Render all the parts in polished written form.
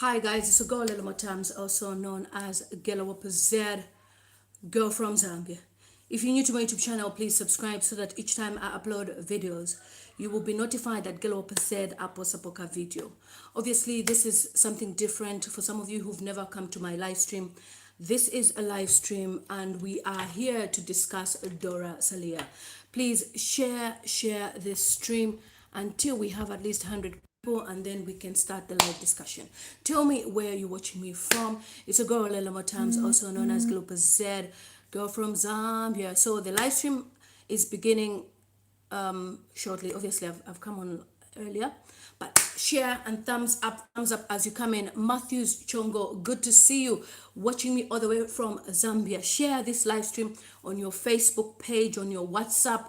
Hi guys, it's a girl lilymutamztv, also known as Z, girl from Zambia. If you're new to my YouTube channel, please subscribe so that each time I upload videos, you will be notified that Z uploads a video. Obviously, this is something different for some of you who've never come to my live stream. This is a live stream and we are here to discuss DORA SILIYA. Please share this stream until we have at least 100 people, and then we can start the live discussion. Tell me where you're watching me from. It's a girl lilymutamztv, also known as Z, girl from Zambia. So the live stream is beginning shortly. Obviously, I've come on earlier, but share and thumbs up as you come in. Matthews Chongo, good to see you, watching me all the way from Zambia. Share this live stream on your Facebook page, on your WhatsApp,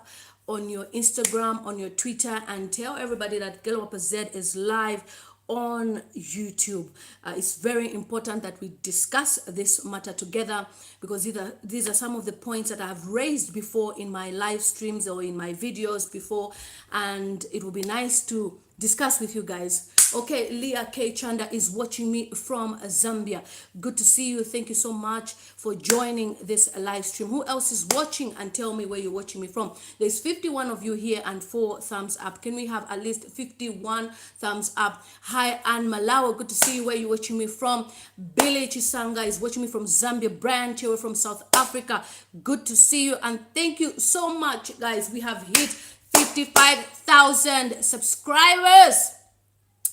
on your Instagram, on your Twitter, and tell everybody that Z is live on YouTube. It's very important that we discuss this matter together, because these are some of the points that I've raised before in my live streams or in my videos before, and it will be nice to discuss with you guys. Okay, Leah K. Chanda is watching me from Zambia. Good to see you. Thank you so much for joining this live stream. Who else is watching? And tell me where you're watching me from. There's 51 of you here and 4 thumbs up. Can we have at least 51 thumbs up? Hi, Anne Malawa. Good to see you. Where you're watching me from. Billy Chisanga is watching me from Zambia. Brian Chewe from South Africa. Good to see you. And thank you so much, guys. We have hit 55,000 subscribers.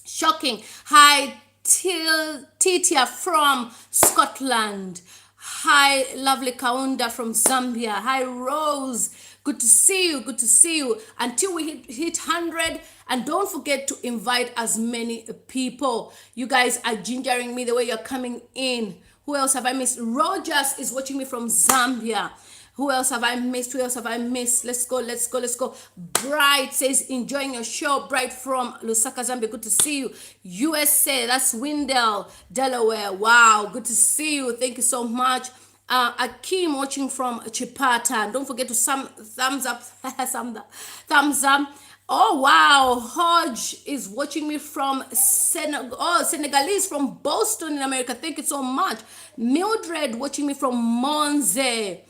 Shocking. Hi, Titia from Scotland. Hi, lovely Kaunda from Zambia. Hi, Rose. Good to see you. Good to see you. Until we hit 100. And don't forget to invite as many people. You guys are gingering me the way you're coming in. Who else have I missed? Rogers is watching me from Zambia. Who else have I missed? Who else have I missed? Let's go, let's go, let's go. Bright says, enjoying your show. Bright from Lusaka, Zambia. Good to see you. USA, that's Windell, Delaware. Wow, good to see you. Thank you so much. Akeem watching from Chipata. And don't forget to thumbs up. Thumbs up. Oh, wow. Hodge is watching me from Senegal. Oh, Senegalese from Boston in America. Thank you so much. Mildred watching me from Monze.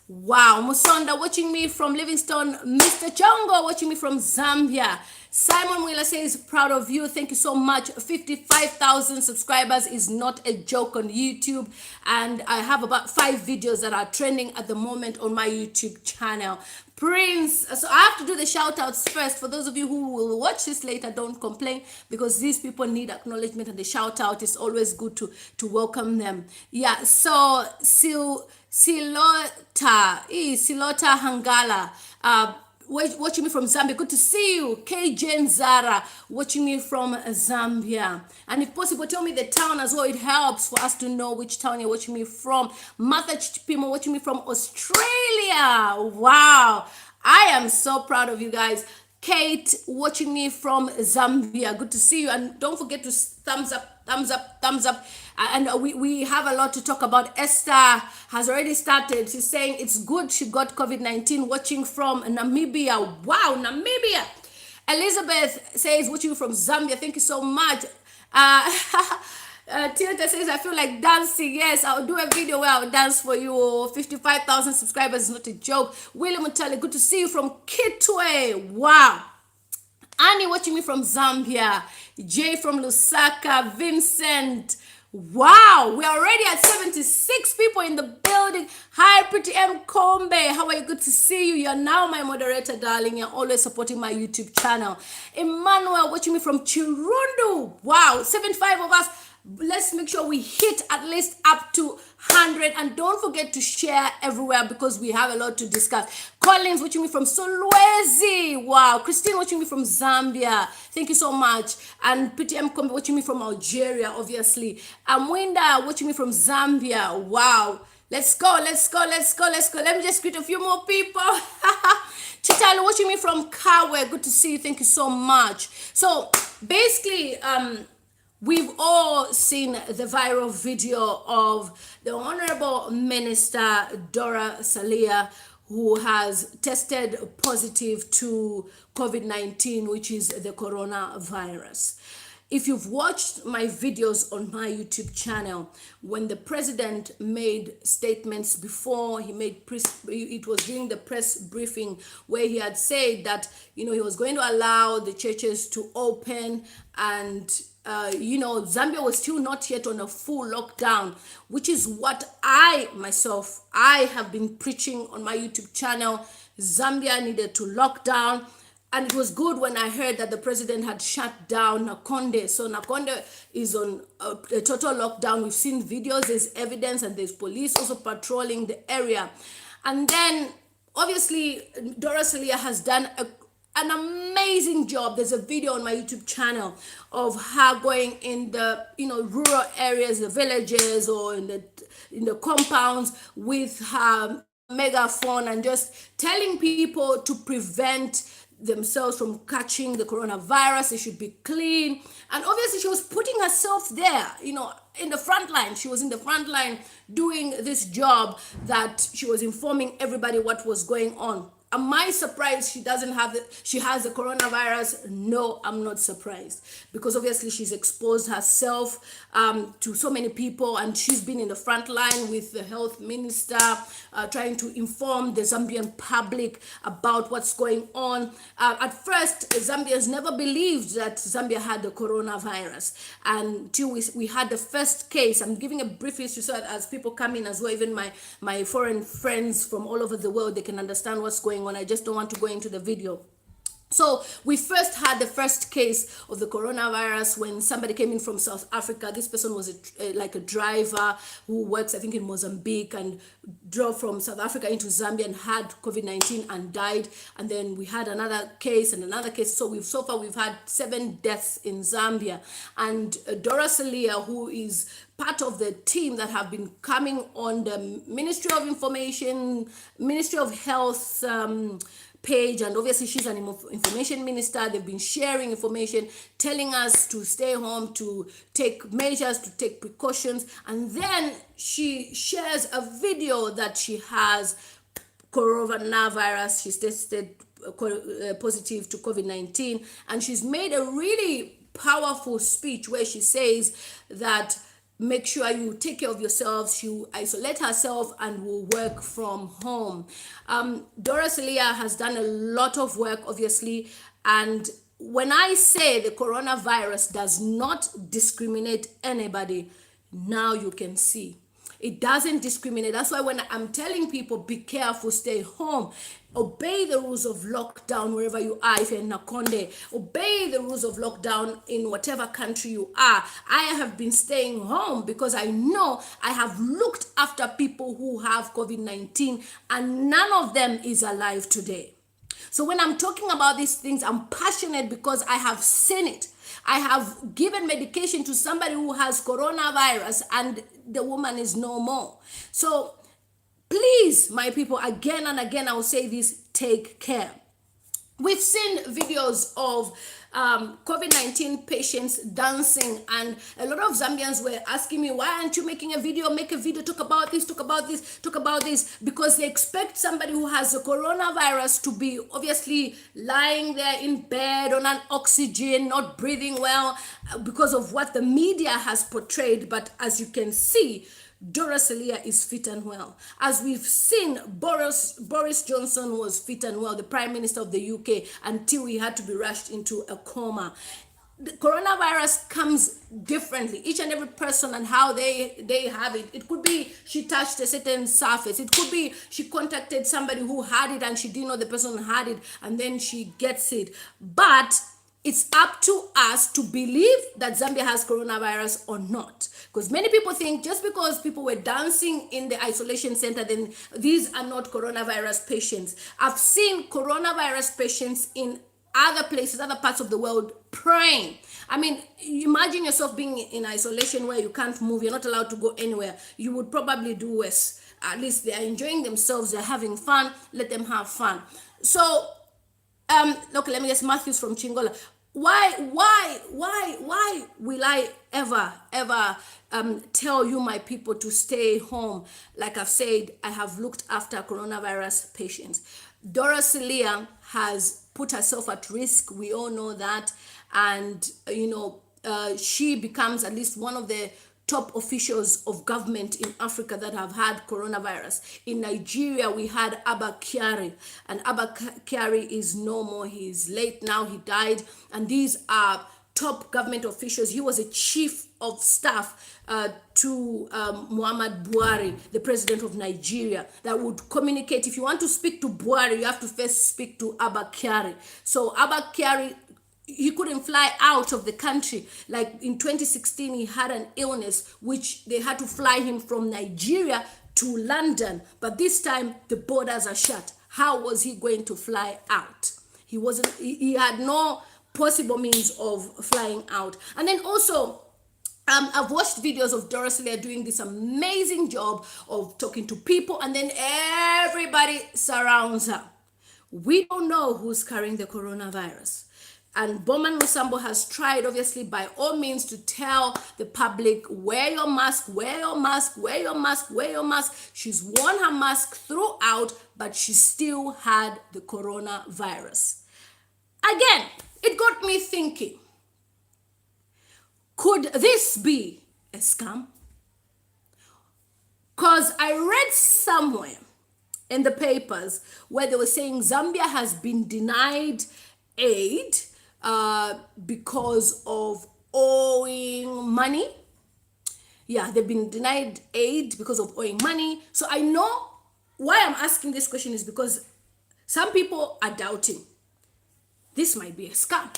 Wow, Musonda watching me from Livingstone. Mr. Chongo watching me from Zambia. Simon Wheeler says, proud of you. Thank you so much. 55,000 subscribers is not a joke on YouTube. And I have about 5 videos that are trending at the moment on my YouTube channel. Prince, so I have to do the shout outs first. For those of you who will watch this later, don't complain, because these people need acknowledgement, and the shout out is always good to welcome them. Yeah, so Silota Hangala, watching me from Zambia. Good to see you. K. Jane Zara watching me from Zambia. And if possible, tell me the town as well. It helps for us to know which town you're watching me from. Martha Chichipimo watching me from Australia. Wow. I am so proud of you guys. Kate watching me from Zambia. Good to see you. And don't forget to thumbs up, thumbs up, thumbs up. And we have a lot to talk about. Esther has already started. She's saying it's good she got COVID-19, watching from Namibia. Wow, Namibia. Elizabeth says watching from Zambia. Thank you so much. Tilda says, I feel like dancing. Yes, I'll do a video where I'll dance for you. 55,000 subscribers is not a joke. William Mutale, good to see you from Kitwe. Wow. Annie watching me from Zambia. Jay from Lusaka. Vincent. Wow, we're already at 76 people in the building. Hi, Pretty M. Kombe. How are you? Good to see you. You're now my moderator, darling. You're always supporting my YouTube channel. Emmanuel watching me from Chirundu. Wow, 75 of us. Let's make sure we hit at least up to 100, and don't forget to share everywhere, because we have a lot to discuss. Collins watching me from Solwezi. Wow. Christine watching me from Zambia. Thank you so much. And PTM Kombi watching me from Algeria, obviously. Amwinda watching me from Zambia. Wow. Let's go, let's go, let's go, let's go. Let me just greet a few more people. Chitalo watching me from Kawe. Good to see you. Thank you so much. So basically, we've all seen the viral video of the Honorable Minister DORA SILIYA, who has tested positive to COVID-19, which is the coronavirus. If you've watched my videos on my YouTube channel, when the president made statements before he made it was during the press briefing where he had said that, you know, he was going to allow the churches to open, and you know, Zambia was still not yet on a full lockdown, which is what I have been preaching on my YouTube channel. Zambia needed to lock down. And it was good when I heard that the president had shut down Nakonde. So Nakonde is on a total lockdown. We've seen videos, there's evidence, and there's police also patrolling the area. And then, obviously, DORA SILIYA has done an amazing job. There's a video on my YouTube channel of her going in the, you know, rural areas, the villages, or in the compounds with her megaphone and just telling people to prevent themselves from catching the coronavirus. They should be clean. And obviously she was putting herself there, you know, in the front line. She was in the front line doing this job that she was informing everybody what was going on. Am I surprised she has the coronavirus? No, I'm not surprised, because obviously she's exposed herself to so many people, and she's been in the front line with the health minister trying to inform the Zambian public about what's going on. At first, Zambians never believed that Zambia had the coronavirus until we had the first case. I'm giving a brief history so that as people come in as well, even my foreign friends from all over the world, they can understand what's going on. I just don't want to go into the video. So we first had the first case of the coronavirus when somebody came in from South Africa. This person was like a driver who works, I think, in Mozambique, and drove from South Africa into Zambia and had COVID-19 and died. And then we had another case and another case. So so far we've had 7 deaths in Zambia. And DORA SILIYA, who is part of the team that have been coming on the Ministry of Information, Ministry of Health page, and obviously she's an information minister. They've been sharing information, telling us to stay home, to take measures, to take precautions, and then she shares a video that she has coronavirus. She's tested positive to COVID-19, and she's made a really powerful speech where she says that make sure you take care of yourselves. She will isolate herself and will work from home. DORA SILIYA has done a lot of work, obviously. And when I say the coronavirus does not discriminate anybody, now you can see. It doesn't discriminate. That's why when I'm telling people, be careful, stay home, obey the rules of lockdown wherever you are. If you're in Nakonde, obey the rules of lockdown in whatever country you are. I have been staying home because I know I have looked after people who have COVID-19, and none of them is alive today. So when I'm talking about these things, I'm passionate because I have seen it. I have given medication to somebody who has coronavirus and the woman is no more. So please, my people, again and again, I will say this, take care. We've seen videos of COVID-19 patients dancing, and a lot of Zambians were asking me, why aren't you making a video? Make a video, talk about this, talk about this, talk about this, because they expect somebody who has the coronavirus to be obviously lying there in bed on an oxygen, not breathing well, because of what the media has portrayed. But as you can see, DORA SILIYA is fit and well. As we've seen, Boris Johnson was fit and well, the Prime Minister of the UK, until he had to be rushed into a coma. The coronavirus comes differently. Each and every person and how they have it. It could be she touched a certain surface. It could be she contacted somebody who had it and she didn't know the person had it, and then she gets it. But it's up to us to believe that Zambia has coronavirus or not. Because many people think just because people were dancing in the isolation center, then these are not coronavirus patients. I've seen coronavirus patients in other places, other parts of the world, praying. I mean, imagine yourself being in isolation where you can't move, you're not allowed to go anywhere. You would probably do worse. At least they're enjoying themselves, they're having fun, let them have fun. So, okay, let me guess, Matthews from Chingola. Why will I ever tell you, my people, to stay home? Like I've said, I have looked after coronavirus patients. DORA SILIYA has put herself at risk. We all know that. And, you know, she becomes at least one of the top officials of government in Africa that have had coronavirus. In Nigeria, we had Abba Kyari, and Abba Kyari is no more. He's late now, he died. And these are top government officials. He was a chief of staff to Muhammad Buhari, the president of Nigeria, that would communicate. If you want to speak to Buhari, you have to first speak to Abba Kyari. So Abba Kyari, he couldn't fly out of the country. Like in 2016, he had an illness which they had to fly him from Nigeria to London. But this time the borders are shut. How was he going to fly out? He had no possible means of flying out. And then also, I've watched videos of SILIYA doing this amazing job of talking to people, and then everybody surrounds her. We don't know who's carrying the coronavirus. And Bowman Musambo has tried, obviously, by all means, to tell the public, wear your mask, wear your mask, wear your mask, wear your mask. She's worn her mask throughout, but she still had the coronavirus. Again, it got me thinking, could this be a scam? Because I read somewhere in the papers where they were saying Zambia has been denied aid because of owing money. Yeah, they've been denied aid because of owing money. So I know why I'm asking this question is because some people are doubting this might be a scam.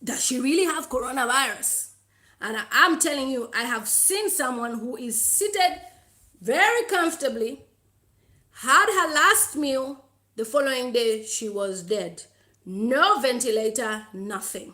Does she really have coronavirus? And I'm telling you, I have seen someone who is seated very comfortably, had her last meal, the following day she was dead. No ventilator, nothing.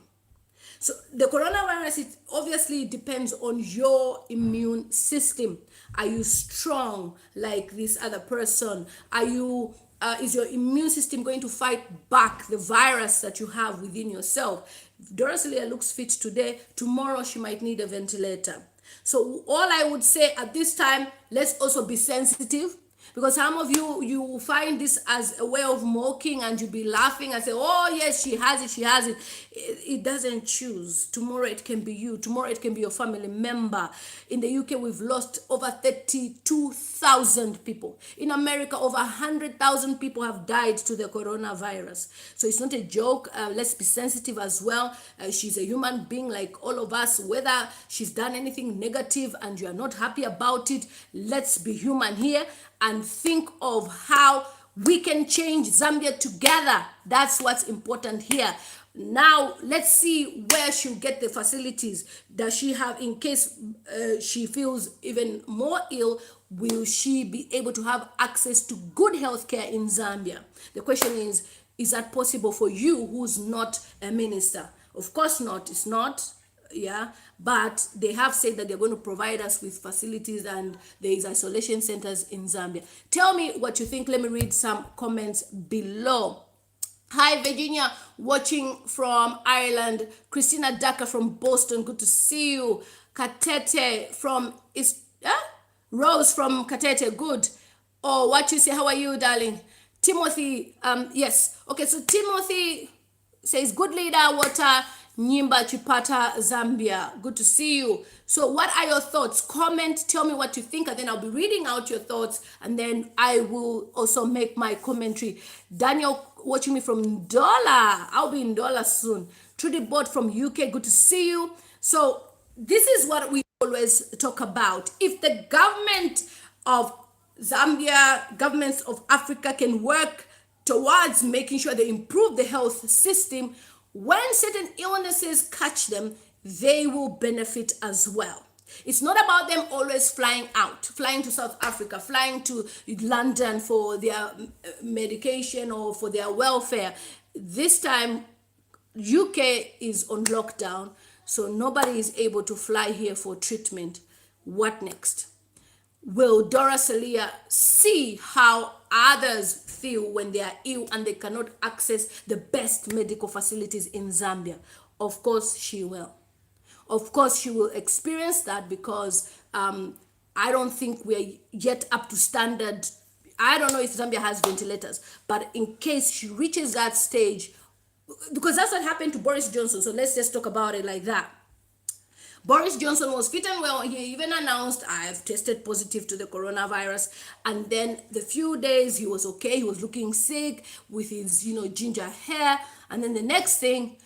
So the coronavirus, it obviously depends on your immune system. Are you strong like this other person? Are you is your immune system going to fight back the virus that you have within yourself? If SILIYA looks fit today, tomorrow she might need a ventilator. So all I would say at this time, let's also be sensitive. Because some of you find this as a way of mocking, and you'll be laughing and say, oh yes, she has it, she has it. It doesn't choose. Tomorrow it can be you. Tomorrow it can be your family member. In the UK, we've lost over 32,000 people. In America, over 100,000 people have died to the coronavirus. So it's not a joke. Let's be sensitive as well. She's a human being like all of us. Whether she's done anything negative and you are not happy about it, let's be human here and think of how we can change Zambia together. That's what's important here. Now, let's see where she'll get the facilities. Does she have, in case she feels even more ill, will she be able to have access to good health care in Zambia? The question is that possible for you who's not a minister? Of course not, it's not. Yeah, but they have said that they're going to provide us with facilities, and there is isolation centers in Zambia. Tell me what you think. Let me read some comments below. Hi Virginia, watching from Ireland. Christina Daka from Boston, good to see you. Katete from Rose from Katete, good. Oh, what you say? How are you, darling? Timothy, yes. Okay, so Timothy says, good leader, water. Nyimba Chipata, Zambia. Good to see you. So what are your thoughts? Comment, tell me what you think, and then I'll be reading out your thoughts, and then I will also make my commentary. Daniel watching me from Dola. I'll be in Dola soon. Trudy Bot from UK, good to see you. So this is what we always talk about. If the government of Zambia, governments of Africa can work towards making sure they improve the health system, when certain illnesses catch them, they will benefit as well. It's not about them always flying out, flying to South Africa, flying to London for their medication or for their welfare. This time, UK is on lockdown, so nobody is able to fly here for treatment. What next? Will SILIYA see how others feel when they are ill and they cannot access the best medical facilities in Zambia? Of course she will. Of course she will experience that, because I don't think we're yet up to standard. I don't know if Zambia has ventilators, but in case she reaches that stage, because that's what happened to Boris Johnson. So let's just talk about it like that. Boris Johnson was fit and well. He even announced, I've tested positive to the coronavirus. And then the few days he was okay. He was looking sick with his, ginger hair. And then the next thing,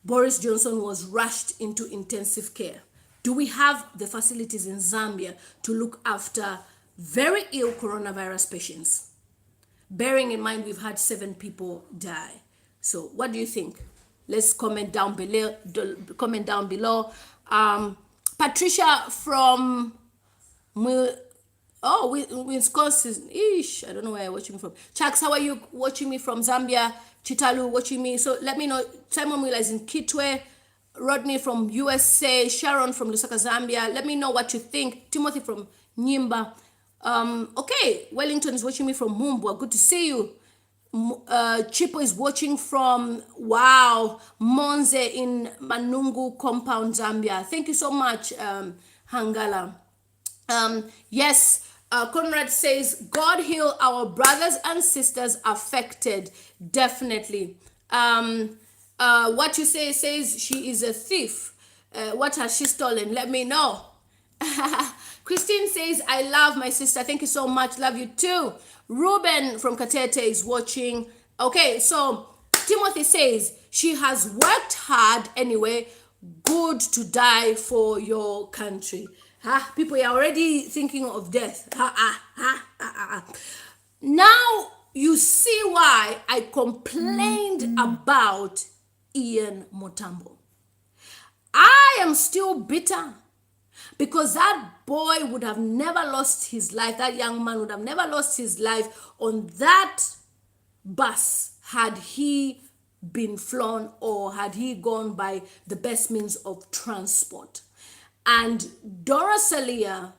Boris Johnson was rushed into intensive care. Do we have the facilities in Zambia to look after very ill coronavirus patients? Bearing in mind we've had 7 people die. So what do you think? Let's comment down below. Patricia from Wisconsin. I don't know where you're watching me from. Chucks, how are you watching me from? Zambia. Chitalu watching me. So let me know. Simon Wheeler is in Kitwe. Rodney from USA. Sharon from Lusaka, Zambia. Let me know what you think. Timothy from Nyimba. Okay, Wellington is watching me from Mumbwa. Good to see you. Chipo is watching from Monze in Manungu compound, Zambia. Thank you so much, Hangala. Yes, Conrad says, God heal our brothers and sisters affected. Definitely. What you say says she is a thief. What has she stolen? Let me know. Christine says, I love my sister. Thank you so much. Love you too. Ruben from Katete is watching. Okay, so Timothy says, she has worked hard anyway. Good to die for your country. People are already thinking of death. Now you see why I complained about Ian Mutambo. I am still bitter. Because that boy would have never lost his life, that young man would have never lost his life on that bus had he been flown or had he gone by the best means of transport. And DORA SILIYA,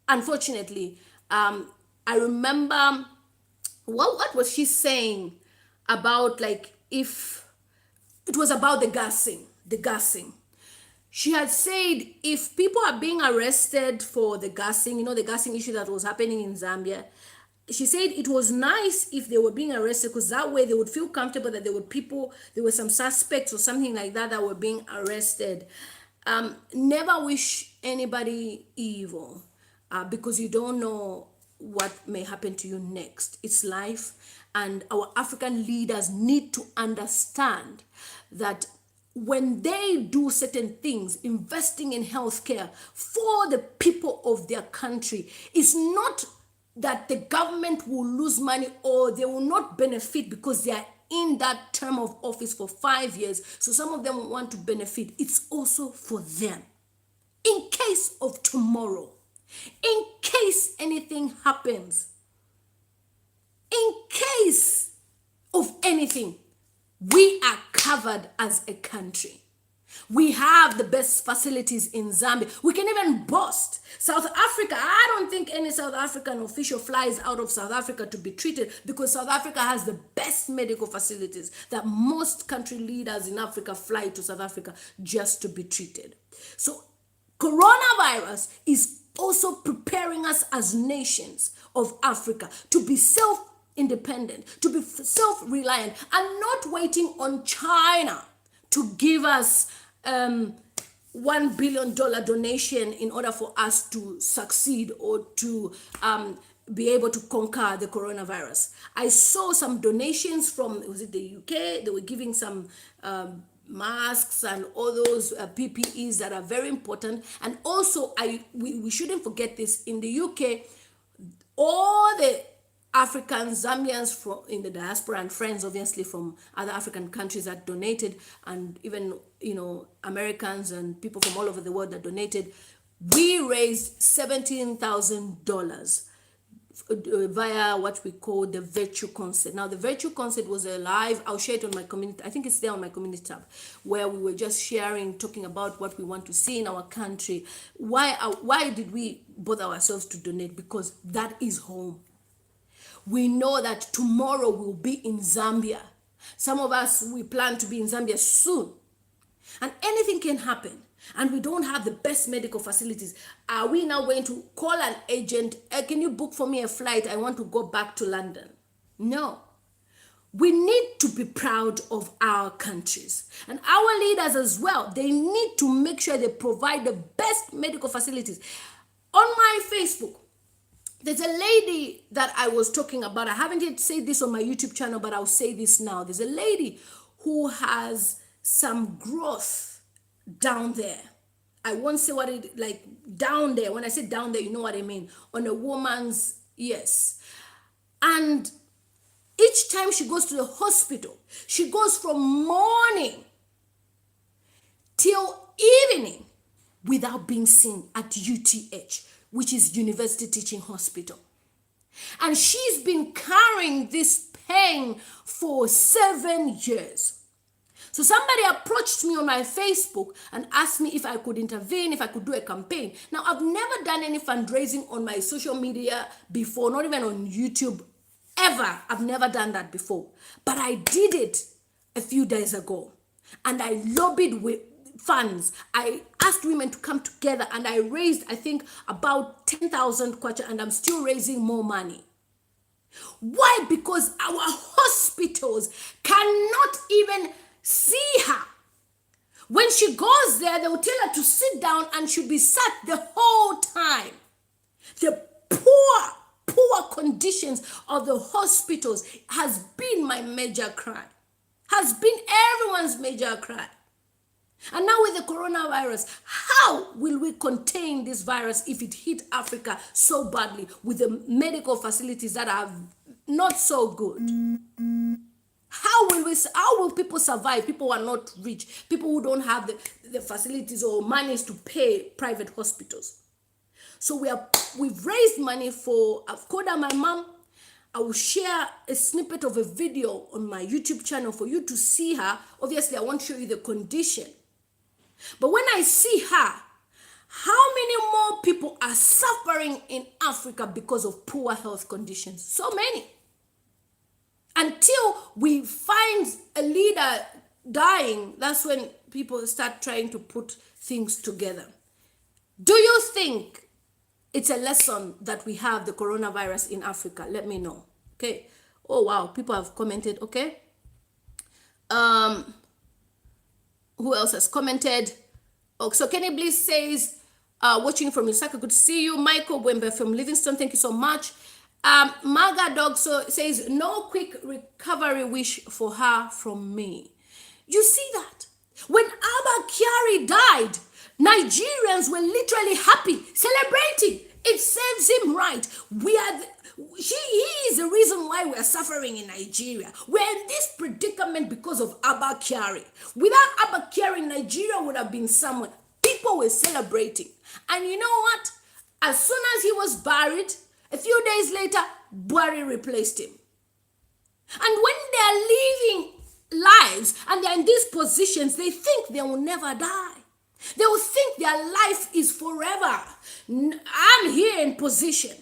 unfortunately, I remember, what was she saying about, like, if it was about the gassing. She had said if people are being arrested for the gassing, the gassing issue that was happening in Zambia, she said it was nice if they were being arrested because that way they would feel comfortable that there were some suspects or something like that were being arrested. Never wish anybody evil because you don't know what may happen to you next. It's life, and our African leaders need to understand that when they do certain things, investing in healthcare for the people of their country, it's not that the government will lose money or they will not benefit because they are in that term of office for 5 years. So some of them want to benefit. It's also for them. In case of tomorrow, in case anything happens, in case of anything, we are covered as a country. We have the best facilities in Zambia. We can even boast. South Africa, I don't think any South African official flies out of South Africa to be treated because South Africa has the best medical facilities that most country leaders in Africa fly to South Africa just to be treated. So coronavirus is also preparing us as nations of Africa to be self-independent, to be self-reliant, and not waiting on China to give us $1 billion donation in order for us to succeed or to be able to conquer the coronavirus. I saw some donations from, was it the UK? They were giving some masks and all those PPEs that are very important. And also, we shouldn't forget this, in the UK, all the Africans, Zambians in the diaspora and friends obviously from other African countries that donated, and even Americans and people from all over the world that donated, we raised $17,000 via what we call the Virtue Concert. Now the Virtue Concert was a live, I'll share it on my community, I think it's there on my community tab, where we were just sharing, talking about what we want to see in our country. Why did we bother ourselves to donate? Because that is home. We know that tomorrow we'll be in Zambia. Some of us, we plan to be in Zambia soon. And anything can happen. And we don't have the best medical facilities. Are we now going to call an agent? Can you book for me a flight? I want to go back to London. No. We need to be proud of our countries. And our leaders as well, they need to make sure they provide the best medical facilities. On my Facebook, there's a lady that I was talking about. I haven't yet said this on my YouTube channel, but I'll say this now. There's a lady who has some growth down there. I won't say what it, like down there. When I say down there, you know what I mean. On a woman's, yes. And each time she goes to the hospital, she goes from morning till evening without being seen at UTH, which is University Teaching Hospital. And she's been carrying this pain for 7 years. So somebody approached me on my Facebook and asked me if I could intervene, if I could do a campaign. Now, I've never done any fundraising on my social media before, not even on YouTube, ever. I've never done that before. But I did it a few days ago. And I lobbied with funds. I asked women to come together and I raised, I think, about 10,000 kwacha, and I'm still raising more money. Why? Because our hospitals cannot even see her. When she goes there, they will tell her to sit down and she'll be sat the whole time. The poor conditions of the hospitals has been my major cry. Has been everyone's major cry. And now with the coronavirus, how will we contain this virus if it hit Africa so badly with the medical facilities that are not so good? How will people survive? People who are not rich, people who don't have the facilities or monies to pay private hospitals. So we've raised money for, I've called her my mom. I will share a snippet of a video on my YouTube channel for you to see her. Obviously, I won't show you the condition. But when I see her, how many more people are suffering in Africa because of poor health conditions? So many. Until we find a leader dying, that's when people start trying to put things together. Do you think it's a lesson that we have the coronavirus in Africa? Let me know. Okay. Oh, wow. People have commented. Okay. Who else has commented? Oh, so Kenny Bliss says, watching from Lusaka, good to see you. Michael Wembe from Livingston, thank you so much. Maga Dog says, no quick recovery wish for her from me. You see that? When Abba Kyari died, Nigerians were literally happy, celebrating. It serves him right. He is the reason why we are suffering in Nigeria. We're in this predicament because of Abba Kyari. Without Abba Kyari, Nigeria would have been somewhere. People were celebrating. And you know what? As soon as he was buried, a few days later, Buhari replaced him. And when they are living lives and they're in these positions, they think they will never die. They will think their life is forever. I'm here in position.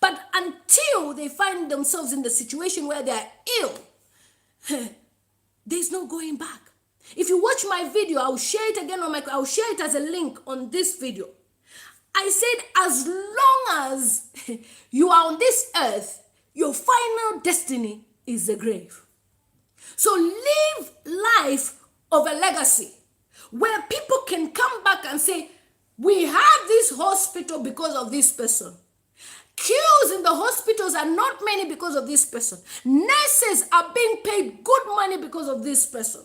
But until they find themselves in the situation where they're ill, there's no going back. If you watch my video, I'll share it again I'll share it as a link on this video. I said, as long as you are on this earth, your final destiny is the grave. So live life of a legacy where people can come back and say, we have this hospital because of this person. Queues in the hospitals are not many because of this person. Nurses are being paid good money because of this person.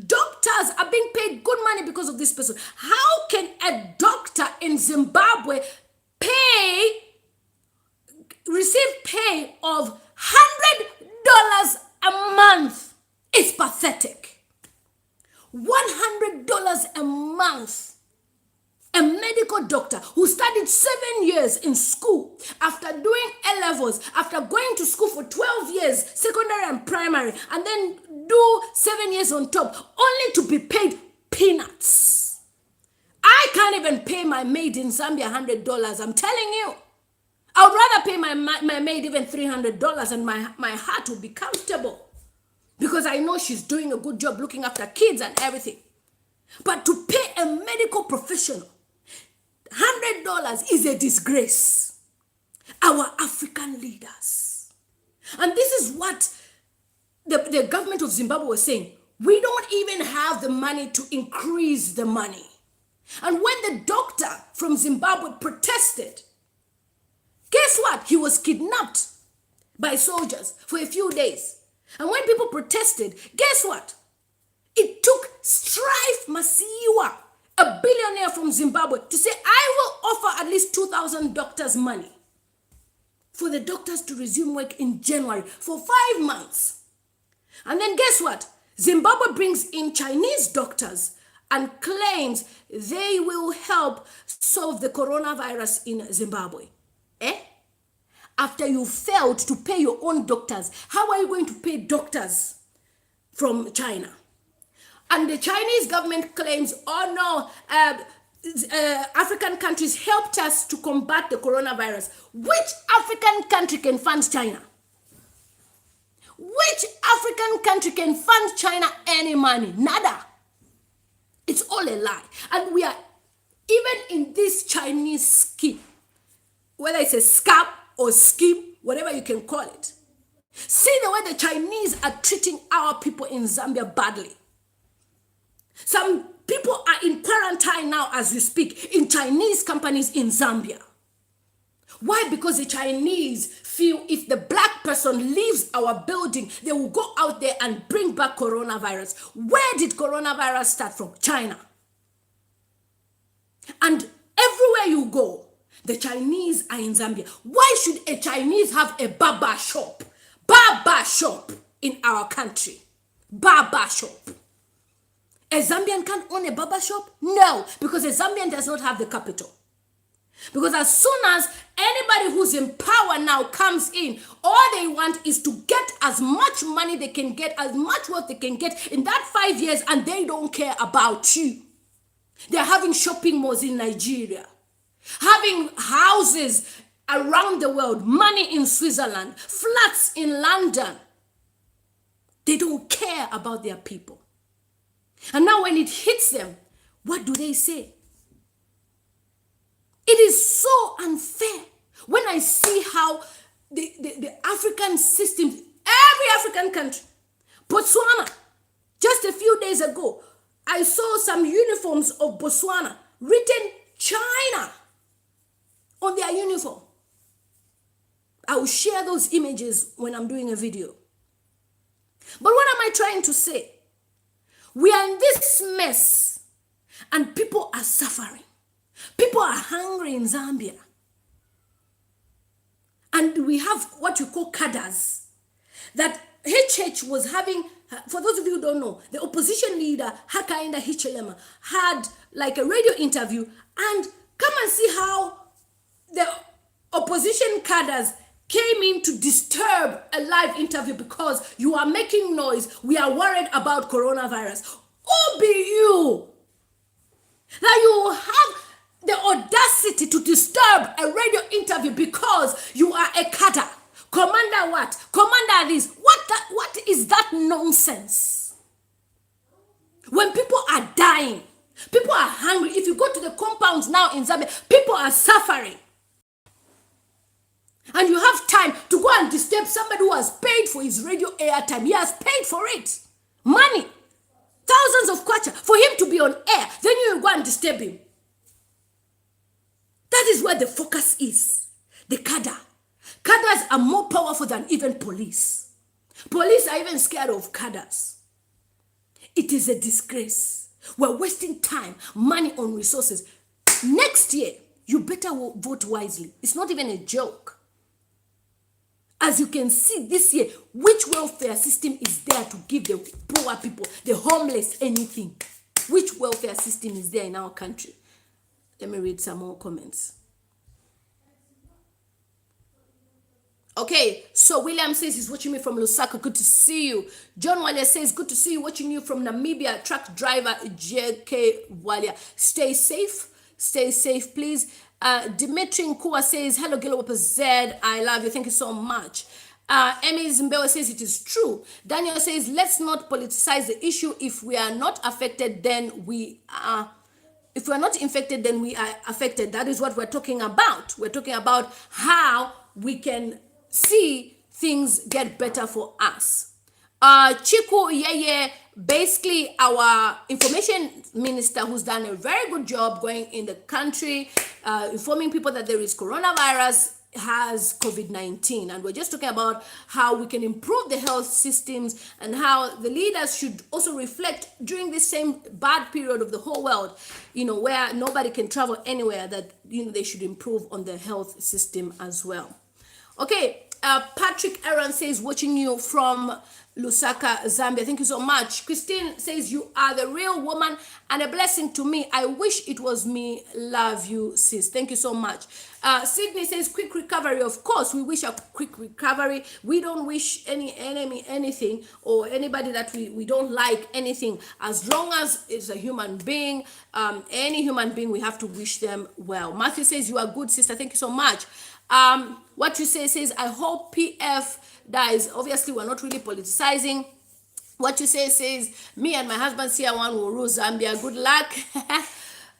Doctors are being paid good money because of this person. How can a doctor in Zimbabwe receive pay of $100 a month? It's pathetic. $100 a month. A medical doctor who studied 7 years in school, after doing A-levels, after going to school for 12 years, secondary and primary, and then do 7 years on top, only to be paid peanuts. I can't even pay my maid in Zambia $100, I'm telling you. I would rather pay my maid even $300 and my heart will be comfortable because I know she's doing a good job looking after kids and everything. But to pay a medical professional $100 is a disgrace. Our African leaders. And this is what the government of Zimbabwe was saying, we don't even have the money to increase the money. And when the doctor from Zimbabwe protested, guess what? He was kidnapped by soldiers for a few days. And when people protested, guess what? It took Strife Masiyiwa, a billionaire from Zimbabwe, to say, I will offer at least 2,000 doctors money for the doctors to resume work in January for 5 months. And then guess what? Zimbabwe brings in Chinese doctors and claims they will help solve the coronavirus in Zimbabwe. After you failed to pay your own doctors, how are you going to pay doctors from China? And the Chinese government claims, oh no, African countries helped us to combat the coronavirus. Which African country can fund China? Which African country can fund China any money? Nada. It's all a lie. And we are, even in this Chinese scheme, whether it's a scam or scheme, whatever you can call it, see the way the Chinese are treating our people in Zambia badly. Some people are in quarantine now as we speak in Chinese companies in Zambia. Why? Because the Chinese feel if the black person leaves our building, they will go out there and bring back coronavirus. Where did coronavirus start from? China. And everywhere you go, the Chinese are in Zambia. Why should a Chinese have a barber shop? Barber shop in our country. Barber shop. A Zambian can't own a barber shop? No, because a Zambian does not have the capital. Because as soon as anybody who's in power now comes in, all they want is to get as much money they can get, as much wealth they can get in that 5 years, and they don't care about you. They're having shopping malls in Nigeria, having houses around the world, money in Switzerland, flats in London. They don't care about their people. And now when it hits them, what do they say? It is so unfair when I see how the African systems, every African country, Botswana, just a few days ago, I saw some uniforms of Botswana written China on their uniform. I will share those images when I'm doing a video. But what am I trying to say? We are in this mess and people are suffering. People are hungry in Zambia. And we have what you call cadres. That HH was having, for those of you who don't know, the opposition leader, Hakainde Hichilema, had like a radio interview, and come and see how the opposition cadres came in to disturb a live interview because you are making noise. We are worried about coronavirus. Who be you? That you have the audacity to disturb a radio interview because you are a cadre. Commander what? Commander this. What is that nonsense? When people are dying, people are hungry. If you go to the compounds now in Zambia, people are suffering. And you have time to go and disturb somebody who has paid for his radio airtime. He has paid for it. Money. Thousands of kwacha for him to be on air. Then you go and disturb him. That is where the focus is. The cadre. Cadres are more powerful than even police. Police are even scared of cadres. It is a disgrace. We're wasting time, money on resources. Next year, you better vote wisely. It's not even a joke. As you can see this year, which welfare system is there to give the poor people, the homeless, anything? Which welfare system is there in our country? Let me read some more comments. Okay, so William says he's watching me from Lusaka. Good to see you. John Walia says, good to see you, watching you from Namibia. Truck driver JK Walia. Stay safe, please. Dimitri Nkua says, hello, Gilwapa Z. I love you. Thank you so much. Emmy Zimbewa says it is true. Daniel says, let's not politicize the issue. If we are not affected, then we are. If we are not infected, then we are affected. That is what we're talking about. We're talking about how we can see things get better for us. Chiku Yeye, basically our information minister, who's done a very good job going in the country, informing people that there is coronavirus, has COVID-19, and we're just talking about how we can improve the health systems and how the leaders should also reflect during this same bad period of the whole world, where nobody can travel anywhere, that they should improve on the health system as well. Okay, Patrick Aaron says, watching you from Lusaka, Zambia. Thank you so much. Christine says, you are the real woman and a blessing to me. I wish it was me. Love you, sis. Thank you so much. Sydney says, quick recovery. Of course, we wish a quick recovery. We don't wish any enemy anything, or anybody that we don't like anything. As long as it's a human being, any human being, we have to wish them well. Matthew says, you are good, sister. Thank you so much. What you say says, I hope PF dies. Obviously, we're not really politicizing. What you say says, me and my husband CR1 will rule Zambia. Good luck.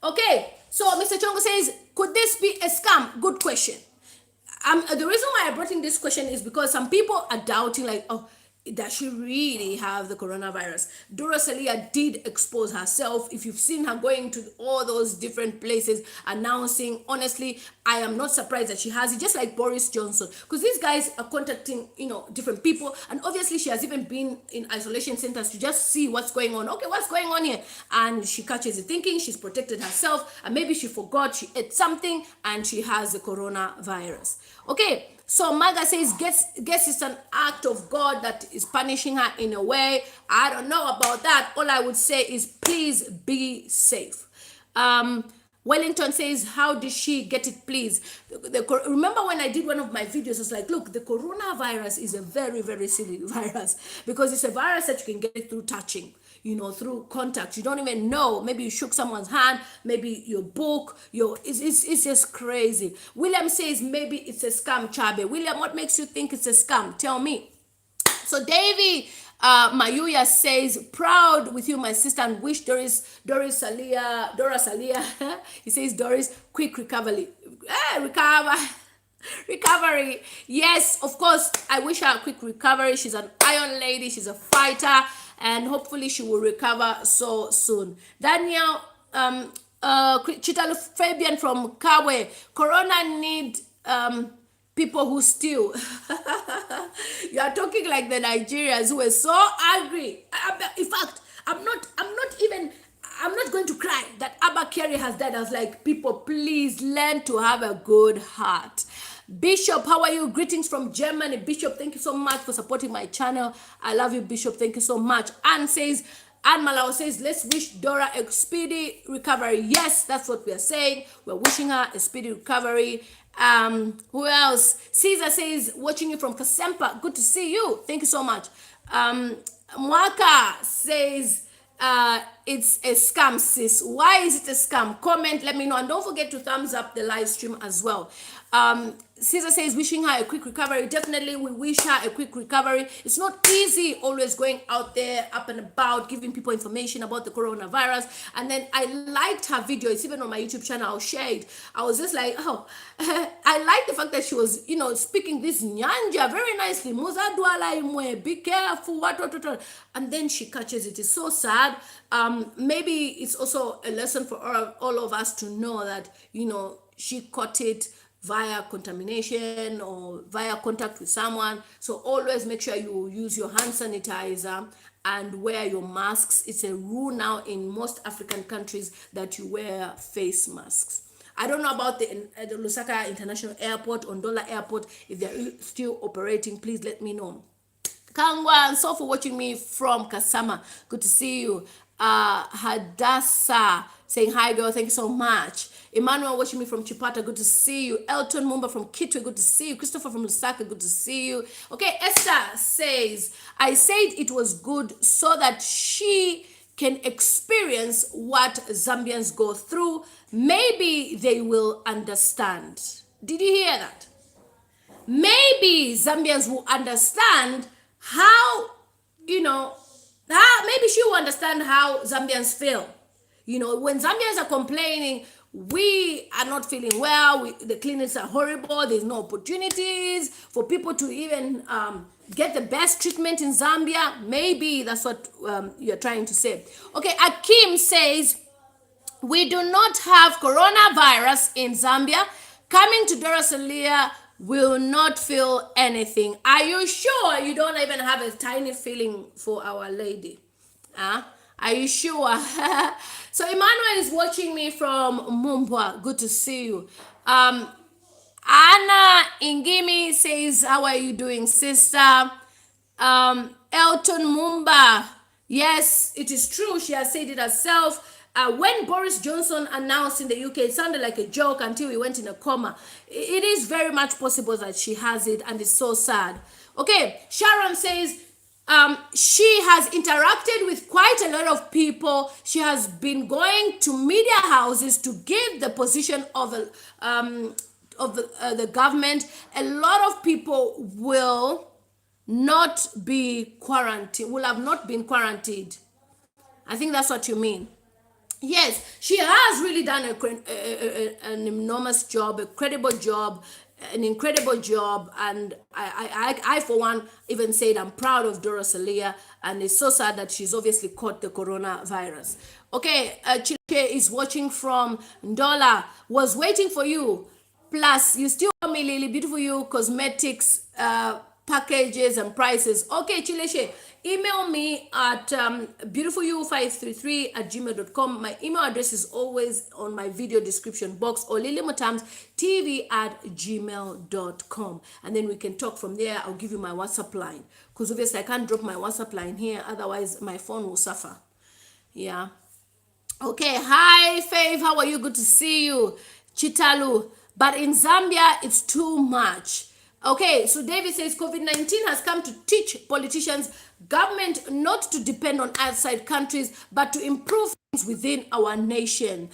Okay, so Mr. Chongo says, could this be a scam? Good question. The reason why I brought in this question is because some people are doubting, like, oh, does she really have the coronavirus? DORA SILIYA did expose herself. If you've seen her going to all those different places announcing, honestly, I am not surprised that she has it, just like Boris Johnson, because these guys are contacting, different people, and obviously she has even been in isolation centers to just see what's going on. Okay, what's going on here? And she catches it thinking she's protected herself, and maybe she forgot she ate something and she has the coronavirus. Okay, so Maga says, guess it's an act of God that is punishing her in a way. I don't know about that. All I would say is, please be safe. Wellington says, how did she get it, please? Remember when I did one of my videos, I was like, look, the coronavirus is a very, very silly virus, because it's a virus that you can get through touching, through contact. You don't even know. Maybe you shook someone's hand, maybe your book, it's just crazy. William says, maybe it's a scam, Chabe. William, what makes you think it's a scam? Tell me. So Davy Mayuya says, proud with you, my sister, and wish Dora SILIYA. He says, Doris, quick recovery. Recovery. Yes, of course, I wish her a quick recovery. She's an iron lady. She's a fighter, and hopefully she will recover so soon. Daniel, Chitalo Fabian from Kawe, Corona need people who steal. You are talking like the Nigerians who were so angry. In fact, I'm not going to cry that Abba Kerry has died. I was like, people, please learn to have a good heart. Bishop, how are you? Greetings from Germany. Bishop, thank you so much for supporting my channel. I love you, Bishop. Thank you so much. Anne Malao says, let's wish Dora a speedy recovery. Yes, that's what we are saying. We're wishing her a speedy recovery. Who else? Caesar says, watching you from Kasempa. Good to see you. Thank you so much. Mwaka says, it's a scam, sis. Why is it a scam? Comment, let me know, and don't forget to thumbs up the live stream as well. Caesar says, wishing her a quick recovery. Definitely, we wish her a quick recovery. It's not easy always going out there, up and about, giving people information about the coronavirus. And then I liked her video. It's even on my YouTube channel. I'll share it. I was just like, oh, I like the fact that she was, speaking this nyanja very nicely. Be careful, what. And then she catches it. It's so sad. Maybe it's also a lesson for all of us to know that, she caught it via contamination or via contact with someone. So always make sure you use your hand sanitizer and wear your masks. It's a rule now in most African countries that you wear face masks. I don't know about the Lusaka International Airport, Ondola Airport, if they're still operating. Please let me know. Kangwa and so for watching me from Kasama. Good to see you. Hadassah saying hi, girl. Thank you so much. Emmanuel watching me from Chipata. Good to see you. Elton Mumba from Kitwe. Good to see you. Christopher from Lusaka. Good to see you. Okay, Esther says, I said it was good so that she can experience what Zambians go through. Maybe they will understand. Did you hear that? Maybe Zambians will understand how, maybe she will understand how Zambians feel. When Zambians are complaining, we are not feeling well, the clinics are horrible, there's no opportunities for people to even get the best treatment in Zambia. Maybe that's what you're trying to say. Okay, Akim says, we do not have coronavirus in Zambia. Coming to DORA SILIYA will not feel anything. Are you sure you don't even have a tiny feeling for Our Lady? Huh? Are you sure? So Emmanuel is watching me from Mumbwa. Good to see you. Anna Ingimi says, how are you doing, sister? Elton Mumba, yes, it is true. She has said it herself. When Boris Johnson announced in the UK, it sounded like a joke until he went in a coma. It is very much possible that she has it, and it's so sad. Okay, Sharon says, she has interacted with quite a lot of people. She has been going to media houses to give the position of the government. A lot of people will not be quarantined, will have not been quarantined. I think that's what you mean. Yes, she has really done an enormous job, a credible job, an incredible job, and I for one even said I'm proud of DORA SILIYA, and it's so sad that she's obviously caught the coronavirus. Okay, Chike is watching from Ndola, was waiting for you. Plus, you still owe me, Lily, beautiful you, cosmetics, packages and prices. Okay, Chileshe, email me at beautifulyou533@gmail.com. My email address is always on my video description box, or lilymutamztv@gmail.com, and then we can talk from there. I'll give you my WhatsApp line, because obviously I can't drop my WhatsApp line here, otherwise my phone will suffer. Yeah. Okay, hi Faith, how are you? Good to see you. Chitalu, but in Zambia it's too much. Okay, so David says COVID-19 has come to teach politicians, government not to depend on outside countries, but to improve things within our nation.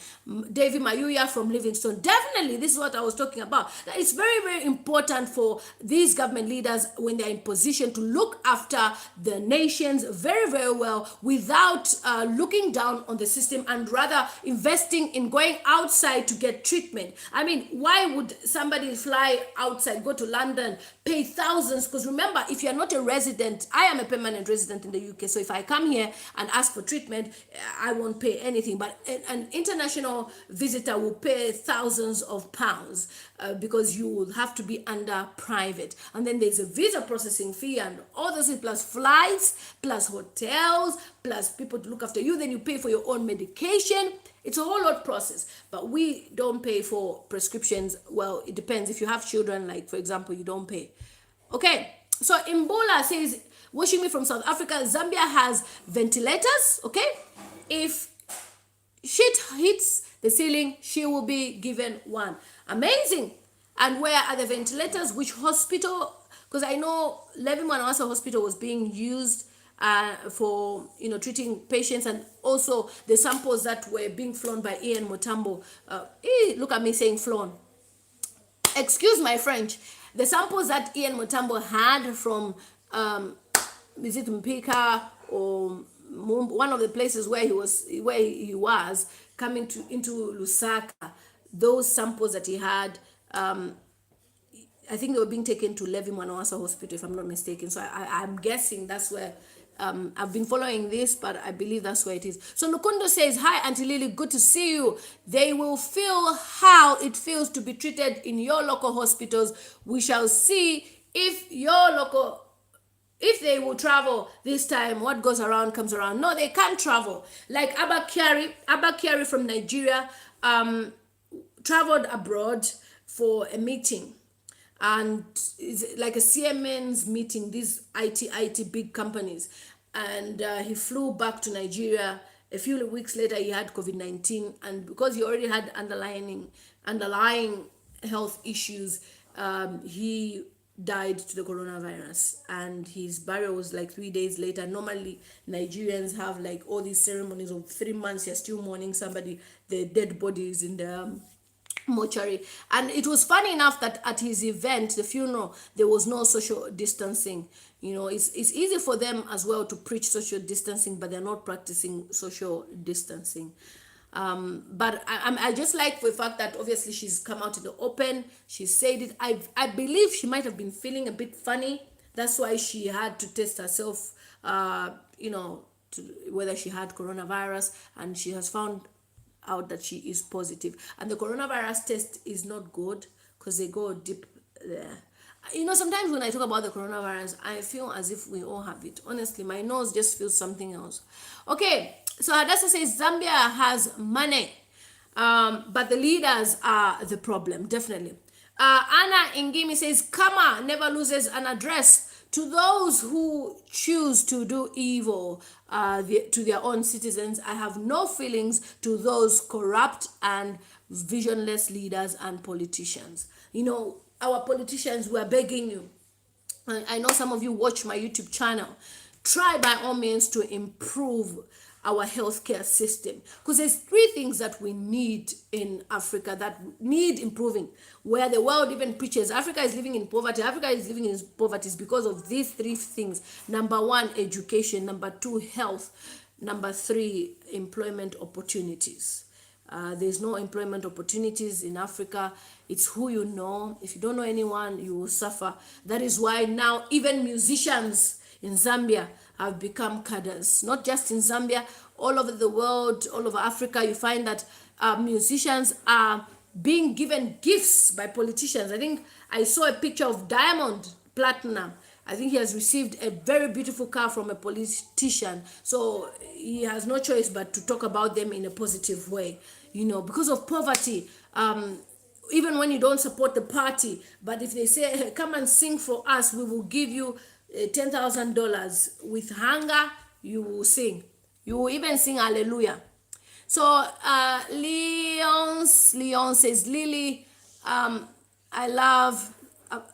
David Mayuya from Livingston. Definitely, this is what I was talking about. That it's very, very important for these government leaders, when they're in position, to look after the nations very, very well, without looking down on the system, and rather investing in going outside to get treatment. I mean, why would somebody fly outside, go to London, pay thousands? Because remember, if you're not a resident, I am a permanent resident in the UK, so if I come here and ask for treatment, I won't pay anything. But an international visitor will pay thousands of pounds, because you will have to be under private, and then there's a visa processing fee and all those things, plus flights, plus hotels, plus people to look after you. Then you pay for your own medication. It's a whole lot process, but we don't pay for prescriptions. Well, it depends. If you have children, like for example, you don't pay. Okay, so Imbola says, watching me from South Africa, Zambia has ventilators. Okay, if shit hits the ceiling, she will be given one. Amazing. And where are the ventilators? Which hospital? Because I know Levi Mwanawasa Hospital was being used for treating patients, and also the samples that were being flown by Ian Mutambo. Look at me saying flown. Excuse my French. The samples that Ian Mutambo had from is it Mpika or one of the places where he was coming into Lusaka, those samples that he had, I think they were being taken to Levi Mwanawasa Hospital, if I'm not mistaken. So I'm guessing that's where, I've been following this, but I believe that's where it is. So Nukundo says, hi, Auntie Lily, good to see you. They will feel how it feels to be treated in your local hospitals. We shall see if they will travel this time. What goes around comes around. No, they can't travel. Like Abba Kyari from Nigeria traveled abroad for a meeting, and it's like a CMN's meeting, these IT big companies, and he flew back to Nigeria. A few weeks later he had COVID-19, and because he already had underlying health issues, he died to the coronavirus, and his burial was like 3 days later. Normally Nigerians have like all these ceremonies of 3 months. You're still mourning somebody, the dead body is in the mortuary. And it was funny enough that at his event, the funeral, there was no social distancing. It's easy for them as well to preach social distancing, but they're not practicing social distancing. But I just like the fact that obviously she's come out in the open. She said it. I believe she might have been feeling a bit funny That's why she had to test herself, you know, whether she had coronavirus, and she has found out that she is positive. And the coronavirus test is not good because they go deep there. You know, sometimes when I talk about the coronavirus, I feel as if we all have it. Honestly, my nose just feels something else. Okay, so Hadassah says Zambia has money, but the leaders are the problem, definitely. Anna Ingimi says, Kama never loses an address. To those who choose to do evil to their own citizens, I have no feelings to those corrupt and visionless leaders and politicians. You know, our politicians, we are begging you. I know some of you watch my YouTube channel. Try by all means to improve our healthcare system, because there's three things that we need in Africa that need improving, where the world even preaches Africa is living in poverty. Africa is living in poverty is because of these three things. Number one, education. Number two, health. Number three, employment opportunities. There's no employment opportunities in Africa. It's who you know. If you don't know anyone, you will suffer. That is why now even musicians in Zambia have become cadres. Not just in Zambia, all over the world, all over Africa, you find that musicians are being given gifts by politicians. I think I saw a picture of Diamond Platinum. I think he has received a very beautiful car from a politician. So he has no choice but to talk about them in a positive way. You know, because of poverty, even when you don't support the party, but if they say, hey, come and sing for us, we will give you $10,000. With hunger, you will sing. You will even sing hallelujah. So Leon says, Lily, I love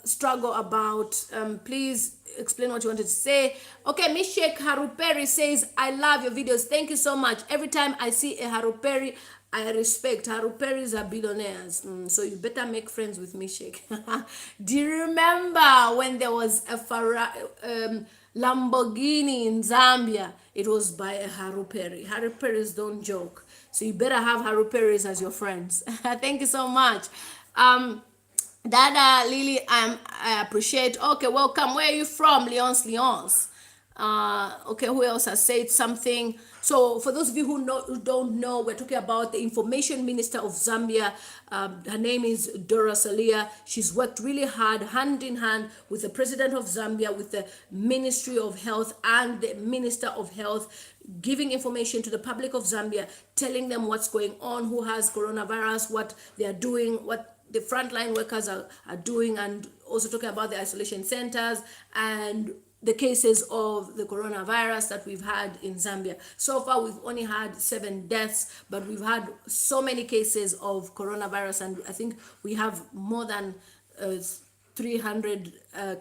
struggle about, please explain what you wanted to say. Okay, Mishek Haruperi says, I love your videos. Thank you so much. Every time I see a Haruperi, I respect. Haruperis are billionaires. So you better make friends with Mishek. Do you remember when there was a Lamborghini in Zambia? It was by a Haruperi. Haruperis don't joke. So you better have Haruperis as your friends. Thank you so much. Dada Lily, I appreciate. Okay, welcome. Where are you from? Leons. Okay, who else has said something? So for those of you who don't know, we're talking about the information minister of Zambia. Her name is DORA SILIYA. She's worked really hard, hand in hand with the president of Zambia, with the Ministry of Health and the Minister of Health, giving information to the public of Zambia, telling them what's going on, who has coronavirus, what they are doing, what the frontline workers are doing, and also talking about the isolation centers and the cases of the coronavirus that we've had in Zambia. So far, we've only had 7 deaths, but we've had so many cases of coronavirus, and I think we have more than 300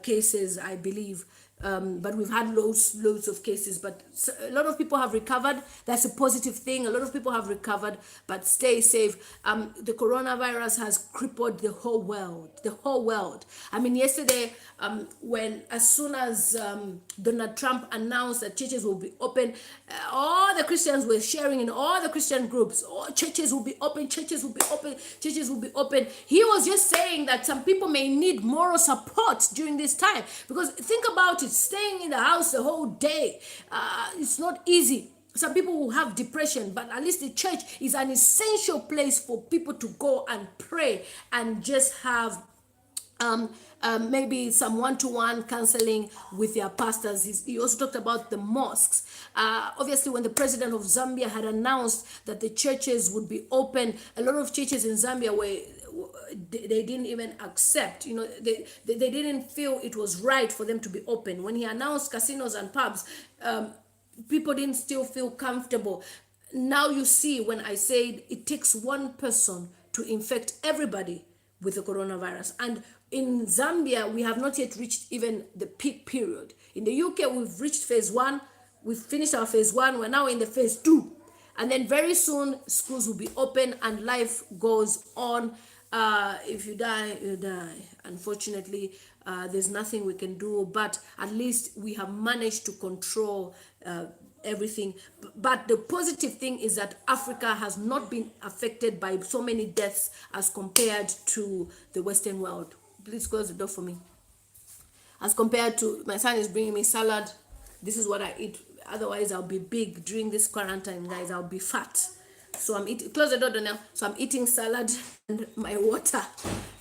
cases, I believe. But we've had loads of cases, but a lot of people have recovered. That's a positive thing. A lot of people have recovered, but stay safe. The coronavirus has crippled the whole world. I mean, yesterday, as soon as Donald Trump announced that churches will be open, all the Christians were sharing in all the Christian groups, churches will be open, churches will be open, churches will be open. He was just saying that some people may need moral support during this time, because think about it, staying in the house the whole day, it's not easy. Some people will have depression, but at least the church is an essential place for people to go and pray and just have maybe some one-to-one counseling with their pastors. He also talked about the mosques. Obviously, when the president of Zambia had announced that the churches would be open, a lot of churches in Zambia they didn't even accept, they didn't feel it was right for them to be open. When he announced casinos and pubs, people didn't still feel comfortable. Now you see, when I said it takes one person to infect everybody with the coronavirus. And in Zambia, we have not yet reached even the peak period. In the UK, we've reached phase 1. We've finished our phase 1. We're now in the phase 2. And then very soon, schools will be open and life goes on. If you die, you die. Unfortunately, there's nothing we can do, but at least we have managed to control everything. But the positive thing is that Africa has not been affected by so many deaths as compared to the Western world. Please close the door for me. as compared to my son is bringing me salad. This is what I eat. Otherwise, I'll be big during this quarantine, guys. I'll be fat. So I'm eating. Close the door now. So I'm eating salad and my water.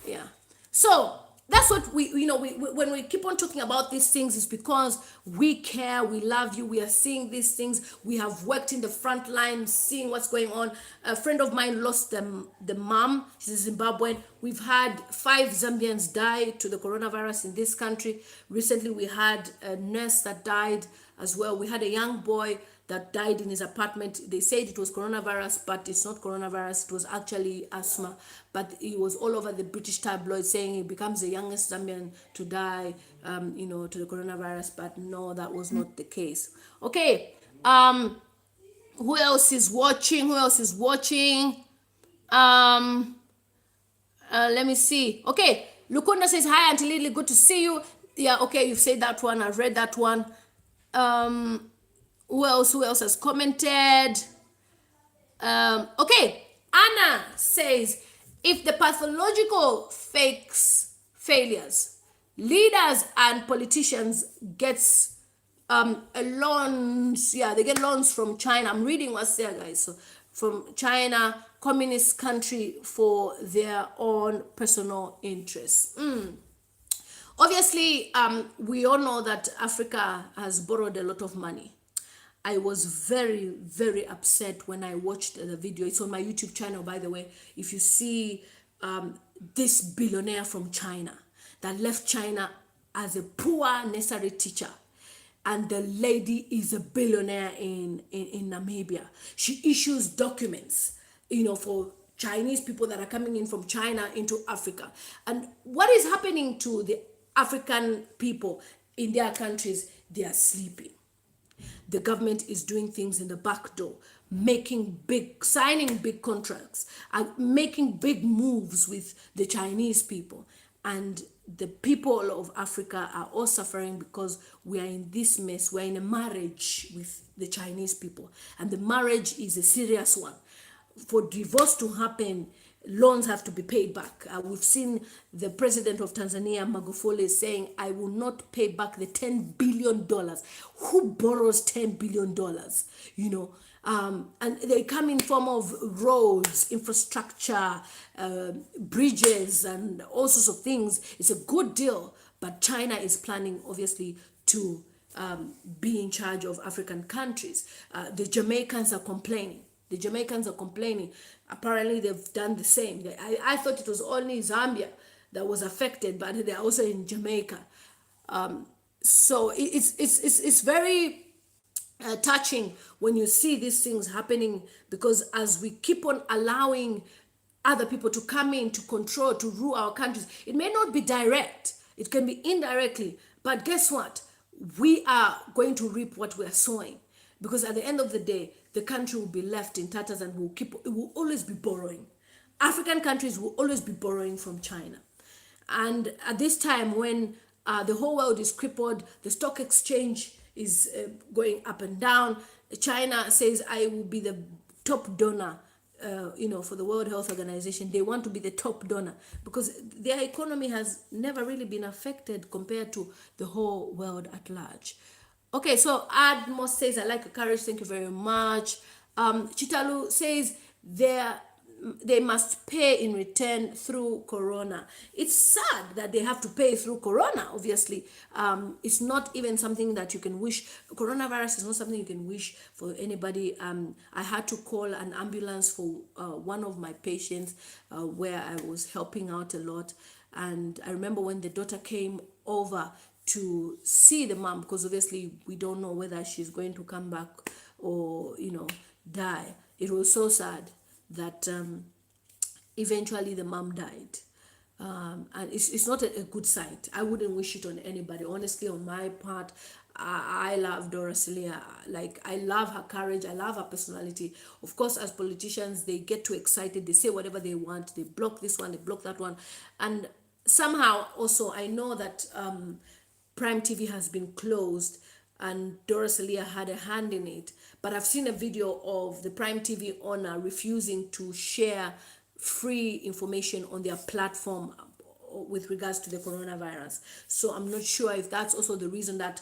Yeah. So that's what we when we keep on talking about these things, it's because we care, we love you, we are seeing these things, we have worked in the front line seeing what's going on. A friend of mine lost the mom. She's Zimbabwean. We've had 5 Zambians die to the coronavirus in this country. Recently we had a nurse that died as well. We had a young boy that died in his apartment. They said it was coronavirus, but it's not coronavirus. It was actually asthma. But he was all over the British tabloids saying he becomes the youngest Zambian to die, to the coronavirus. But no, that was not the case. Okay. Who else is watching? Let me see. Okay. Lukunda says, hi, Auntie Lily. Good to see you. Yeah, okay. You've said that one. I've read that one. Who else has commented? Okay, Anna says, if the pathological failures, leaders and politicians gets loans, they get loans from China. I'm reading what's there, guys. So from China, communist country, for their own personal interests. Obviously, we all know that Africa has borrowed a lot of money. I was very, very upset when I watched the video. It's on my YouTube channel, by the way. If you see this billionaire from China that left China as a poor nursery teacher, and the lady is a billionaire in Namibia. She issues documents, for Chinese people that are coming in from China into Africa. And what is happening to the African people in their countries? They are sleeping. The government is doing things in the back door, signing big contracts, and making big moves with the Chinese people. And the people of Africa are all suffering because we are in this mess. We're in a marriage with the Chinese people. And the marriage is a serious one. For divorce to happen, loans have to be paid back. We've seen the president of Tanzania, Magufuli, saying, I will not pay back the $10 billion. Who borrows $10 billion? And they come in form of roads, infrastructure, bridges, and all sorts of things. It's a good deal, but China is planning, obviously, to be in charge of African countries. The Jamaicans are complaining. Apparently, they've done the same. I thought it was only Zambia that was affected, but they're also in Jamaica. So it's very touching when you see these things happening, because as we keep on allowing other people to come in, to control, to rule our countries, it may not be direct. It can be indirectly. But guess what? We are going to reap what we are sowing. Because at the end of the day, the country will be left in tatters, and it will always be borrowing. African countries will always be borrowing from China. And at this time when the whole world is crippled, the stock exchange is going up and down, China says, I will be the top donor, for the World Health Organization. They want to be the top donor because their economy has never really been affected compared to the whole world at large. Okay, so Admos says, I like your courage. Thank you very much. Chitalu says, they must pay in return through Corona. It's sad that they have to pay through Corona, obviously. It's not even something that you can wish. Coronavirus is not something you can wish for anybody. I had to call an ambulance for one of my patients where I was helping out a lot. And I remember when the daughter came over to see the mom, because obviously we don't know whether she's going to come back or, die. It was so sad that eventually the mom died. And it's not a good sight. I wouldn't wish it on anybody. Honestly, on my part, I love DORA SILIYA. Like, I love her courage. I love her personality. Of course, as politicians, they get too excited. They say whatever they want. They block this one. They block that one. And somehow also, I know that Prime TV has been closed and DORA SILIYA had a hand in it. But I've seen a video of the Prime TV owner refusing to share free information on their platform with regards to the coronavirus. So I'm not sure if that's also the reason that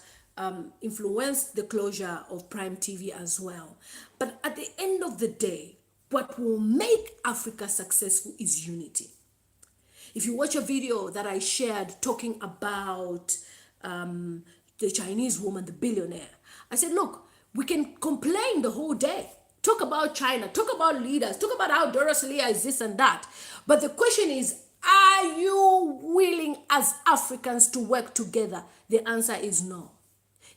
influenced the closure of Prime TV as well. But at the end of the day, what will make Africa successful is unity. If you watch a video that I shared talking about the Chinese woman, the billionaire, I said, look, we can complain the whole day. Talk about China, talk about leaders, talk about how DORA SILIYA is this and that. But the question is, are you willing as Africans to work together? The answer is no.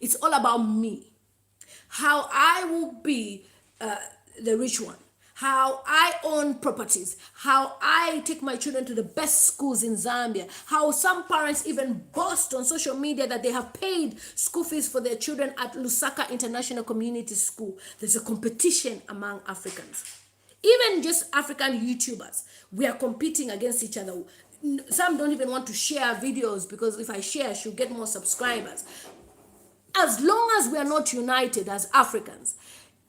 It's all about me. How I will be the rich one. How I own properties, how I take my children to the best schools in Zambia, how some parents even boast on social media that they have paid school fees for their children at Lusaka International Community School. There's a competition among Africans. Even just African YouTubers, we are competing against each other. Some don't even want to share videos because if I share, she'll get more subscribers. As long as we are not united as Africans,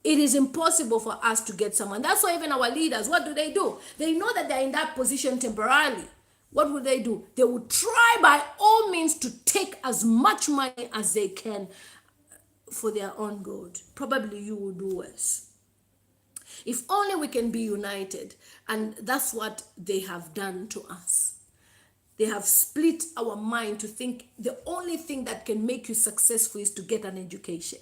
it is impossible for us to get someone. That's why even our leaders, what do? They know that they're in that position temporarily. What would they do? They would try by all means to take as much money as they can for their own good. Probably you will do worse. If only we can be united. And that's what they have done to us. They have split our mind to think the only thing that can make you successful is to get an education.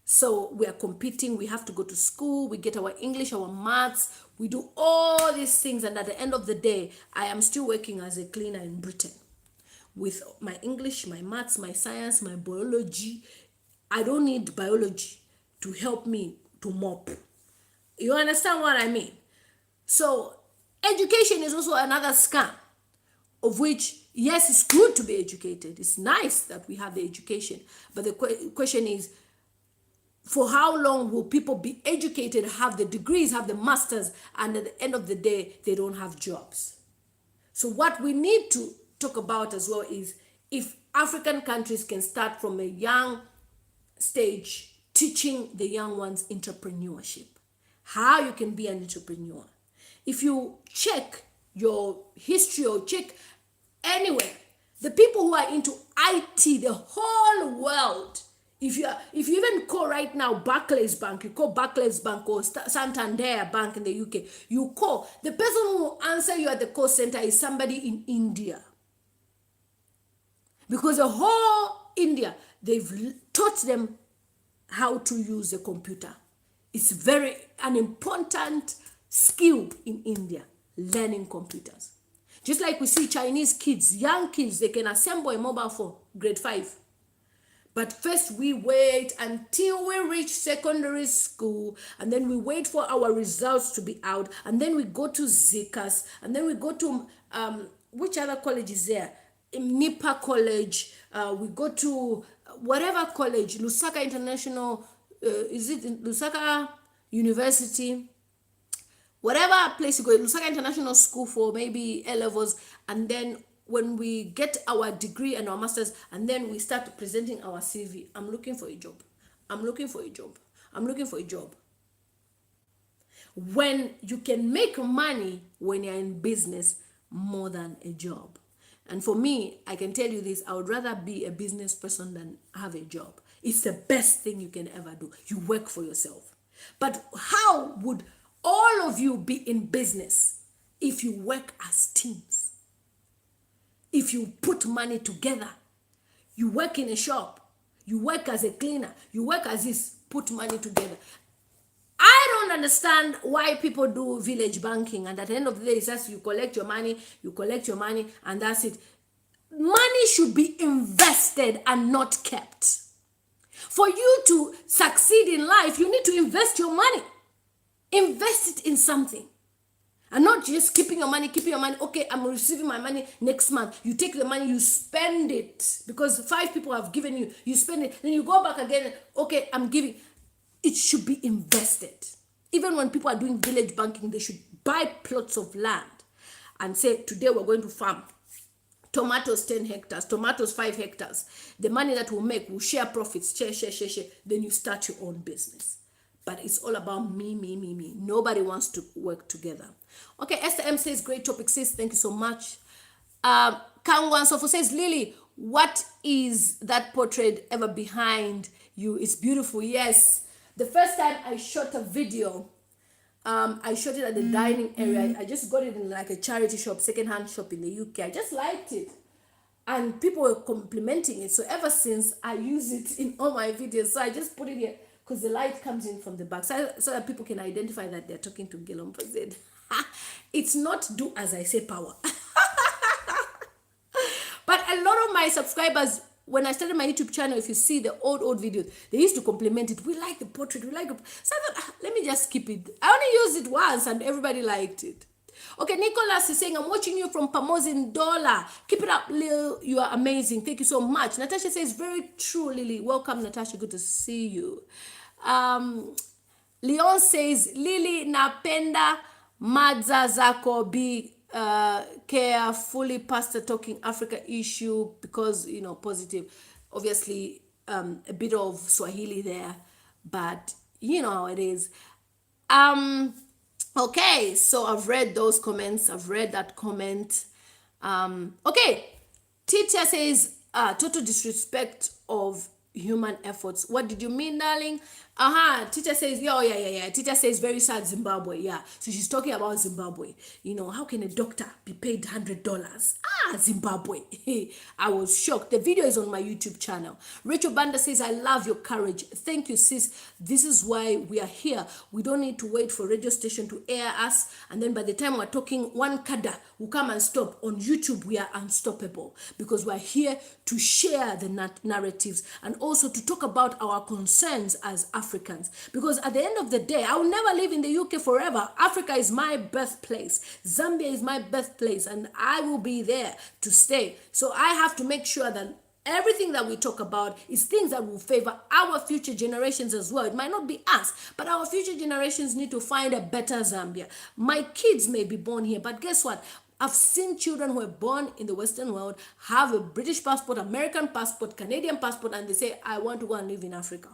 So we are competing, we have to go to school, we get our English, our maths, we do all these things, and at the end of the day, I am still working as a cleaner in Britain with my English, my maths, my science, my biology. I don't need biology to help me to mop. You understand what I mean? So education is also another scam, of which, yes, it's good to be educated. It's nice that we have the education, but the question is, for how long will people be educated, have the degrees, have the masters, and at the end of the day, they don't have jobs? So what we need to talk about as well is if African countries can start from a young stage teaching the young ones entrepreneurship, how you can be an entrepreneur. If you check your history or check anywhere, the people who are into IT, the whole world, if you even call right now Barclays Bank, you call Barclays Bank or Santander Bank in the UK, you call, the person who will answer you at the call center is somebody in India. Because the whole India, they've taught them how to use a computer. It's an important skill in India, learning computers. Just like we see Chinese kids, young kids, they can assemble a mobile phone, grade 5. But first we wait until we reach secondary school, and then we wait for our results to be out, and then we go to Zikas, and then we go to, which other college is there? Nipa College, we go to whatever college, Lusaka International, is it Lusaka University? Whatever place you go, Lusaka International School for maybe A-levels, and then when we get our degree and our masters, and then we start presenting our CV, I'm looking for a job. I'm looking for a job. I'm looking for a job. When you can make money when you're in business more than a job. And for me, I can tell you this, I would rather be a business person than have a job. It's the best thing you can ever do. You work for yourself. But how would all of you be in business if you work as teams? If you put money together, you work in a shop, you work as a cleaner, you work as this, put money together. I don't understand why people do village banking, and at the end of the day, it's just you collect your money, and that's it. Money should be invested and not kept. For you to succeed in life, you need to invest your money. Invest it in something. And not just keeping your money. Okay, I'm receiving my money next month. You take the money, you spend it. Because 5 people have given you. You spend it. Then you go back again. Okay, I'm giving. It should be invested. Even when people are doing village banking, they should buy plots of land and say, today we're going to farm. Tomatoes 10 hectares, tomatoes 5 hectares. The money that we'll make, we'll share profits, share. Then you start your own business. But it's all about me. Nobody wants to work together. Okay, Esther M says, great topic, sis. Thank you so much. Kangwan Sofo says, Lily, what is that portrait ever behind you? It's beautiful. Yes. The first time I shot a video, I shot it at the dining area. I just got it in like a charity shop, second-hand shop in the UK. I just liked it. And people were complimenting it. So ever since, I use it in all my videos. So I just put it here because the light comes in from the back. So that people can identify that they're talking to Gilom. It's not do as I say power. But a lot of my subscribers, when I started my YouTube channel, if you see the old videos, they used to compliment it. We like the portrait, we like it. So I thought, let me just keep it. I only used it once and everybody liked it. Okay, Nicholas is saying, I'm watching you from Pamo's in Dollar. Keep it up, Lil. You are amazing. Thank you so much. Natasha says, very true, Lily. Welcome, Natasha. Good to see you. Leon says, Lily, napenda madza zako be carefully pastor talking Africa issue because, you know, positive. Obviously, a bit of Swahili there, but you know how it is. Okay, so I've read those comments. I've read that comment. Okay, Tita says, total disrespect of human efforts. What did you mean, darling? Tita says, yeah. Tita says, very sad Zimbabwe. Yeah, so she's talking about Zimbabwe. You know, how can a doctor be paid $100? Zimbabwe. I was shocked. The video is on my YouTube channel. Rachel Banda says, I love your courage. Thank you, sis. This is why we are here. We don't need to wait for radio station to air us. And then by the time we're talking, one kada will come and stop. On YouTube, we are unstoppable because we're here to share the narratives and also to talk about our concerns as Africans. Because at the end of the day, I will never live in the UK forever. Africa is my birthplace. Zambia is my birthplace, and I will be there to stay. So I have to make sure that everything that we talk about is things that will favor our future generations as well. It might not be us, but our future generations need to find a better Zambia. My kids may be born here, but guess what? I've seen children who are born in the Western world have a British passport, American passport, Canadian passport, and they say, I want to go and live in Africa.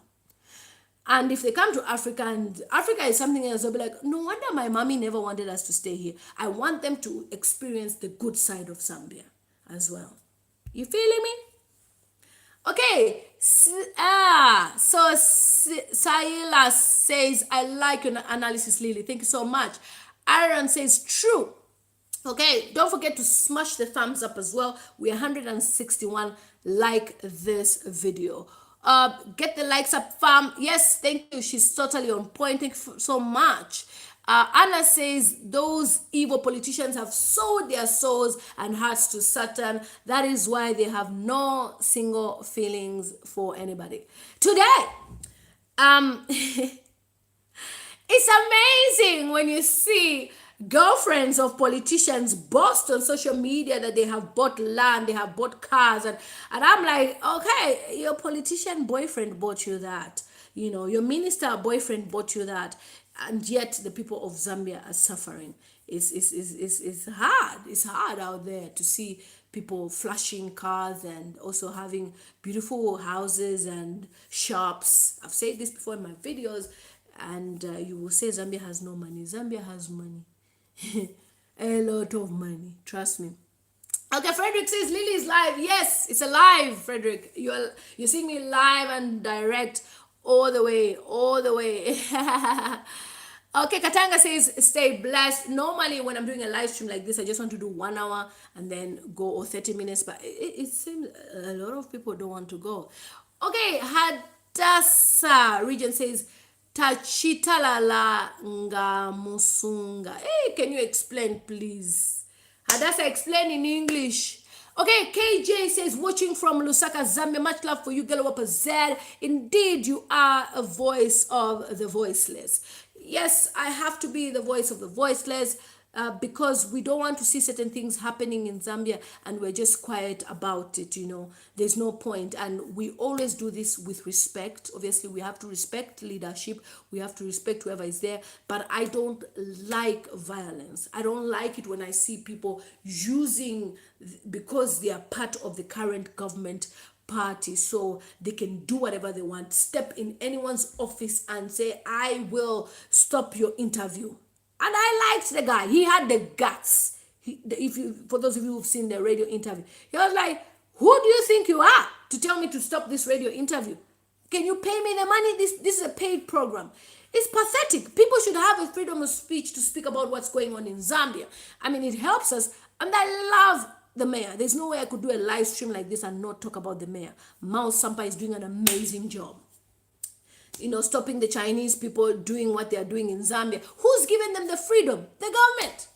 And if they come to Africa, and Africa is something else, they'll be like, no wonder my mommy never wanted us to stay here. I want them to experience the good side of Zambia as well. You feeling me? Okay. So Silas says, I like your analysis, Lily. Thank you so much. Aaron says, true. Okay, don't forget to smash the thumbs up as well. We're 161 like this video. Get the likes up, fam. Yes, thank you. She's totally on point. Thank you so much. Anna says those evil politicians have sold their souls and hearts to Satan. That is why they have no single feelings for anybody. Today, it's amazing when you see girlfriends of politicians boast on social media that they have bought land, they have bought cars, and I'm like, okay, your politician boyfriend bought you that, you know, your minister boyfriend bought you that, and yet the people of Zambia are suffering. It's hard. It's hard out there to see people flashing cars and also having beautiful houses and shops. I've said this before in my videos, and you will say Zambia has no money. Zambia has money. A lot of money, trust me. Okay, Frederick says Lily is live. Yes, it's alive, Frederick. You're seeing me live and direct all the way. Okay, Katanga says stay blessed. Normally when I'm doing a live stream like this, I just want to do 1 hour and then go, or 30 minutes, but it seems a lot of people don't want to go. Okay, Hadassah region says Tachitalala nga musunga. Hey, can you explain, please? Hadassah, explain in English. Okay, KJ says, watching from Lusaka, Zambia. Much love for you, Gilawapa Z. Indeed, you are a voice of the voiceless. Yes, I have to be the voice of the voiceless because we don't want to see certain things happening in Zambia and we're just quiet about it, you know. There's no point. And we always do this with respect. Obviously, we have to respect leadership. We have to respect whoever is there. But I don't like violence. I don't like it when I see people using, because they are part of the current government party, so they can do whatever they want, step in anyone's office and say, I will stop your interview. And I liked the guy. He had the guts. For those of you who've seen the radio interview, he was like, who do you think you are to tell me to stop this radio interview? Can you pay me the money? This is a paid program. It's pathetic. People should have a freedom of speech to speak about what's going on in Zambia. I mean, it helps us. And I love the mayor. There's no way I could do a live stream like this and not talk about the mayor. Mao Sampa is doing an amazing job. Stopping the Chinese people doing what they are doing in Zambia. Who's giving them the freedom? The government.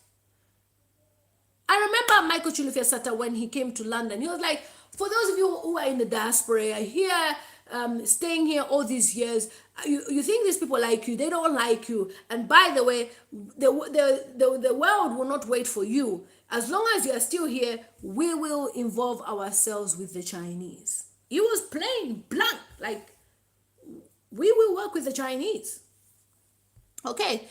I remember Michael Chilufya Sata when he came to London. He was like, for those of you who are in the diaspora here, staying here all these years, you think these people like you. They don't like you. And by the way, the world will not wait for you. As long as you are still here, we will involve ourselves with the Chinese. He was plain blank, like, we will work with the Chinese. Okay.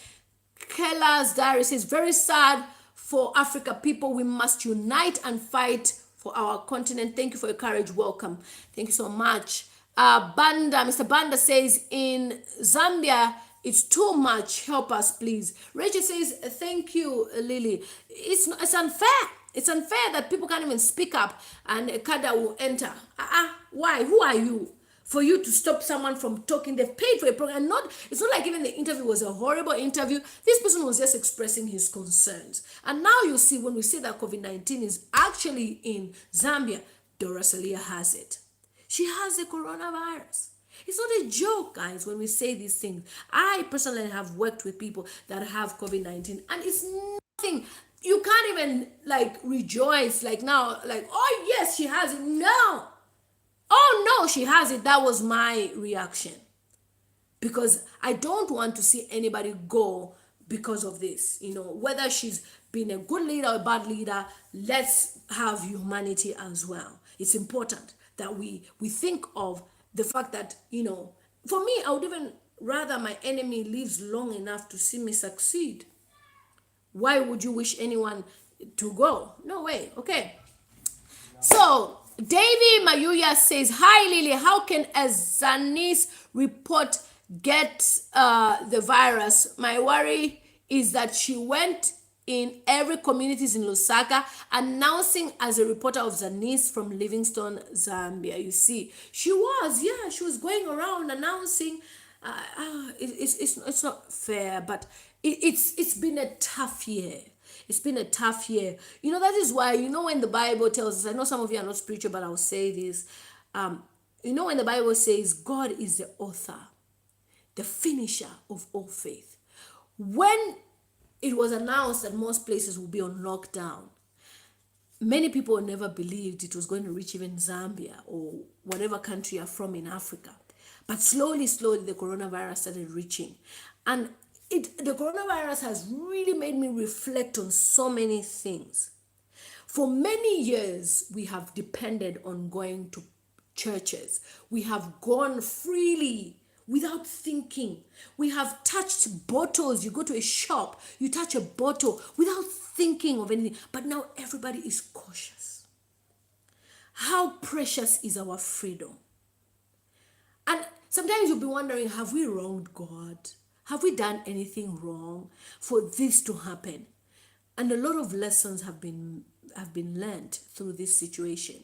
Keller's diary says, very sad for Africa people. We must unite and fight for our continent. Thank you for your courage. Welcome. Thank you so much. Mr. Banda says, in Zambia, it's too much. Help us, please. Rachel says, thank you, Lily. It's unfair. It's unfair that people can't even speak up and a Kada will enter. Why? Who are you? For you to stop someone from talking. They've paid for a program. It's not like even the interview was a horrible interview. This person was just expressing his concerns. And now you see, when we say that COVID-19 is actually in Zambia, DORA SILIYA has it. She has the coronavirus. It's not a joke, guys, when we say these things. I personally have worked with people that have COVID-19, and it's nothing. You can't even rejoice now, oh yes, she has it. No. Oh no, she has it. That was my reaction. Because I don't want to see anybody go because of this. Whether she's been a good leader or a bad leader, let's have humanity as well. It's important that we think of the fact that, for me, I would even rather my enemy lives long enough to see me succeed. Why would you wish anyone to go? No way. Okay. So, Davy Mayuya says, hi, Lily. How can a Zanese report get the virus? My worry is that she went in every communities in Lusaka announcing as a reporter of Zanese from Livingstone, Zambia. You see, she was going around announcing. It's not fair, but it's been a tough year. It's been a tough year. That is why, when the Bible tells us, I know some of you are not spiritual, but I'll say this. When the Bible says God is the author, the finisher of all faith. When it was announced that most places will be on lockdown, many people never believed it was going to reach even Zambia or whatever country you're from in Africa. But slowly, the coronavirus started reaching. And the coronavirus has really made me reflect on so many things. For many years, we have depended on going to churches. We have gone freely without thinking. We have touched bottles. You go to a shop, you touch a bottle without thinking of anything. But now everybody is cautious. How precious is our freedom? And sometimes you'll be wondering, have we wronged God? Have we done anything wrong for this to happen? And a lot of lessons have been learned through this situation.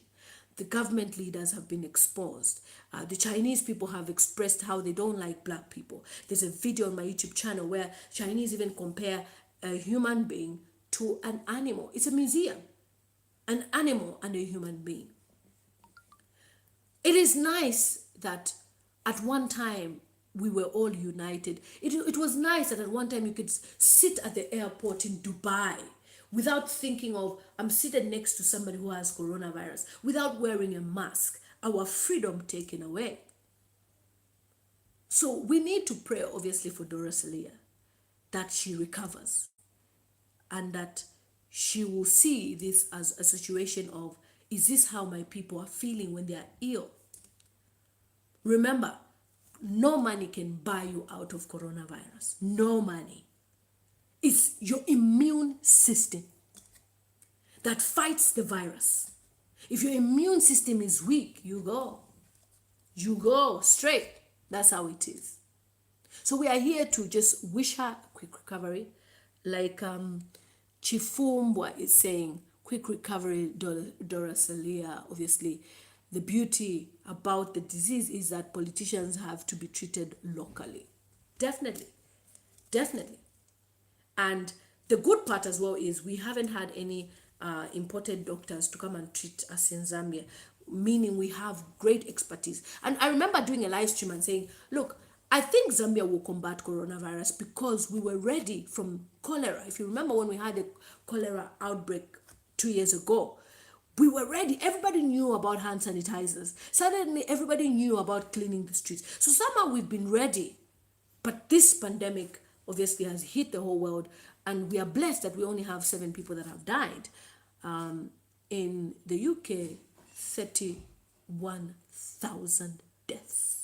The government leaders have been exposed. The Chinese people have expressed how they don't like black people. There's a video on my YouTube channel where Chinese even compare a human being to an animal. It's a museum. An animal and a human being. It is nice that at one time we were all united. It was nice that at one time you could sit at the airport in Dubai without thinking of, I'm seated next to somebody who has coronavirus, without wearing a mask. Our freedom taken away. So we need to pray, obviously, for DORA SILIYA, that she recovers and that she will see this as a situation of, is this how my people are feeling when they are ill? Remember, no money can buy you out of coronavirus. No money. It's your immune system that fights the virus. If your immune system is weak, you go straight. That's how it is. So we are here to just wish her a quick recovery. Like Chifumbwa is saying, quick recovery, DORA SILIYA. Obviously, the beauty about the disease is that politicians have to be treated locally. Definitely. Definitely. And the good part as well is we haven't had any imported doctors to come and treat us in Zambia, meaning we have great expertise. And I remember doing a live stream and saying, look, I think Zambia will combat coronavirus because we were ready from cholera. If you remember when we had a cholera outbreak 2 years ago, we were ready. Everybody knew about hand sanitizers. Suddenly, everybody knew about cleaning the streets. So somehow we've been ready. But this pandemic obviously has hit the whole world, and we are blessed that we only have 7 people that have died. In the UK, 31,000 deaths.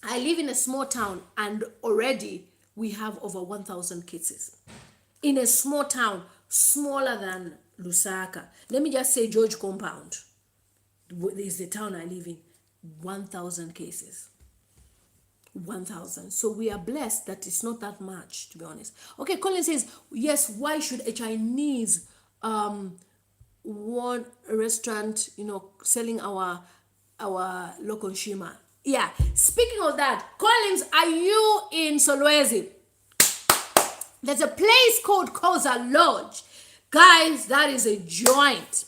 I live in a small town, and already we have over 1,000 cases. In a small town, smaller than Lusaka. Let me just say George Compound is the town I live in. 1,000 cases. 1,000. So we are blessed that it's not that much, to be honest. Okay, Colin says, yes, why should a Chinese one restaurant, selling our local shima? Yeah, speaking of that, Collins, are you in Solwezi? There's a place called Koza Lodge. Guys, that is a joint.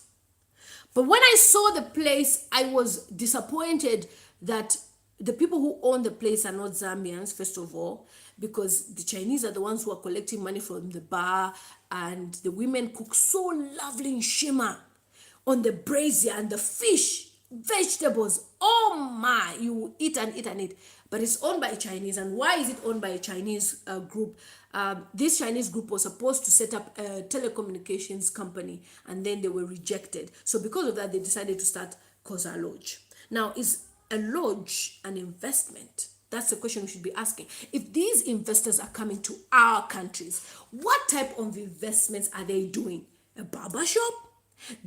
But when I saw the place, I was disappointed that the people who own the place are not Zambians, first of all, because the Chinese are the ones who are collecting money from the bar, and the women cook so lovely in shima on the brazier, and the fish, vegetables, oh my, you will eat and eat and eat. But it's owned by Chinese. And why is it owned by a Chinese group? This Chinese group was supposed to set up a telecommunications company, and then they were rejected. So because of that, they decided to start Koza Lodge. Now, is a lodge an investment? That's the question we should be asking. If these investors are coming to our countries, what type of investments are they doing? A barber shop?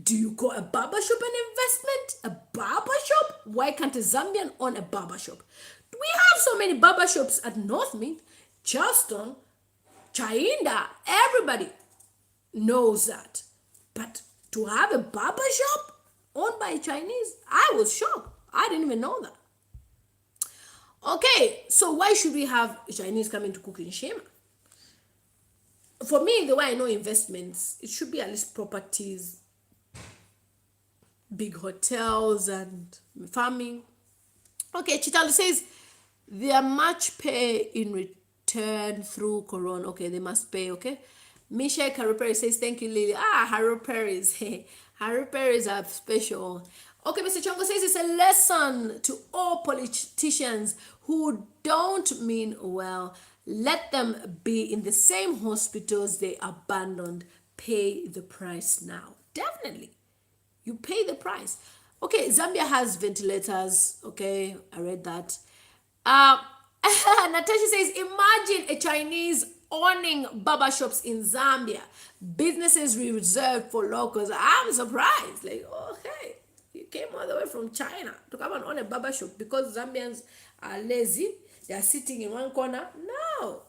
Do you call a barber shop an investment? A barber shop? Why can't a Zambian own a barber shop? We have so many barber shops at North Mead, Charleston, Chainda. Everybody knows that. But to have a barber shop owned by Chinese, I was shocked. I didn't even know that. Okay, so why should we have Chinese coming to cook in Shema? For me, the way I know investments, it should be at least properties, big hotels, and farming. Okay, Chitalu says they are much pay in return through Corona. Okay, they must pay. Okay, Misha Haruperi says thank you, Lily. Haruperis. Haruperis are special. Okay, Mr. Chongo says it's a lesson to all politicians who don't mean well. Let them be in the same hospitals they abandoned. Pay the price now. Definitely. You pay the price. Okay, Zambia has ventilators. Okay, I read that. Natasha says, imagine a Chinese owning barber shops in Zambia. Businesses reserved for locals. I'm surprised. Like, okay, you came all the way from China to come and own a barber shop because Zambians are lazy. They are sitting in one corner. No.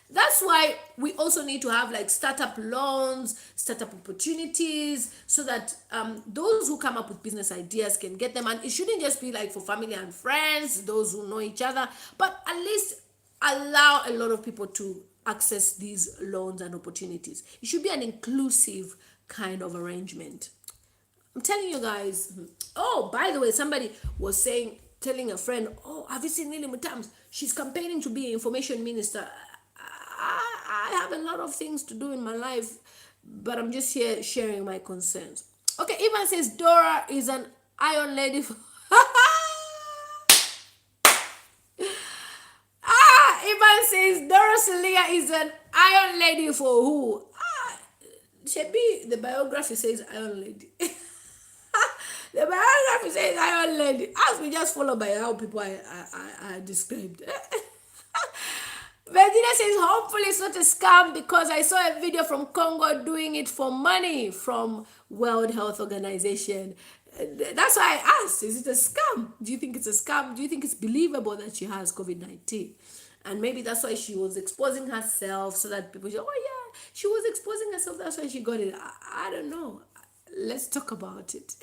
That's why we also need to have like startup loans, startup opportunities, so that those who come up with business ideas can get them. And it shouldn't just be like for family and friends, those who know each other, but at least allow a lot of people to access these loans and opportunities. It should be an inclusive kind of arrangement. I'm telling you guys. Oh, by the way, somebody was telling a friend, oh, have you seen lilymutamztv? She's campaigning to be an information minister. I have a lot of things to do in my life, but I'm just here sharing my concerns. Okay, Ivan says Dora is an iron lady. Ivan says Dora SILIYA is an iron lady for who? Shebi, the biography says iron lady. The biography says iron lady. As we just follow by how people are described. Virginia says, hopefully it's not a scam because I saw a video from Congo doing it for money from World Health Organization. That's why I asked, is it a scam? Do you think it's a scam? Do you think it's believable that she has COVID-19? And maybe that's why she was exposing herself so that people say, oh She was exposing herself. That's why she got it. I don't know. Let's talk about it.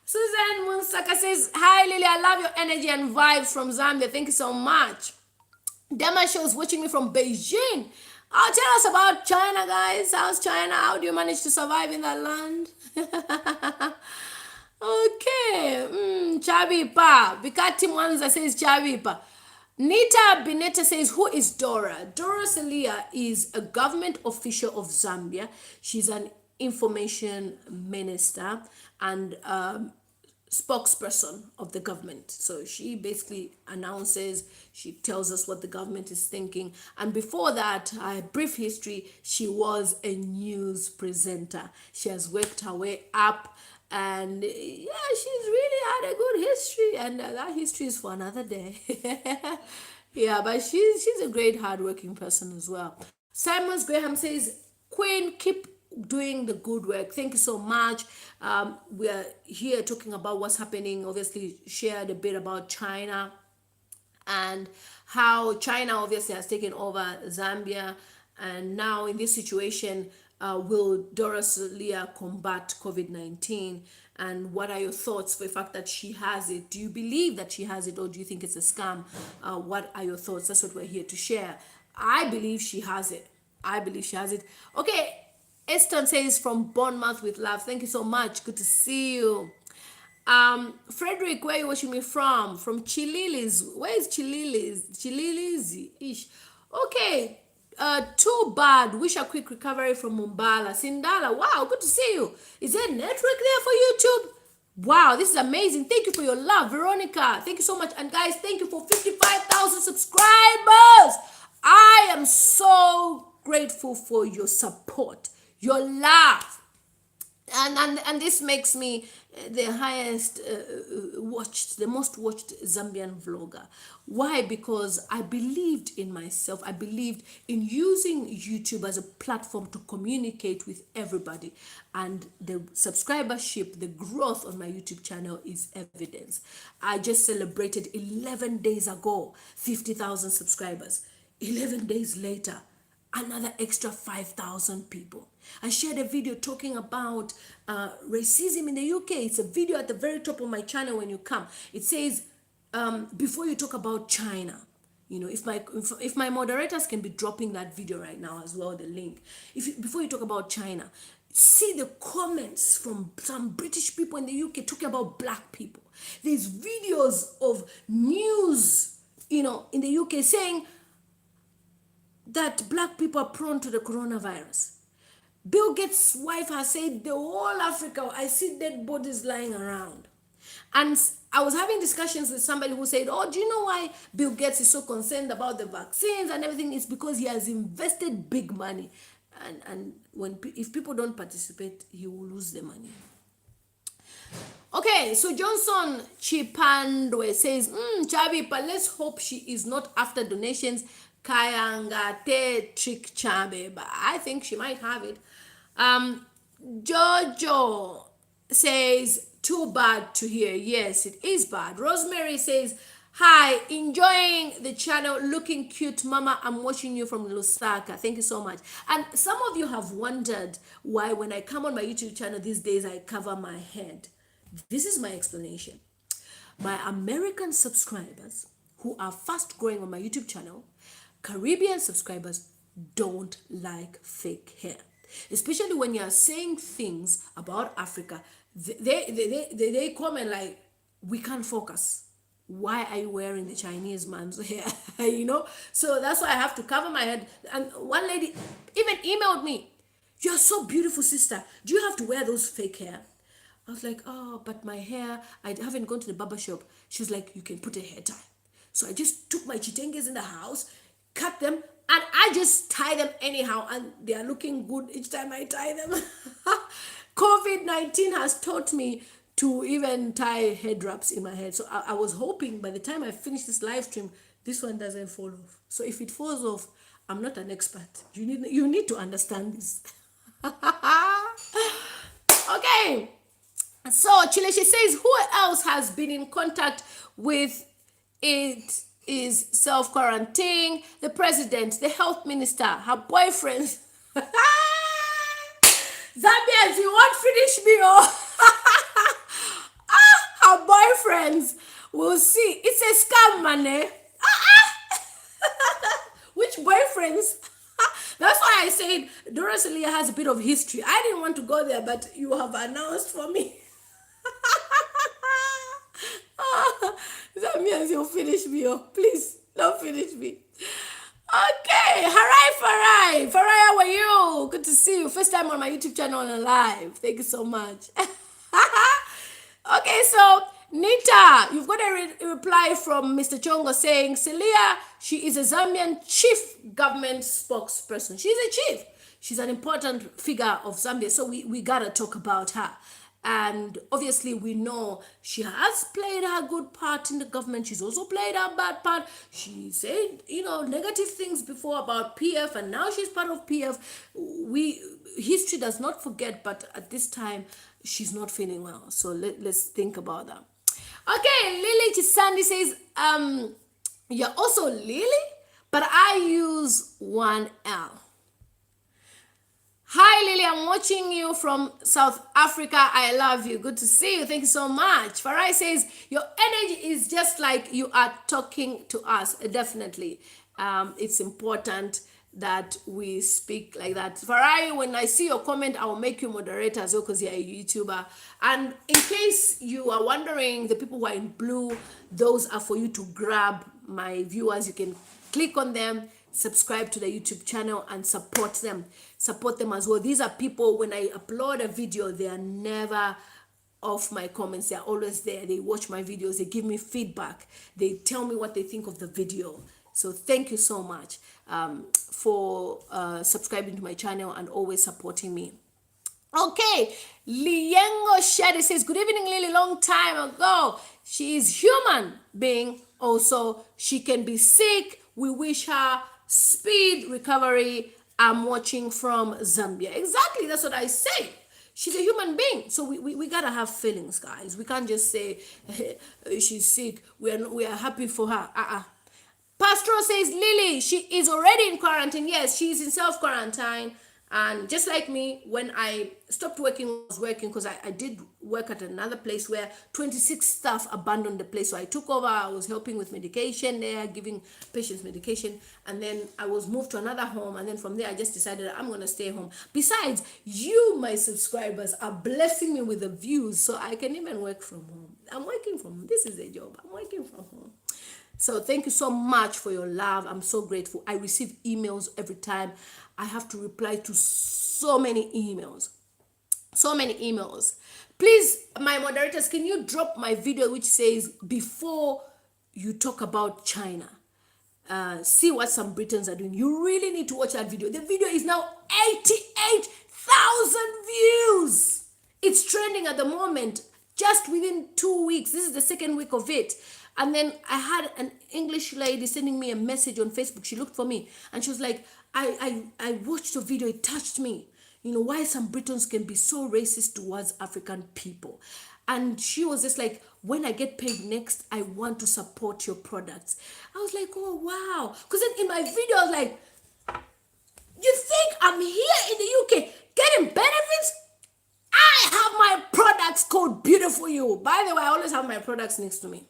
Susan Munsaka says, hi Lily, I love your energy and vibes from Zambia. Thank you so much. Dema shows watching me from Beijing. Oh, tell us about China, guys. How's China? How do you manage to survive in that land? Okay. Chabi Pa. Bikati Mwanza says Chabi Pa. Nita Bineta says, who is DORA? DORA SILIYA is a government official of Zambia. She's an information minister and spokesperson of the government. So she basically announces, she tells us what the government is thinking. And before that, a brief history, she was a news presenter. She has worked her way up, and yeah, she's really had a good history, and that history is for another day. Yeah, but she's a great hardworking person as well. Simons Graham says, Queen, keep doing the good work. Thank you so much. We are here talking about what's happening. Obviously shared a bit about China and how China obviously has taken over Zambia, and now in this situation, will DORA SILIYA combat COVID-19? And what are your thoughts for the fact that she has it? Do you believe that she has it, or do you think it's a scam? What are your thoughts? That's what we're here to share. I believe she has it. I believe she has it. Okay, Eston says, from Bournemouth with love. Thank you so much. Good to see you. Frederick, where are you watching me from? From Chililis. Where is Chililis? Chililis ish. Okay. Too bad. Wish a quick recovery from Mumbala. Sindala. Wow, good to see you. Is there a network there for YouTube? Wow, this is amazing. Thank you for your love, Veronica. Thank you so much. And guys, thank you for 55,000 subscribers. I am so grateful for your support, your love. And this makes me the highest watched, the most watched Zambian vlogger. Why? Because I believed in myself. I believed in using YouTube as a platform to communicate with everybody. And the subscribership, the growth on my YouTube channel is evidence. I just celebrated 11 days ago, 50,000 subscribers. 11 days later, another extra 5,000 people. I shared a video talking about racism in the UK. It's a video at the very top of my channel when you come. It says, before you talk about China, you know, if my moderators can be dropping that video right now as well, the link. Before you talk about China, see the comments from some British people in the UK talking about black people. There's videos of news, you know, in the UK saying that black people are prone to the coronavirus. Bill Gates' wife has said the whole Africa, I see dead bodies lying around. And I was having discussions with somebody who said, oh, do you know why Bill Gates is so concerned about the vaccines and everything? It's because he has invested big money. And if people don't participate, he will lose the money. Okay, so Johnson Chipandwe says, Chabi, but let's hope she is not after donations. Kayangate trick Chabe, but I think she might have it. Jojo says, too bad to hear. Yes, it is bad. Rosemary says, hi, enjoying the channel, looking cute, mama. I'm watching you from Lusaka. Thank you so much. And some of you have wondered why when I come on my YouTube channel these days, I cover my head. This is my explanation. My American subscribers who are fast growing on my YouTube channel, Caribbean subscribers don't like fake hair, especially when you are saying things about Africa. They comment like, we can't focus. Why are you wearing the Chinese man's hair? You know, so that's why I have to cover my head. And one lady even emailed me, you're so beautiful, sister, do you have to wear those fake hair? I was like, oh, but my hair, I haven't gone to the barber shop. She was like, you can put a hair tie. So I just took my chitenges in the house, cut them, and I just tie them anyhow, and they are looking good each time I tie them. COVID-19 has taught me to even tie head wraps in my head. So I was hoping by the time I finish this live stream, this one doesn't fall off. So if it falls off, I'm not an expert. You need to understand this. Okay. So Chileshi says, who else has been in contact with it is self-quarantining. The president, the health minister, her boyfriend. Zambians, you won't finish me, oh. Her boyfriends will see. It's a scam, man. Which boyfriends? That's why I said DORA SILIYA has a bit of history. I didn't want to go there, but you have announced for me. That means you'll finish me, oh. Please, don't finish me. Okay, Harai Farai. Farai, how are you? Good to see you. First time on my YouTube channel and live. Thank you so much. Okay, so Nita, you've got a reply from Mr. Chongo saying, SILIYA, she is a Zambian chief government spokesperson. She's a chief. She's an important figure of Zambia, so we gotta talk about her. And obviously we know she has played her good part in the government. She's also played her bad part. She said, negative things before about PF, and now she's part of PF. History does not forget, but at this time, she's not feeling well. So let's think about that. Okay, Lily Chisandi says, you're also Lily, but I use one L. Hi Lily, I'm watching you from South Africa. I love you. Good to see you. Thank you so much. Farai says, your energy is just like you are talking to us. Definitely. It's important that we speak like that. Farai, when I see your comment, I will make you moderator as well because you're a YouTuber. And in case you are wondering, the people who are in blue, those are for you to grab my viewers. You can click on them, subscribe to the YouTube channel, and support them. Support them as well. These are people, when I upload a video, they are never off my comments. They're always there. They watch my videos. They give me feedback. They tell me what they think of the video. So thank you so much for subscribing to my channel and always supporting me. Okay, Liengo Shadi says, good evening, Lily, long time ago. She is human being. Also, she can be sick. We wish her speed recovery. I'm watching from Zambia. Exactly, that's what I say. She's a human being, so we gotta have feelings, guys. We can't just say she's sick. We are happy for her. Pastoral says, Lily, she is already in quarantine. Yes, she's in self-quarantine. And just like me, when I stopped working, I was working because I did work at another place where 26 staff abandoned the place. So I took over. I was helping with medication there, giving patients medication. And then I was moved to another home. And then from there, I just decided I'm going to stay home. Besides, you, my subscribers, are blessing me with the views. So I can even work from home. I'm working from home. This is a job. I'm working from home. So thank you so much for your love. I'm so grateful. I receive emails every time. I have to reply to so many emails. So many emails. Please, my moderators, can you drop my video which says, before you talk about China, see what some Britons are doing. You really need to watch that video. The video is now 88,000 views. It's trending at the moment, just within 2 weeks. This is the second week of it. And then I had an English lady sending me a message on Facebook. She looked for me and she was like, I watched the video, it touched me. Why some Britons can be so racist towards African people. And she was just like, when I get paid next, I want to support your products. I was like, oh, wow. Because then in my video, I was like, you think I'm here in the UK getting benefits? I have my products called Beautiful You. By the way, I always have my products next to me.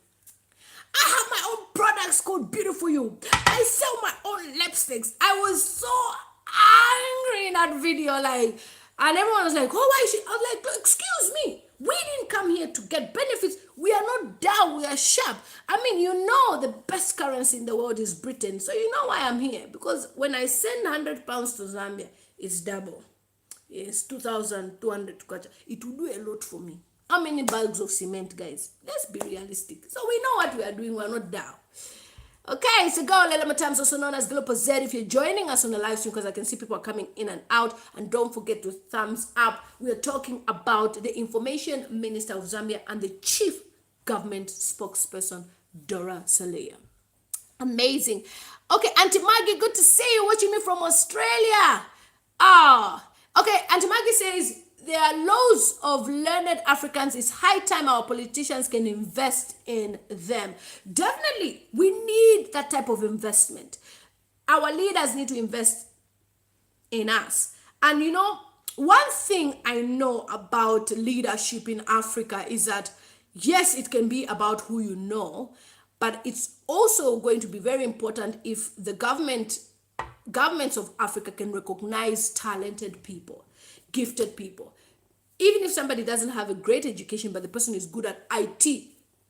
I have my own products called Beautiful You. I sell my own lipsticks. I was so angry in that video, and everyone was like, oh, why is she? I was like, excuse me, we didn't come here to get benefits. We are not down, we are sharp. I mean, the best currency in the world is Britain. So you know why I'm here. Because when I send £100 to Zambia, it's double. Yes, 2,200 to Qatar. It will do a lot for me. How many bags of cement, guys? Let's be realistic. So we know what we are doing. We're not down. Okay, so go lilymutamztv, also known as Global Z. If you're joining us on the live stream, because I can see people are coming in and out. And don't forget to thumbs up. We are talking about the Information Minister of Zambia and the Chief Government Spokesperson, DORA SILIYA. Amazing. Okay, Auntie Maggie, good to see you. Watching me from Australia. Okay, Auntie Maggie says, there are loads of learned Africans. It's high time our politicians can invest in them. Definitely, we need that type of investment. Our leaders need to invest in us. And you know, one thing I know about leadership in Africa is that yes, it can be about who you know, but it's also going to be very important if the governments of Africa can recognize talented people, gifted people. Even if somebody doesn't have a great education, but the person is good at IT,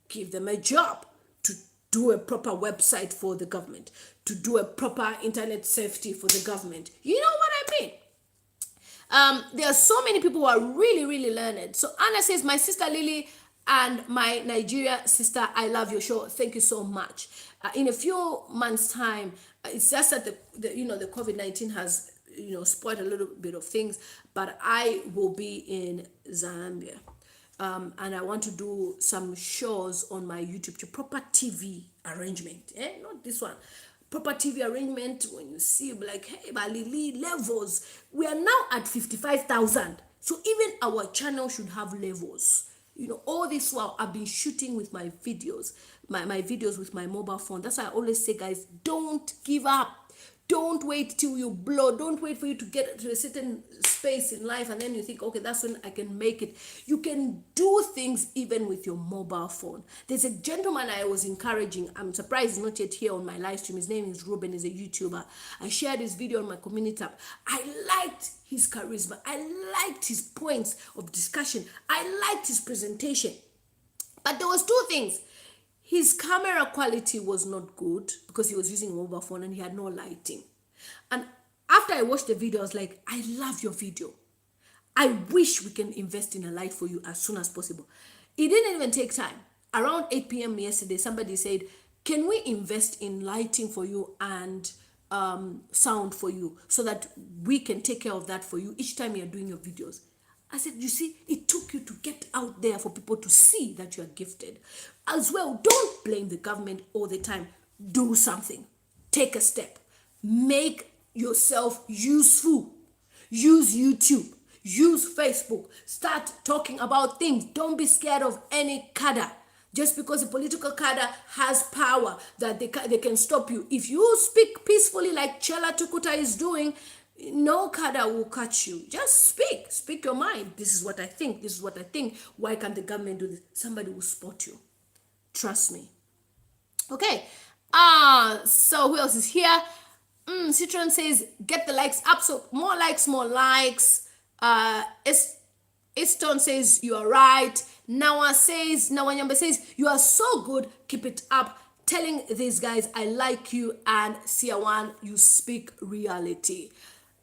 give them a job to do a proper website for the government, to do a proper internet safety for the government. You know what I mean? There are so many people who are really, really learned. So Anna says, my sister Lily and my Nigeria sister, I love your show. Thank you so much. In a few months' time, it's just that the COVID-19 has spoiled a little bit of things, but I will be in Zambia. And I want to do some shows on my YouTube to proper TV arrangement. Not this one. Proper TV arrangement when you see like, hey, Lily levels. We are now at 55,000. So even our channel should have levels. All this while I've been shooting with my videos, my videos with my mobile phone. That's why I always say, guys, don't give up. Don't wait till you blow. Don't wait for you to get to a certain space in life and then you think, okay, that's when I can make it. You can do things even with your mobile phone. There's a gentleman I was encouraging. I'm surprised he's not yet here on my live stream. His name is Ruben. He's a YouTuber. I shared his video on my community tab. I liked his charisma. I liked his points of discussion. I liked his presentation. But there was two things. His camera quality was not good because he was using a mobile phone and he had no lighting. And after I watched the video, I was like, I love your video. I wish we can invest in a light for you as soon as possible. It didn't even take time. Around 8 p.m. yesterday, somebody said, can we invest in lighting for you and sound for you so that we can take care of that for you each time you're doing your videos? I said, you see, it took you to get out there for people to see that you are gifted. As well, don't blame the government all the time. Do something. Take a step. Make yourself useful. Use YouTube. Use Facebook. Start talking about things. Don't be scared of any cadre. Just because a political cadre has power that they can stop you. If you speak peacefully like Chela Tukuta is doing, no cadre will catch you. Just speak your mind. This is what I think. This is what I think. Why can't the government do this? Somebody will spot you. Trust me. Okay. So who else is here? Citron says, get the likes up. So more likes, more likes. Eston says, you are right. Nawanyamba says, you are so good. Keep it up. Telling these guys, I like you. And Siawan, you speak reality.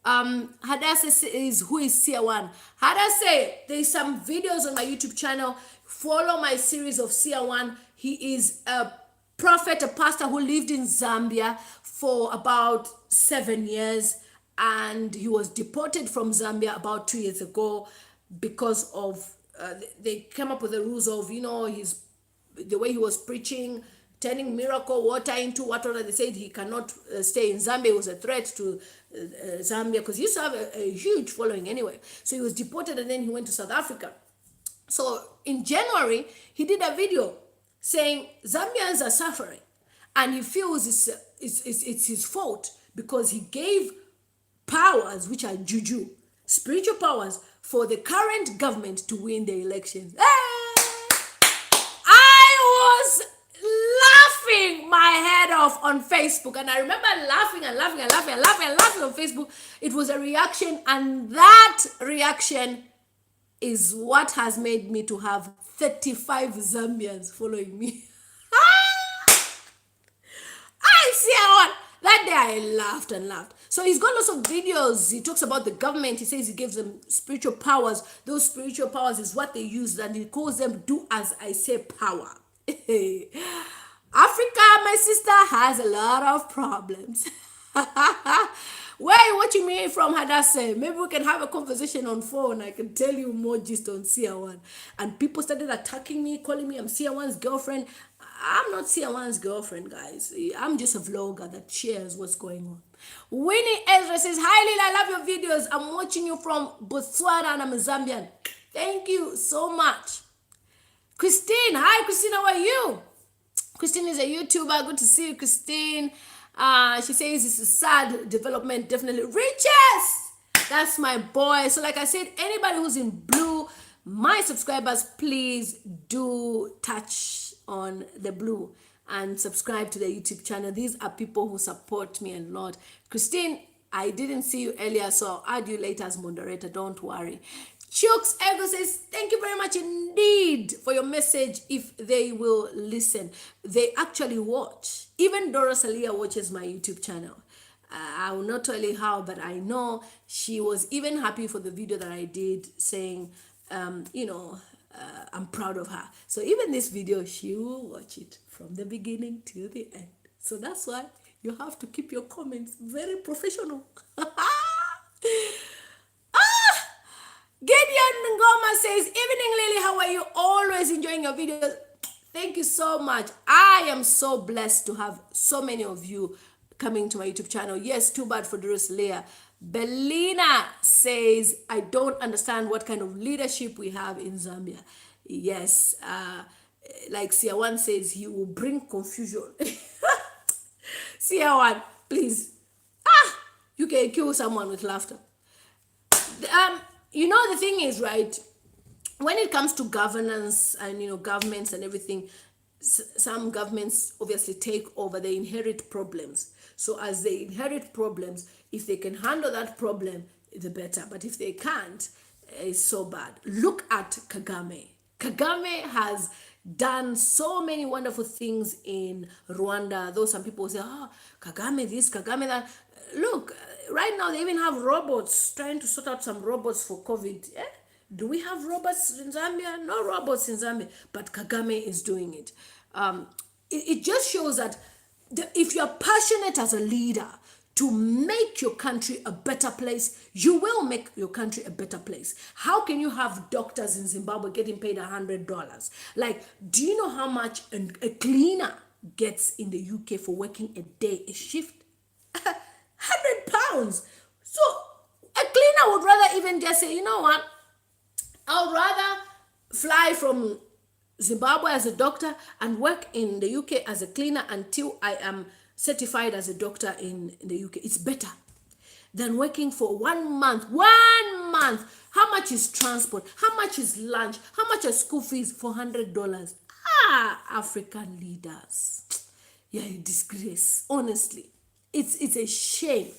Hadassah says, who is Siawan? Hadassah, there's some videos on my YouTube channel. Follow my series of Siawan. He is a prophet, a pastor who lived in Zambia for about 7 years, and he was deported from Zambia about 2 years ago because of they came up with the rules of the way he was preaching, turning miracle water into water. They said he cannot stay in Zambia. It was a threat to Zambia because he used to have a huge following anyway. So he was deported and then he went to South Africa. So in January, he did a video saying Zambians are suffering and he feels it's his fault because he gave powers, which are juju, spiritual powers, for the current government to win the elections. I was laughing my head off on Facebook, and I remember laughing on Facebook. It was a reaction, and that reaction is what has made me to have 35 Zambians following me. I see that day I laughed and laughed. So he's got lots of videos. He talks about the government. He says he gives them spiritual powers. Those spiritual powers is what they use, and he calls them do as I say power. Africa, my sister, has a lot of problems. Where are you watching me from, Hadassah? Maybe we can have a conversation on phone. I can tell you more gist on Sia1. And people started attacking me, calling me I'm Sia1's girlfriend. I'm not Sia1's girlfriend, guys. I'm just a vlogger that shares what's going on. Winnie Ezra says, hi, Lila, I love your videos. I'm watching you from Botswana and I'm a Zambian. Thank you so much. Christine, hi, Christine, how are you? Christine is a YouTuber. Good to see you, Christine. She says it's a sad development, definitely. Riches! That's my boy. So like I said, anybody who's in blue, my subscribers, please do touch on the blue and subscribe to the YouTube channel. These are people who support me a lot. Christine, I didn't see you earlier, so I'll add you later as moderator. Don't worry. Chooks Ego says, thank you very much indeed for your message. If they will listen, they actually watch. Even DORA SILIYA watches my YouTube channel. I will not tell you how, but I know she was even happy for the video that I did saying, I'm proud of her. So even this video, she will watch it from the beginning to the end. So that's why you have to keep your comments very professional. Gideon Ngoma says, evening Lily, how are you? Always enjoying your videos. Thank you so much. I am so blessed to have so many of you coming to my YouTube channel. Yes, too bad for DORA SILIYA. Belina says, I don't understand what kind of leadership we have in Zambia. Yes, like Sia1 says, he will bring confusion. Sia1, please. You can kill someone with laughter. The thing is, right, when it comes to governance and, governments and everything, some governments obviously take over, they inherit problems. So as they inherit problems, if they can handle that problem, the better. But if they can't, it's so bad. Look at Kagame. Kagame has done so many wonderful things in Rwanda. Though some people say, Kagame this, Kagame that. Look, right now they even have robots, trying to sort out some robots for COVID. Do we have robots in Zambia? No robots in Zambia, but Kagame is doing it. It just shows that if you're passionate as a leader to make your country a better place, you will make your country a better place. How can you have doctors in Zimbabwe getting paid $100? Like, do you know how much a cleaner gets in the UK for working a day, a shift? £100. So a cleaner would rather even just say, you know what, I'll rather fly from Zimbabwe as a doctor and work in the UK as a cleaner until I am certified as a doctor in the UK. It's better than working for 1 month. 1 month. How much is transport? How much is lunch? How much are school fees for $100? African leaders. Yeah, a disgrace. Honestly, it's a shame.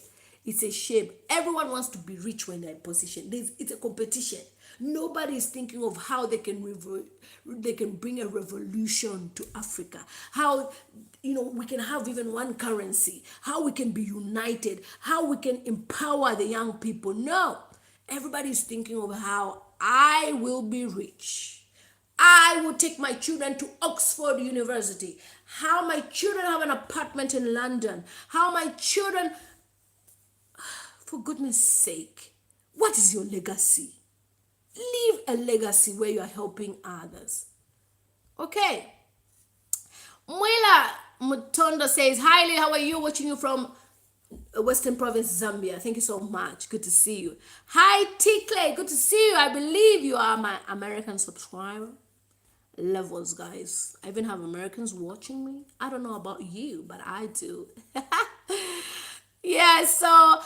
It's a shame. Everyone wants to be rich when they're in position. It's a competition. Nobody is thinking of how they can bring a revolution to Africa. How we can have even one currency. How we can be united. How we can empower the young people. No, everybody is thinking of how I will be rich. I will take my children to Oxford University. How my children have an apartment in London. How my children... For goodness sake, what is your legacy? Leave a legacy where you are helping others. Okay. Mwela Mutondo says, hi Lee, how are you? Watching you from Western Province, Zambia. Thank you so much. Good to see you. Hi T Clay, good to see you. I believe you are my American subscriber. Levels, guys. I even have Americans watching me. I don't know about you, but I do. Yeah, so...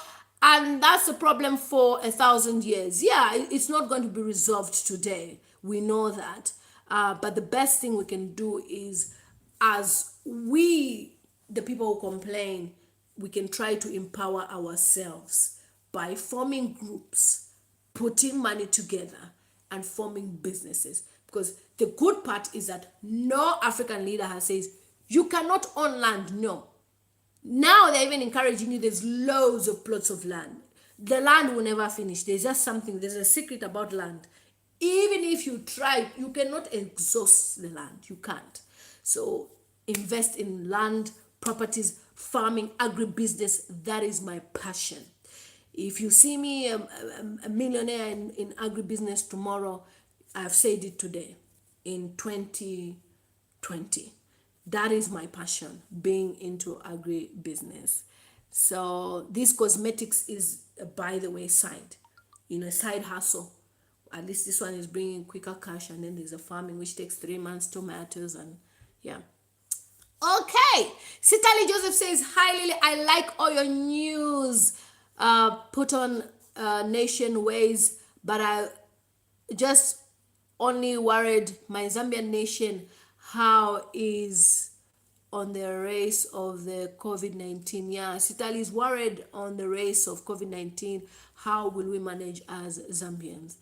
And that's the problem for 1,000 years. Yeah, it's not going to be resolved today. We know that. But the best thing we can do is, as we, the people who complain, we can try to empower ourselves by forming groups, putting money together, and forming businesses. Because the good part is that no African leader has said, you cannot own land. No. Now they're even encouraging you. There's loads of plots of land. The land will never finish. There's just something. There's a secret about land. Even if you try, you cannot exhaust the land. You can't. So invest in land, properties, farming, agribusiness. That is my passion. If you see me a millionaire in agribusiness tomorrow, I've said it today in 2020. That is my passion, being into agribusiness. So this cosmetics is, by the way, side, a side hustle. At least this one is bringing quicker cash, and then there's a farming which takes 3 months, tomatoes, and yeah. Okay, Sitali Joseph says, "Hi Lily, I like all your news. Put on nation ways, but I just only worried my Zambian nation. How is on the race of the COVID-19? Yeah, Sitali is worried on the race of COVID-19. How will we manage as Zambians?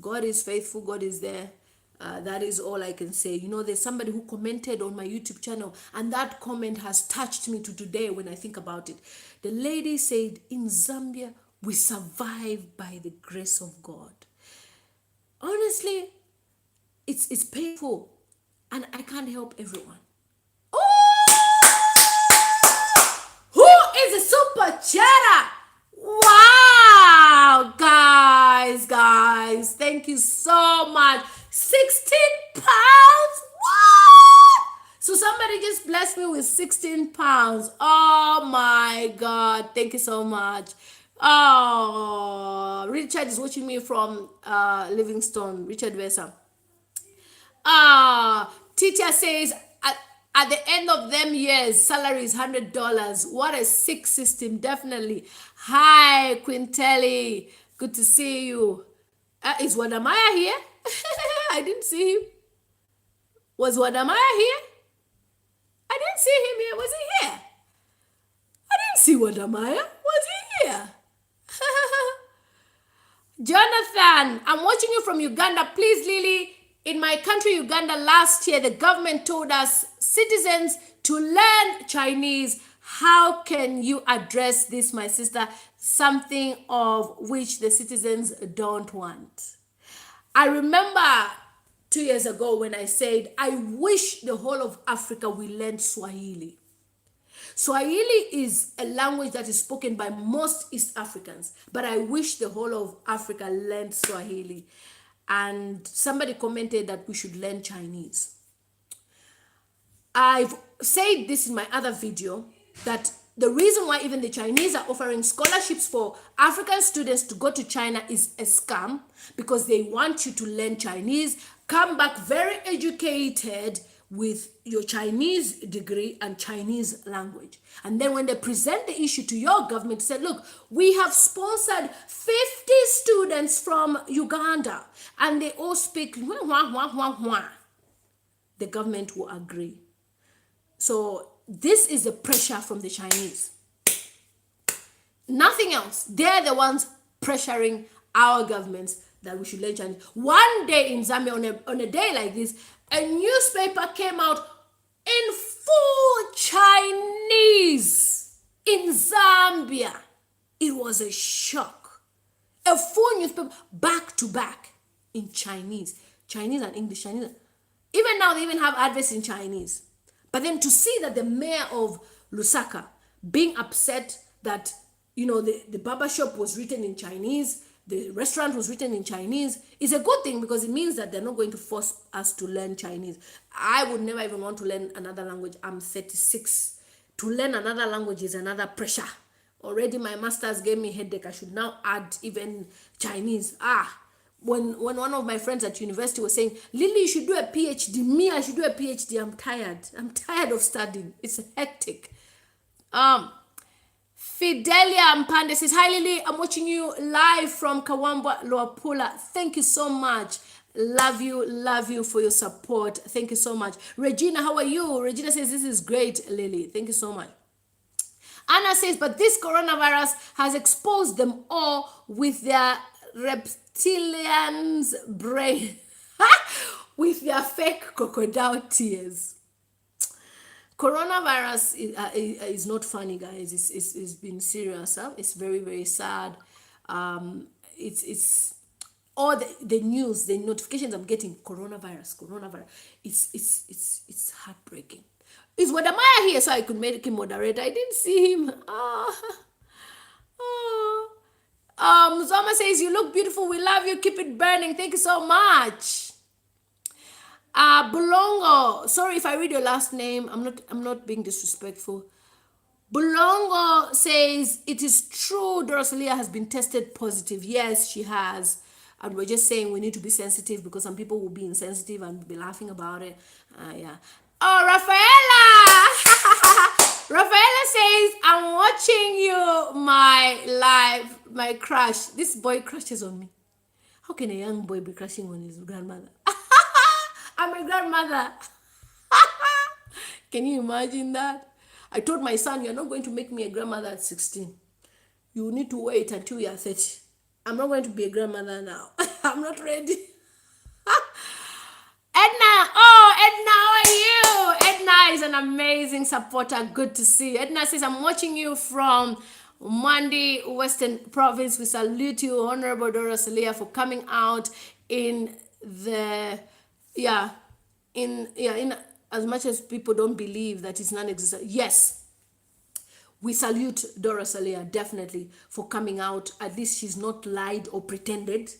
God is faithful. God is there. That is all I can say. There's somebody who commented on my YouTube channel, and that comment has touched me to today when I think about it. The lady said, in Zambia, we survive by the grace of God. Honestly, it's painful, and I can't help everyone. Who is a super chatter? Wow, guys, thank you so much. 16 pounds? What? So somebody just blessed me with 16 pounds. Oh my God, thank you so much. Oh, Richard is watching me from Livingstone, Richard Vesa. Titia says, at the end of them years, salary is $100. What a sick system, definitely. Hi, Quintelli. Good to see you. Is Wadamaya here? I didn't see him. Was Wadamaya here? I didn't see him here. Was he here? I didn't see Wadamaya. Was he here? Jonathan, I'm watching you from Uganda. Please, Lily, in my country, Uganda, last year, the government told us citizens to learn Chinese. How can you address this, my sister? Something of which the citizens don't want. I remember 2 years ago when I said, I wish the whole of Africa will learn Swahili. Swahili is a language that is spoken by most East Africans, but I wish the whole of Africa learned Swahili. And somebody commented that we should learn Chinese. I've said this in my other video, that the reason why even the Chinese are offering scholarships for African students to go to China is a scam, because they want you to learn Chinese, come back very educated with your Chinese degree and Chinese language. And then when they present the issue to your government, say, look, we have sponsored 50 students from Uganda and they all speak the government will agree. So this is the pressure from the Chinese. Nothing else. They're the ones pressuring our governments that we should learn Chinese. One day in Zambia, on a day like this, a newspaper came out in full Chinese in Zambia. It was a shock. A full newspaper, back to back, in Chinese. Chinese and English, Chinese. Even now, they even have adverts in Chinese. But then to see that the mayor of Lusaka being upset that, the barber shop was written in Chinese, the restaurant was written in Chinese, is a good thing, because it means that they're not going to force us to learn Chinese. I would never even want to learn another language. I'm 36. To learn another language is another pressure. Already my master's gave me headache. I should now add even Chinese. When one of my friends at university was saying, Lily, you should do a PhD. Me, I should do a PhD. I'm tired. I'm tired of studying. It's hectic. Fidelia Mpande says, hi Lily, I'm watching you live from Kawambwa, Luapula. Thank you so much. Love you for your support. Thank you so much. Regina, how are you? Regina says, this is great, Lily. Thank you so much. Anna says, but this coronavirus has exposed them all with their reptilians brain, with their fake crocodile tears. Coronavirus is not funny, guys. It's been serious. It's very, very sad. It's all the news, the notifications I'm getting, coronavirus. It's heartbreaking. Is Wadamaya here so I could make him moderator? I didn't see him. Oh. Zoma says, you look beautiful. We love you. Keep it burning. Thank you so much. Bulongo. Sorry if I read your last name. I'm not being disrespectful. Bulongo says, it is true SILIYA has been tested positive. Yes, she has. And we're just saying we need to be sensitive because some people will be insensitive and be laughing about it. Yeah. Oh, Rafaela! Rafaela says, I'm watching you, my live, my crush. This boy crushes on me. How can a young boy be crushing on his grandmother? I'm a grandmother. Can you imagine that? I told my son, you're not going to make me a grandmother at 16. You need to wait until you're 30. I'm not going to be a grandmother now. I'm not ready. Edna, Edna, how are you? Edna is an amazing supporter. Good to see you. Edna says, I'm watching you from Mandi, Western Province. We salute you, Honorable SILIYA, for coming out in in as much as people don't believe that it's non-existent. Yes, we salute SILIYA definitely for coming out. At least she's not lied or pretended.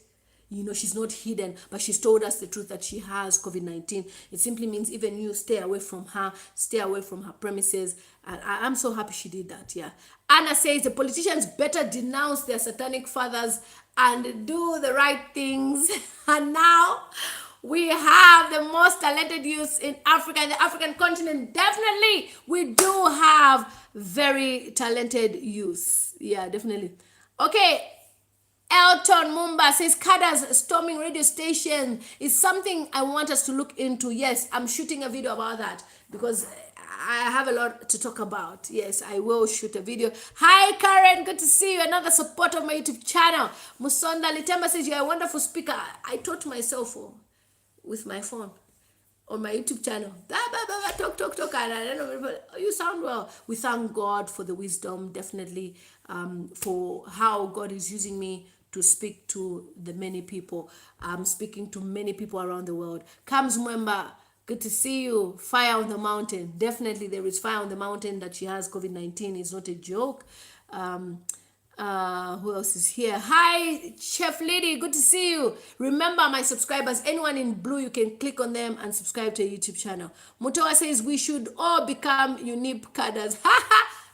She's not hidden, but she's told us the truth that she has COVID-19. It simply means even you stay away from her, stay away from her premises. And I'm so happy she did that, yeah. Anna says the politicians better denounce their satanic fathers and do the right things. And now we have the most talented youth in Africa, and the African continent. Definitely, we do have very talented youth. Yeah, definitely. Okay. Elton Mumba says, Kada's storming radio station is something I want us to look into. Yes, I'm shooting a video about that because I have a lot to talk about. Yes, I will shoot a video. Hi, Karen. Good to see you. Another support of my YouTube channel. Musonda Litemba says, you're a wonderful speaker. I taught myself with my phone on my YouTube channel. Talk. And I don't know, but you sound well. We thank God for the wisdom, definitely, for how God is using me to speak to the many people. I'm speaking to many people around the world. Comes Mwemba, good to see you. Fire on the mountain. Definitely there is fire on the mountain that she has COVID-19. It's not a joke. Who else is here? Hi, Chef Lady, good to see you. Remember, my subscribers, anyone in blue, you can click on them and subscribe to a YouTube channel. Mutoa says we should all become unique cadres.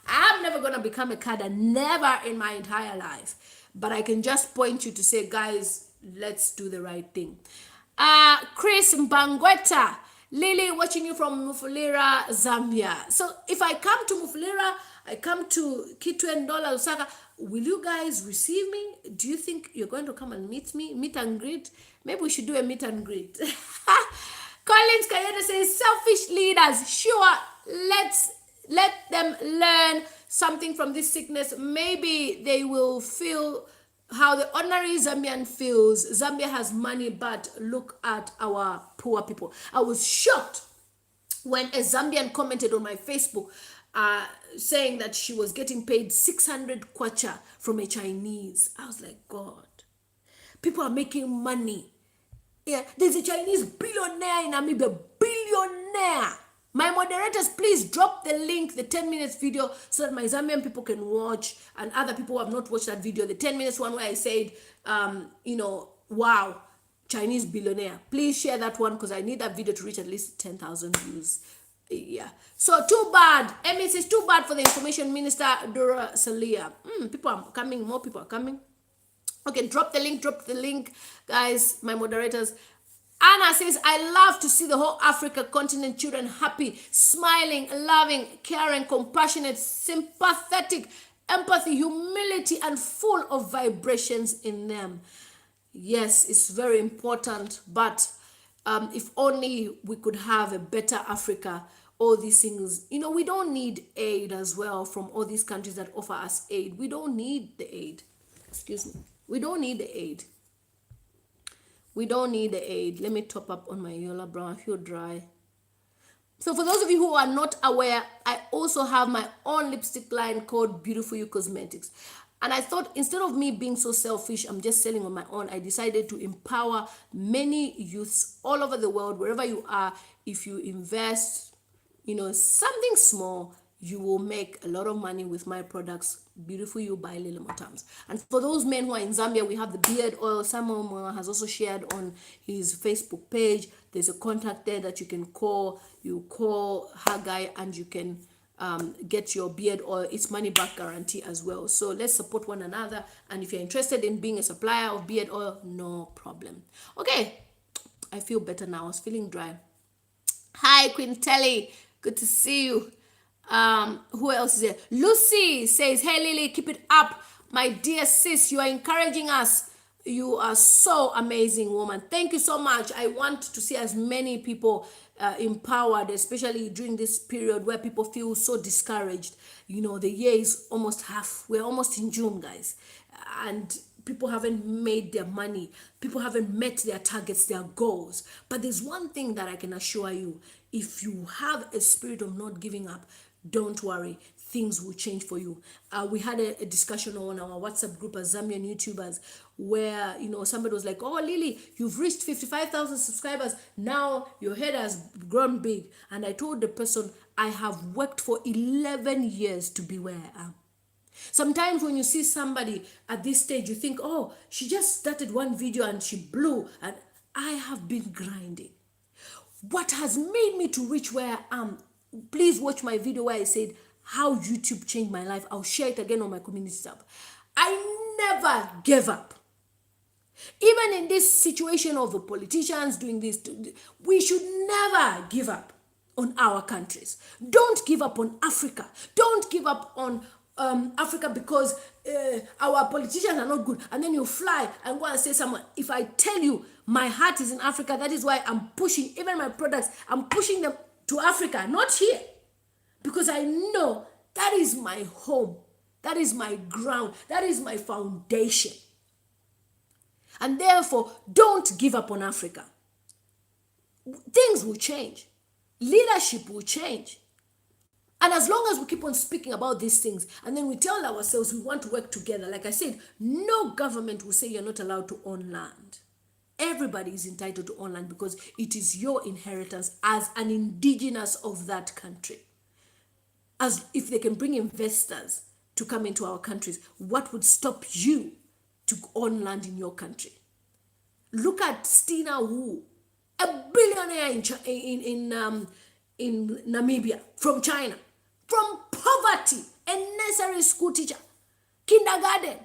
I'm never gonna become a cadre, never in my entire life. But I can just point you to say, guys, let's do the right thing. Chris Mbangweta, Lily, watching you from Mufulira, Zambia. So if I come to Mufulira, I come to Kitwe, Ndola, Lusaka, will you guys receive me? Do you think you're going to come and meet me? Meet and greet? Maybe we should do a meet and greet. Collins Kayeda says, selfish leaders, sure, let them learn something from this sickness. Maybe they will feel how the ordinary Zambian feels. Zambia has money, but look at our poor people. I was shocked when a Zambian commented on my Facebook saying that she was getting paid 600 kwacha from a Chinese. I was like, God, people are making money. Yeah, there's a Chinese billionaire in Namibia, billionaire. My moderators, please drop the link, the 10 minutes video, so that my Zambian people can watch, and other people who have not watched that video, the 10 minutes one where I said, wow, Chinese billionaire. Please share that one because I need that video to reach at least 10,000 views. Yeah. So too bad. Emmy says too bad for the information minister, DORA SILIYA. People are coming. More people are coming. Okay, drop the link, guys, my moderators. Anna says, I love to see the whole Africa continent children happy, smiling, loving, caring, compassionate, sympathetic, empathy, humility, and full of vibrations in them. Yes, it's very important, but if only we could have a better Africa, all these things, we don't need aid as well from all these countries that offer us aid. We don't need the aid. Excuse me. We don't need the aid. We don't need the aid. Let me top up on my Yola Brown. I feel dry. So for those of you who are not aware, I also have my own lipstick line called Beautiful You Cosmetics. And I thought instead of me being so selfish, I'm just selling on my own, I decided to empower many youths all over the world, wherever you are. If you invest, something small, you will make a lot of money with my products. Beautiful You by Lily Mutams. And for those men who are in Zambia, we have the beard oil. Someone has also shared on his Facebook page. There's a contact there that you can call. You call Haggai and you can get your beard oil. It's money back guarantee as well. So let's support one another. And if you're interested in being a supplier of beard oil, no problem. Okay, I feel better now. I was feeling dry. Hi, Queen Telly. Good to see you. Who else is there? Lucy says, hey Lily, keep it up. My dear sis, you are encouraging us. You are so amazing, woman. Thank you so much. I want to see as many people empowered, especially during this period where people feel so discouraged. The year is almost half. We're almost in June, guys. And people haven't made their money. People haven't met their targets, their goals. But there's one thing that I can assure you. If you have a spirit of not giving up, don't worry, things will change for you. We had a discussion on our WhatsApp group as Zambian YouTubers where, somebody was like, oh, Lily, you've reached 55,000 subscribers. Now your head has grown big. And I told the person, I have worked for 11 years to be where I am. Sometimes when you see somebody at this stage, you think, oh, she just started one video and she blew. And I have been grinding. What has made me to reach where I am? Please watch my video where I said how YouTube changed my life. I'll share it again on my community tab. I never gave up. Even in this situation of the politicians doing this, we should never give up on our countries. Don't give up on Africa. Don't give up on Africa because our politicians are not good. And then you fly and go and say someone, if I tell you my heart is in Africa, that is why I'm pushing, even my products, I'm pushing them to Africa, not here. Because I know that is my home. That is my ground. That is my foundation. And therefore, don't give up on Africa. Things will change. Leadership will change. And as long as we keep on speaking about these things, and then we tell ourselves we want to work together, like I said, no government will say you're not allowed to own land. Everybody is entitled to own land because it is your inheritance as an indigenous of that country. As if they can bring investors to come into our countries, what would stop you to own land in your country? Look at Stina Wu, a billionaire in Namibia, from China, from poverty, a nursery school teacher, kindergarten,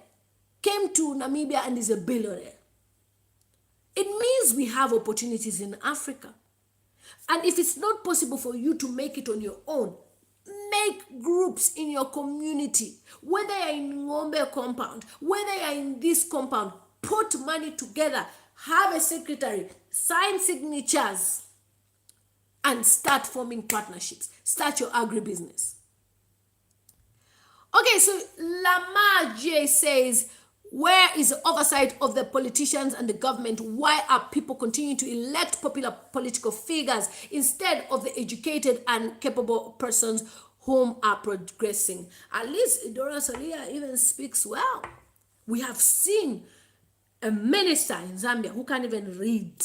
came to Namibia and is a billionaire. It means we have opportunities in Africa. And if it's not possible for you to make it on your own, make groups in your community, whether you're in Ngombe compound, whether you're in this compound, put money together, have a secretary, sign signatures, and start forming partnerships. Start your agribusiness. Okay, so Lamar J says, where is the oversight of the politicians and the government? Why are people continuing to elect popular political figures instead of the educated and capable persons whom are progressing? At least DORA SILIYA even speaks well. We have seen a minister in Zambia who can't even read.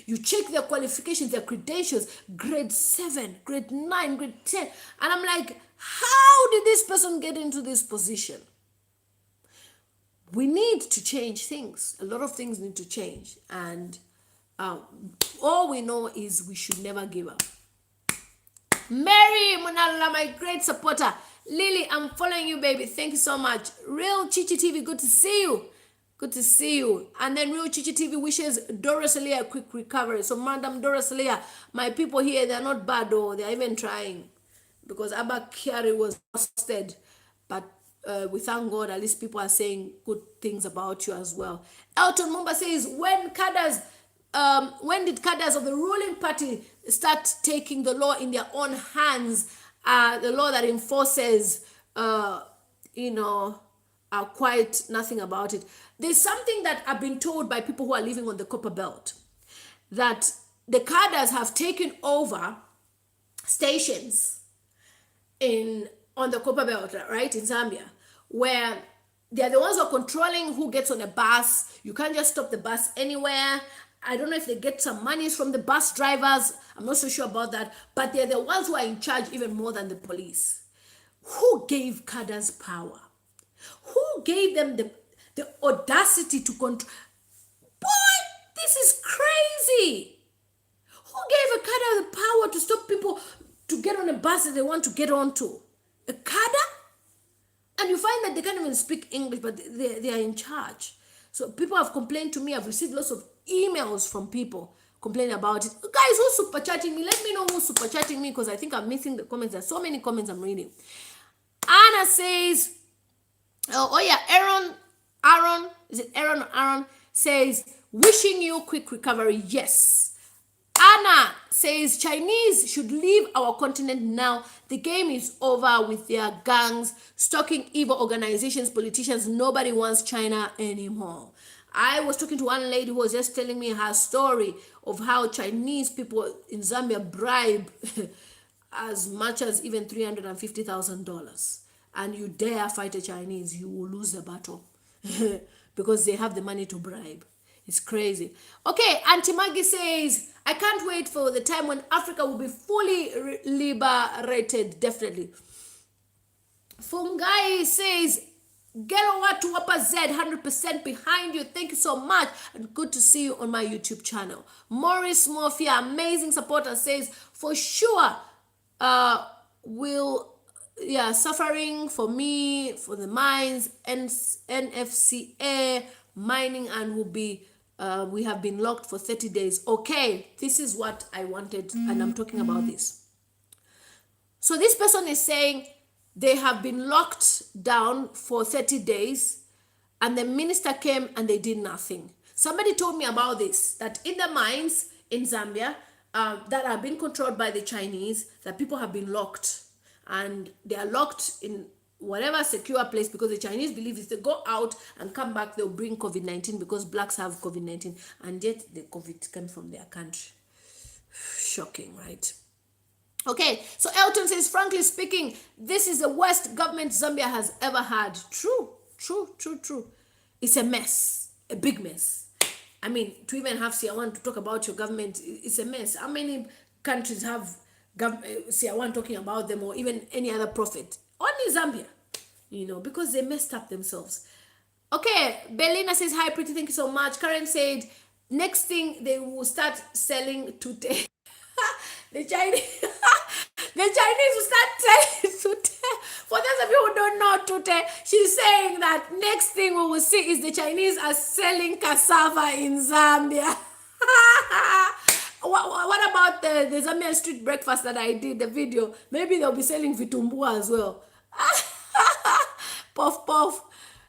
You check their qualifications, their credentials, grade 7, grade 9, grade 10. And I'm like, how did this person get into this position? We need to change things. A lot of things need to change. And all we know is we should never give up. Mary Munala, my great supporter. Lily, I'm following you, baby. Thank you so much. Real Chichi TV, good to see you. Good to see you. And then Real Chichi TV wishes DORA SILIYA a quick recovery. So Madam DORA SILIYA, my people here, they're not bad though. They're even trying. Because Abba Kyari was busted. But we thank God, at least people are saying good things about you as well. Elton Mumba says, when did cadres of the ruling party start taking the law in their own hands? The law that enforces, quite nothing about it. There's something that I've been told by people who are living on the Copper Belt, that the cadres have taken over stations on the Copper Belt, right, in Zambia, where they're the ones who are controlling who gets on a bus. You can't just stop the bus anywhere. I don't know if they get some monies from the bus drivers. I'm not so sure about that. But they're the ones who are in charge even more than the police. Who gave cadres power? Who gave them the audacity to control? Boy, this is crazy. Who gave a cadre the power to stop people to get on a bus that they want to get onto? A cadre? And you find that they can't even speak English, but they are in charge. So people have complained to me. I've received lots of emails from people complaining about it. Guys, who's super chatting me? Let me know who's super chatting me, because I think I'm missing the comments. There's so many comments I'm reading. Anna says, oh yeah, Aaron, is it Aaron says, wishing you quick recovery. Yes. Anna says, Chinese should leave our continent now. The game is over with their gangs, stalking evil organizations, politicians. Nobody wants China anymore. I was talking to one lady who was just telling me her story of how Chinese people in Zambia bribe as much as even $350,000. And you dare fight a Chinese, you will lose the battle because they have the money to bribe. It's crazy. Okay, Auntie Maggie says, I can't wait for the time when Africa will be fully liberated, definitely. Fungai says, Gelo watu wapa Z, 100% behind you. Thank you so much, and good to see you on my YouTube channel. Morris Morphia, amazing supporter, says, for sure, suffering for me, for the mines, NFCA, mining, and will be we have been locked for 30 days. Okay, this is what I wanted, and I'm talking about this. So this person is saying they have been locked down for 30 days, and the minister came and they did nothing. Somebody told me about this, that in the mines in Zambia that are being controlled by the Chinese, that people have been locked, and they are locked in whatever secure place, because the Chinese believe if they go out and come back, they'll bring COVID-19, because blacks have COVID-19, and yet the COVID came from their country. Shocking, right? Okay, so Elton says, frankly speaking, this is the worst government Zambia has ever had. True. It's a mess, a big mess. I mean, to even have Siawan to talk about your government, it's a mess. How many countries have Siawan talking about them, or even any other prophet? Only Zambia, because they messed up themselves. Okay, Belina says, hi, pretty, thank you so much. Karen said, next thing they will start selling tute. The Chinese will start selling tute. For those of you who don't know tute, she's saying that next thing we will see is the Chinese are selling cassava in Zambia. What about the Zambian street breakfast that I did, the video? Maybe they'll be selling vitumbua as well. Puff.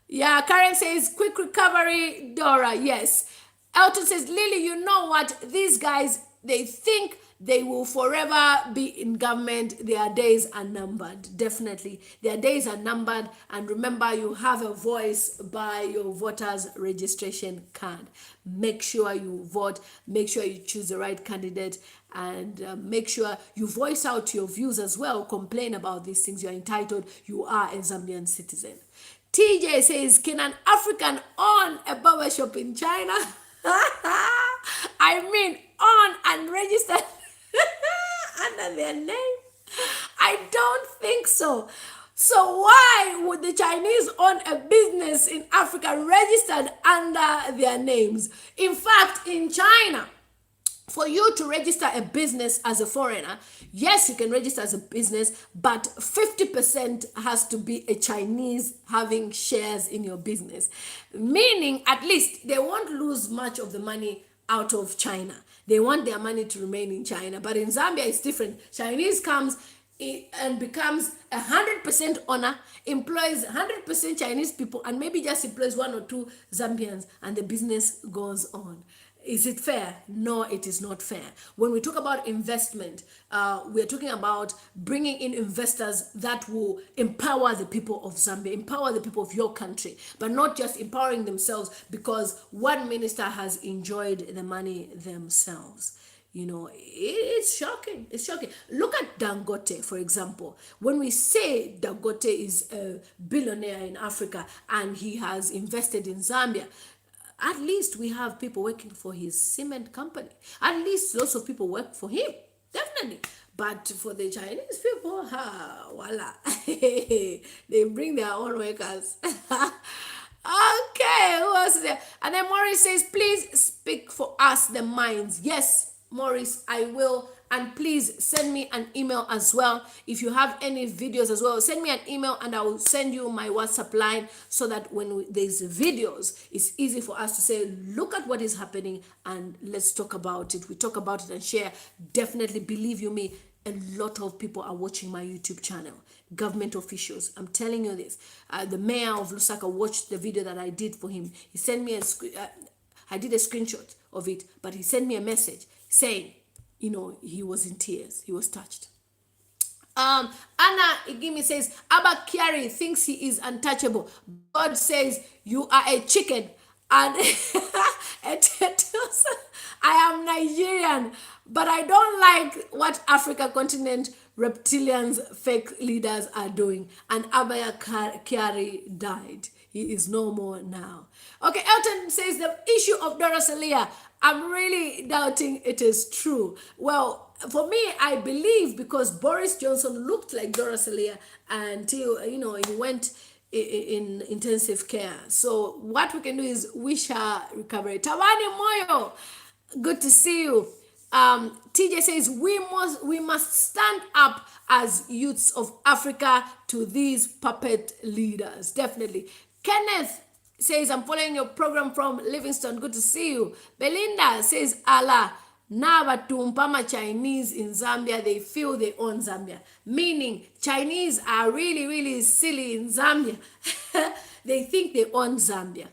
Yeah, Karen says, quick recovery, Dora. Yes. Elton says, Lily, you know what? These guys, they think they will forever be in government. Their days are numbered. Definitely. Their days are numbered. And remember, you have a voice by your voters' registration card. Make sure you vote. Make sure you choose the right candidate. And make sure you voice out your views as well. Complain about these things. You're entitled. You are a Zambian citizen. TJ says, can an African own a barber shop in China? I mean, own and registered under their name? I don't think so. So why would the Chinese own a business in Africa registered under their names? In fact, in China, for you to register a business as a foreigner, yes, you can register as a business, but 50% has to be a Chinese having shares in your business. Meaning, at least, they won't lose much of the money out of China. They want their money to remain in China. But in Zambia, it's different. Chinese comes and becomes 100% owner, employs 100% Chinese people, and maybe just employs 1 or 2 Zambians, and the business goes on. Is it fair? No, it is not fair. When we talk about investment, we are talking about bringing in investors that will empower the people of Zambia, empower the people of your country, but not just empowering themselves because one minister has enjoyed the money themselves. It's shocking. It's shocking. Look at Dangote, for example. When we say Dangote is a billionaire in Africa and he has invested in Zambia, At least we have people working for his cement company. At least lots of people work for him. Definitely. But for the Chinese people, voila. They bring their own workers. Okay, who else is there? And then Maurice says, please speak for us, the minds. Yes, Maurice, I will. And please send me an email as well. If you have any videos as well, send me an email and I will send you my WhatsApp line so that when there's videos, it's easy for us to say, look at what is happening and let's talk about it. We talk about it and share. Definitely, believe you me, a lot of people are watching my YouTube channel. Government officials, I'm telling you this. The mayor of Lusaka watched the video that I did for him. He sent me I did a screenshot of it, but he sent me a message saying, he was in tears. He was touched. Anna Igimi says, Abba Kiari thinks he is untouchable. God says, you are a chicken. And I am Nigerian, but I don't like what Africa continent reptilians, fake leaders are doing. And Abaya Kiari died. He is no more now. Okay, Elton says the issue of DORA SILIYA, I'm really doubting it is true. Well, for me, I believe because Boris Johnson looked like DORA SILIYA until, he went in intensive care. So what we can do is wish her recovery. Tawani Moyo, good to see you. TJ says we must stand up as youths of Africa to these puppet leaders. Definitely. Kenneth says, I'm following your program from Livingston. Good to see you. Belinda says, Allah, Nabatumpama Chinese in Zambia, they feel they own Zambia. Meaning, Chinese are really, really silly in Zambia. They think they own Zambia.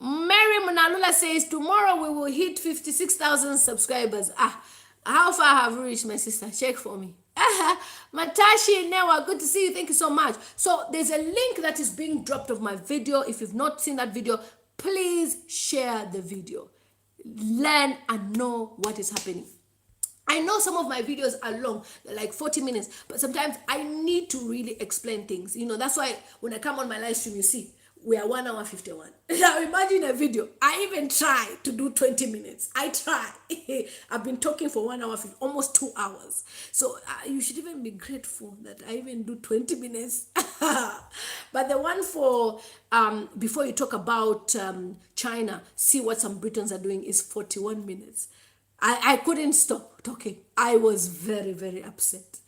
Mary Munalula says, tomorrow we will hit 56,000 subscribers. How far have you reached, my sister? Check for me. Matashi Newa, good to see you. Thank you so much. So there's a link that is being dropped of my video. If you've not seen that video, please share the video. Learn and know what is happening. I know some of my videos are long, like 40 minutes, but sometimes I need to really explain things. That's why when I come on my live stream, you see, we are 1 hour 51. Now imagine a video. I even try to do 20 minutes. I try. I've been talking for 1 hour, almost 2 hours. So you should even be grateful that I even do 20 minutes. But the one for, before you talk about China, see what some Britons are doing is 41 minutes. I couldn't stop talking. I was very, very upset.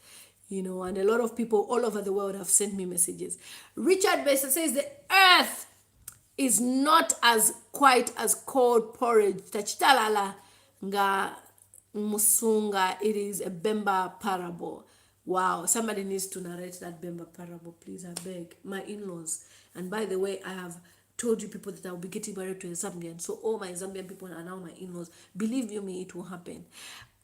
And a lot of people all over the world have sent me messages. Richard Besa says the earth is not as quite as cold porridge. Tachitalala nga musunga. It is a Bemba parable. Wow, somebody needs to narrate that Bemba parable, please. I beg. My in-laws. And by the way, I have told you people that I will be getting married to a Zambian. So all my Zambian people are now my in-laws. Believe you me, it will happen.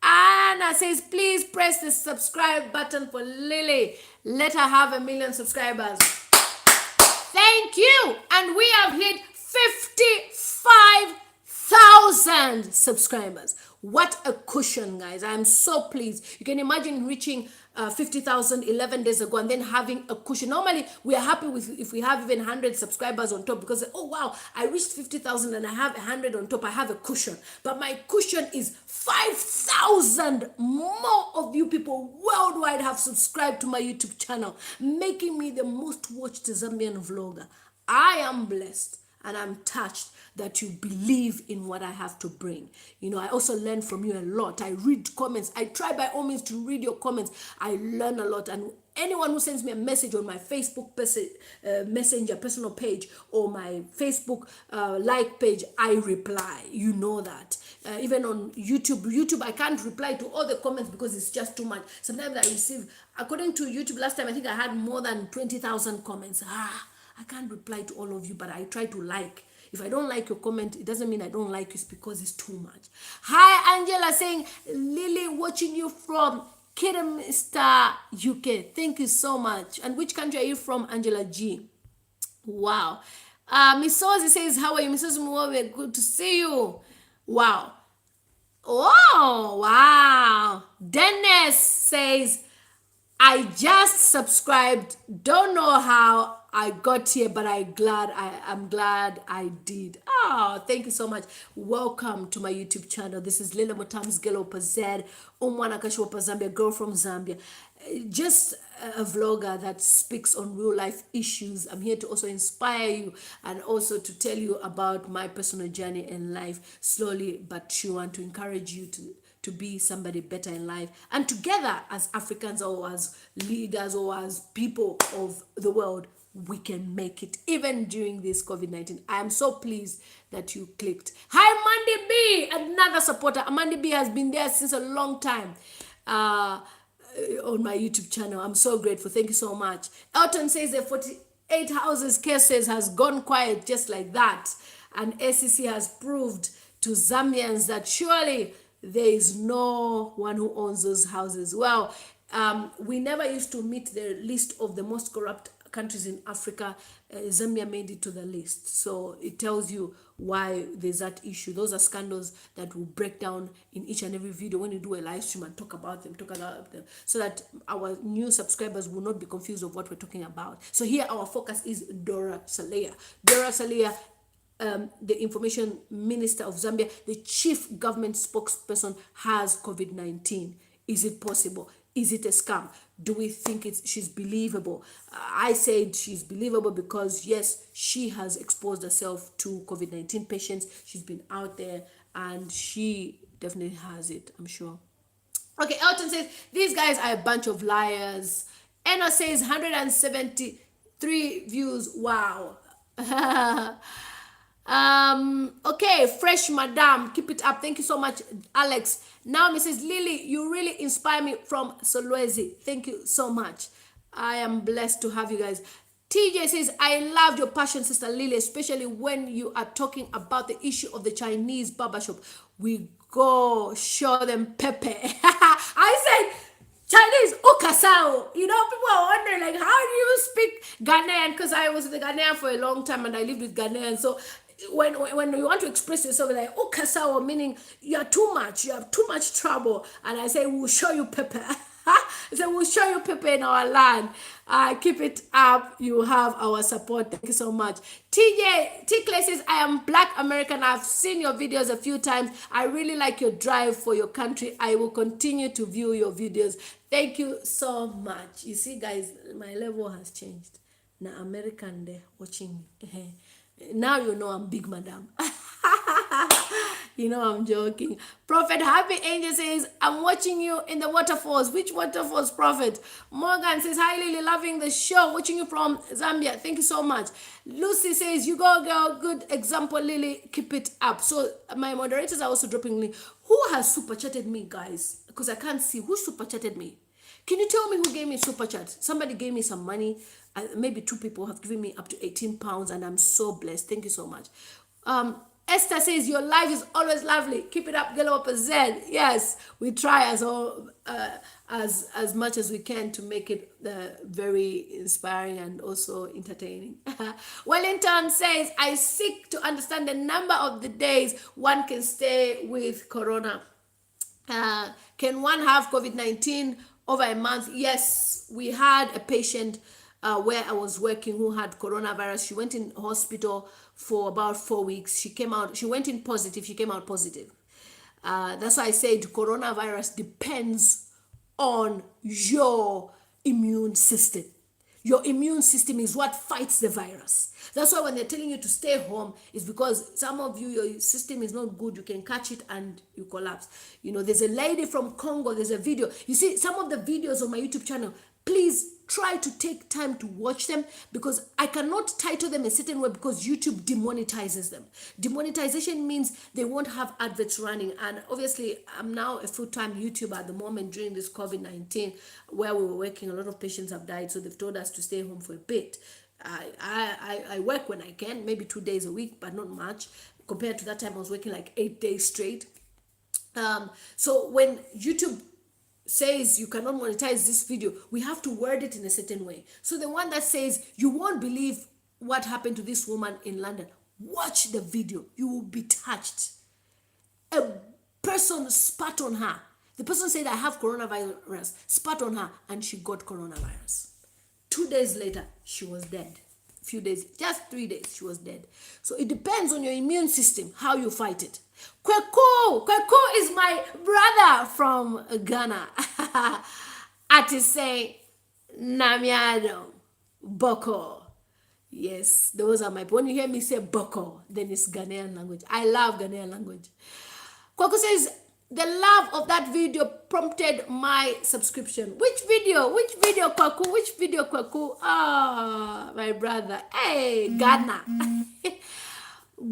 Anna says, please press the subscribe button for Lily. Let her have 1 million subscribers. Thank you. And we have hit 55,000 subscribers. What a cushion, guys. I'm so pleased. You can imagine reaching 50,000 11 days ago and then having a cushion. Normally, we are happy with if we have even 100 subscribers on top because, oh, wow, I reached 50,000 and I have 100 on top. I have a cushion. But my cushion is 5,000 more of you people worldwide have subscribed to my YouTube channel, making me the most watched Zambian vlogger. I am blessed and I'm touched that you believe in what I have to bring. I also learn from you a lot. I read comments. I try by all means to read your comments. I learn a lot. And anyone who sends me a message on my Facebook Messenger personal page or my Facebook like page, I reply. You know that. Even on YouTube, I can't reply to all the comments because it's just too much. Sometimes I receive, according to YouTube, last time I think I had more than 20,000 comments. I can't reply to all of you, but I try to like. If I don't like your comment, it doesn't mean I don't like you. It's because it's too much. Hi, Angela saying, Lily, watching you from Kidderminster, UK. Thank you so much. And which country are you from, Angela G? Wow. Miss Ozzy says, how are you? Mrs. Mwowe, good to see you. Wow. Oh, wow. Dennis says, I just subscribed. Don't know how I got here, but I'm glad I did. Oh, thank you so much. Welcome to my YouTube channel. This is lilymutamztv, umwana kashopa Zambia, girl from Zambia. Just a vlogger that speaks on real life issues. I'm here to also inspire you and also to tell you about my personal journey in life, slowly but sure, and to encourage you to be somebody better in life. And together as Africans or as leaders or as people of the world, we can make it even during this COVID-19. I am so pleased that you clicked. Hi, Mandy B, another supporter. Mandy B has been there since a long time. On my YouTube channel. I'm so grateful. Thank you so much. Elton says the 48 houses cases has gone quiet just like that. And SEC has proved to Zambians that surely there is no one who owns those houses. Well, we never used to meet the list of the most corrupt countries in Africa. Zambia made it to the list. So it tells you why there's that issue. Those are scandals that will break down in each and every video when you do a live stream and talk about them, so that our new subscribers will not be confused of what we're talking about. So here our focus is DORA SILIYA. DORA SILIYA, the information minister of Zambia, the chief government spokesperson, has COVID-19. Is it possible? Is it a scam? Do we think she's believable? I said she's believable because yes, she has exposed herself to COVID-19 patients. She's been out there and she definitely has it, I'm sure. Okay, Elton says, these guys are a bunch of liars. Eno says 173 views. Wow. Okay, fresh madam, keep it up. Thank you so much, Alex. Now Mrs. Lily, you really inspire me from Solwezi. Thank you so much. I am blessed to have you guys. TJ says, I loved your passion, Sister Lily, especially when you are talking about the issue of the Chinese barbershop. We go show them pepe. I said Chinese ukasao. You know, people are wondering, like, how do you speak Ghanaian? Because I was with Ghanaian for a long time and I lived with Ghanaian. So when you want to express yourself, like ukasao, meaning you have too much trouble. And I say, we'll show you pepper. So we'll show you pepper in our land. Keep it up. You have our support. Thank you so much. TJ Tickle says, I am Black American. I've seen your videos a few times. I really like your drive for your country. I will continue to view your videos. Thank you so much. You see, guys, my level has changed. Now American there watching me. Now you know I'm big madam. You know I'm joking. Prophet Happy Angel says, I'm watching you in the waterfalls. Which waterfalls, Prophet? Morgan says, hi Lily, loving the show. Watching you from Zambia. Thank you so much. Lucy says, you go girl. Good example, Lily. Keep it up. So my moderators are also dropping me. Who has super chatted me, guys? Because I can't see. Who super chatted me? Can you tell me who gave me super chat? Somebody gave me some money. Maybe 2 people have given me up to 18 pounds and I'm so blessed. Thank you so much. Esther says, your life is always lovely. Keep it up, Gelo Z. Yes, we try as much as we can to make it very inspiring and also entertaining. Wellington says, I seek to understand the number of the days one can stay with corona. Can one have COVID-19 over a month? Yes, we had a patient where I was working who had coronavirus. She went in hospital for about 4 weeks. She came out, she went in positive, she came out positive. That's why I said coronavirus depends on your immune system. Your immune system is what fights the virus. That's why when they're telling you to stay home, is because some of you, your system is not good. You can catch it and you collapse. You know, there's a lady from Congo, there's a video. You see, some of the videos on my YouTube channel, please try to take time to watch them, because I cannot title them a certain way because YouTube demonetizes them. Demonetization means they won't have adverts running. And obviously, I'm now a full-time YouTuber at the moment during this COVID-19 where we were working. A lot of patients have died, so they've told us to stay home for a bit. I work when I can, maybe 2 days a week, but not much. Compared to that time, I was working like 8 days straight. So when YouTube says you cannot monetize this video, we have to word it in a certain way. So the one that says you won't believe what happened to this woman in London, watch the video, you will be touched. A person spat on her. The person said, I have coronavirus, spat on her, and she got coronavirus. 2 days later, she was dead. Few days, just 3 days, she was dead. So it depends on your immune system, how you fight it. Kweku is my brother from Ghana. Ati say, Namiado, Boko. Yes, those are my, when you hear me say Boko, then it's Ghanaian language. I love Ghanaian language. Kweku says, the love of that video prompted my subscription. Which video, Kweku? Which video, Kweku? Ah, my brother. Hey, Ghana.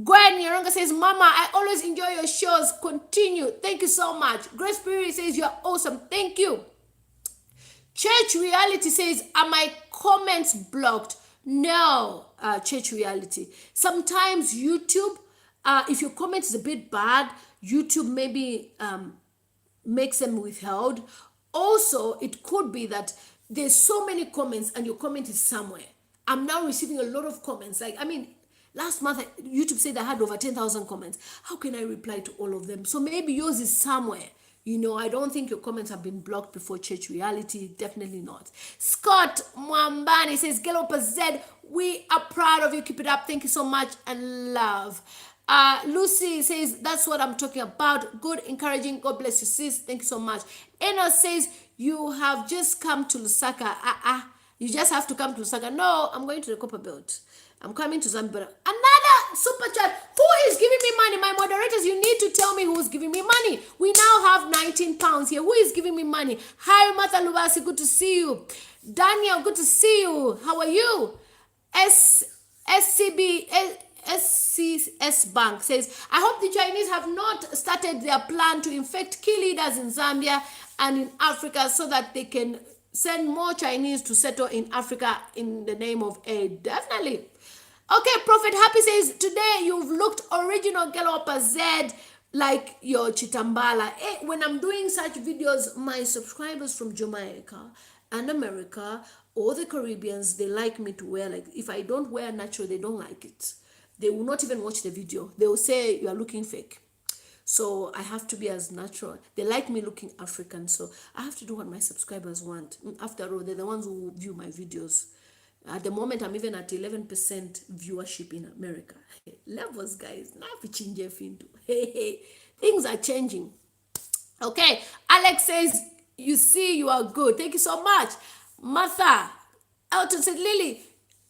Gwen Yoronga says, Mama, I always enjoy your shows. Continue. Thank you so much. Grace Spirit says, you're awesome. Thank you. Church Reality says, are my comments blocked? No, Church Reality. Sometimes YouTube, if your comment is a bit bad, YouTube maybe makes them withheld. Also, it could be that there's so many comments and your comment is somewhere. I'm now receiving a lot of comments. Like, I mean, last month, YouTube said I had over 10,000 comments. How can I reply to all of them? So maybe yours is somewhere. You know, I don't think your comments have been blocked before Church Reality. Definitely not. Scott Mwambani says, Gelopa Z, we are proud of you. Keep it up. Thank you so much and love. Lucy says, that's what I'm talking about. Good, encouraging. God bless you, sis. Thank you so much. Enos says, you have just come to Lusaka. You just have to come to Lusaka. No, I'm going to the Copper Belt. I'm coming to Zambia. Another super chat. Who is giving me money? My moderators, you need to tell me who is giving me money. We now have 19 pounds here. Who is giving me money? Hi, Martha Lubasi. Good to see you. Daniel, good to see you. How are you? SCS Bank says, I hope the Chinese have not started their plan to infect key leaders in Zambia and in Africa so that they can send more Chinese to settle in Africa in the name of aid. Definitely. Okay, Prophet Happy says, today you've looked original Gelopa Z like your Chitambala. Hey, when I'm doing such videos, my subscribers from Jamaica and America or the Caribbeans, they like me to wear, like, if I don't wear natural, they don't like it. They will not even watch the video. They will say you are looking fake. So I have to be as natural. They like me looking African, so I have to do what my subscribers want. After all, they're the ones who view my videos. At the moment, I'm even at 11% viewership in America. Levels, guys. Things are changing. Okay, Alex says, you see, you are good. Thank you so much. Martha Elton said, Lily,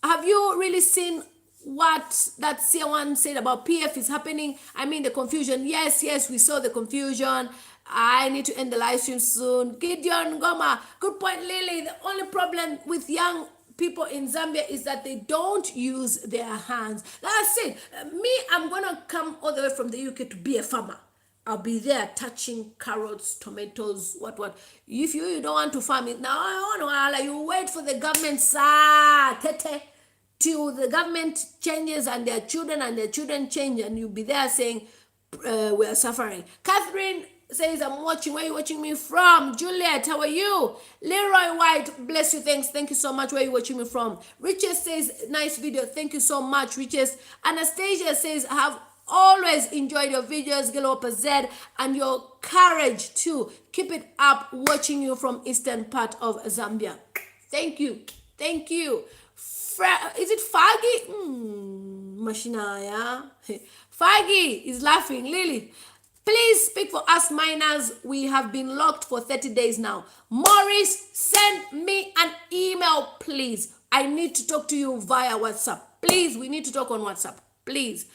have you really seen what that C1 said about PF is happening? I mean, the confusion. Yes, we saw the confusion. I need to end the live stream soon. Gideon Goma, good point, Lily. The only problem with young people in Zambia is that they don't use their hands. That's it. Me, I'm going to come all the way from the UK to be a farmer. I'll be there touching carrots, tomatoes, what. If you don't want to farm it, now you wait for the government, till the government changes and their children change, and you'll be there saying, we're suffering. Catherine says, I'm watching. Where are you watching me from? Juliet, how are you? Leroy White, bless you, thanks. Thank you so much. Where are you watching me from? Riches says, nice video. Thank you so much, Riches. Anastasia says, I have always enjoyed your videos, Gelopa Z, and your courage too. Keep it up, watching you from eastern part of Zambia. Thank you. Is it Fagi? Mashinaya. Fagi is laughing. Lily, please speak for us minors. We have been locked for 30 days now. Morris, send me an email, please. I need to talk to you via WhatsApp. Please, we need to talk on WhatsApp. Please.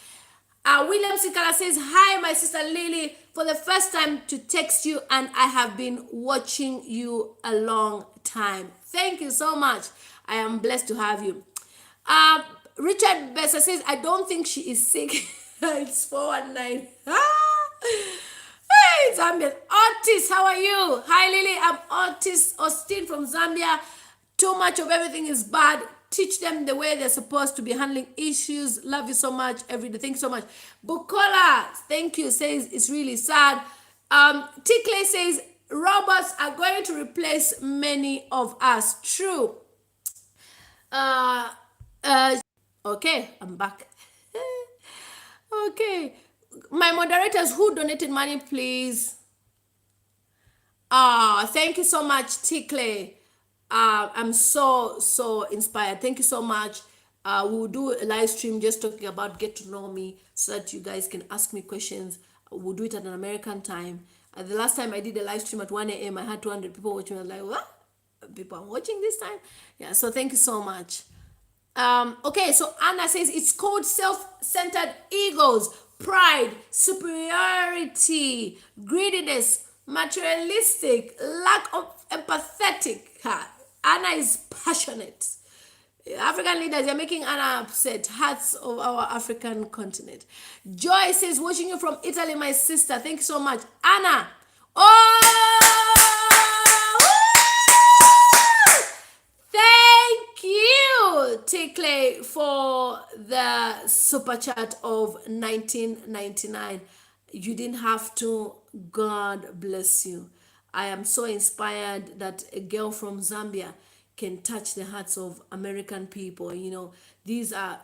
William Sikala says, hi, my sister Lily. For the first time to text you, and I have been watching you a long time. Thank you so much. I am blessed to have you. Richard Besser says, I don't think she is sick. It's 419. Hey, Zambia. Otis, how are you? Hi, Lily. I'm Otis Austin from Zambia. Too much of everything is bad. Teach them the way they're supposed to be handling issues. Love you so much every day. Thank you so much. Bukola, thank you, says it's really sad. Tikle says, robots are going to replace many of us. True. Okay, I'm back. Okay. My moderators who donated money, please. Thank you so much, Tikle. I'm so inspired. Thank you so much. We'll do a live stream just talking about get to know me so that you guys can ask me questions. We'll do it at an American time. The last time I did a live stream at 1 a.m., I had 200 people watching. I was like, what? People are watching this time? Yeah, so thank you so much. Okay, so Anna says it's called self-centered egos, pride, superiority, greediness, materialistic, lack of empathetic. Anna is passionate. African leaders, you're making Anna upset. Hearts of our African continent. Joy says, watching you from Italy, my sister. Thank you so much. Anna. Oh! Thank you, Tikle, for the super chat of 1999. You didn't have to. God bless you. I am so inspired that a girl from Zambia can touch the hearts of American people. These are,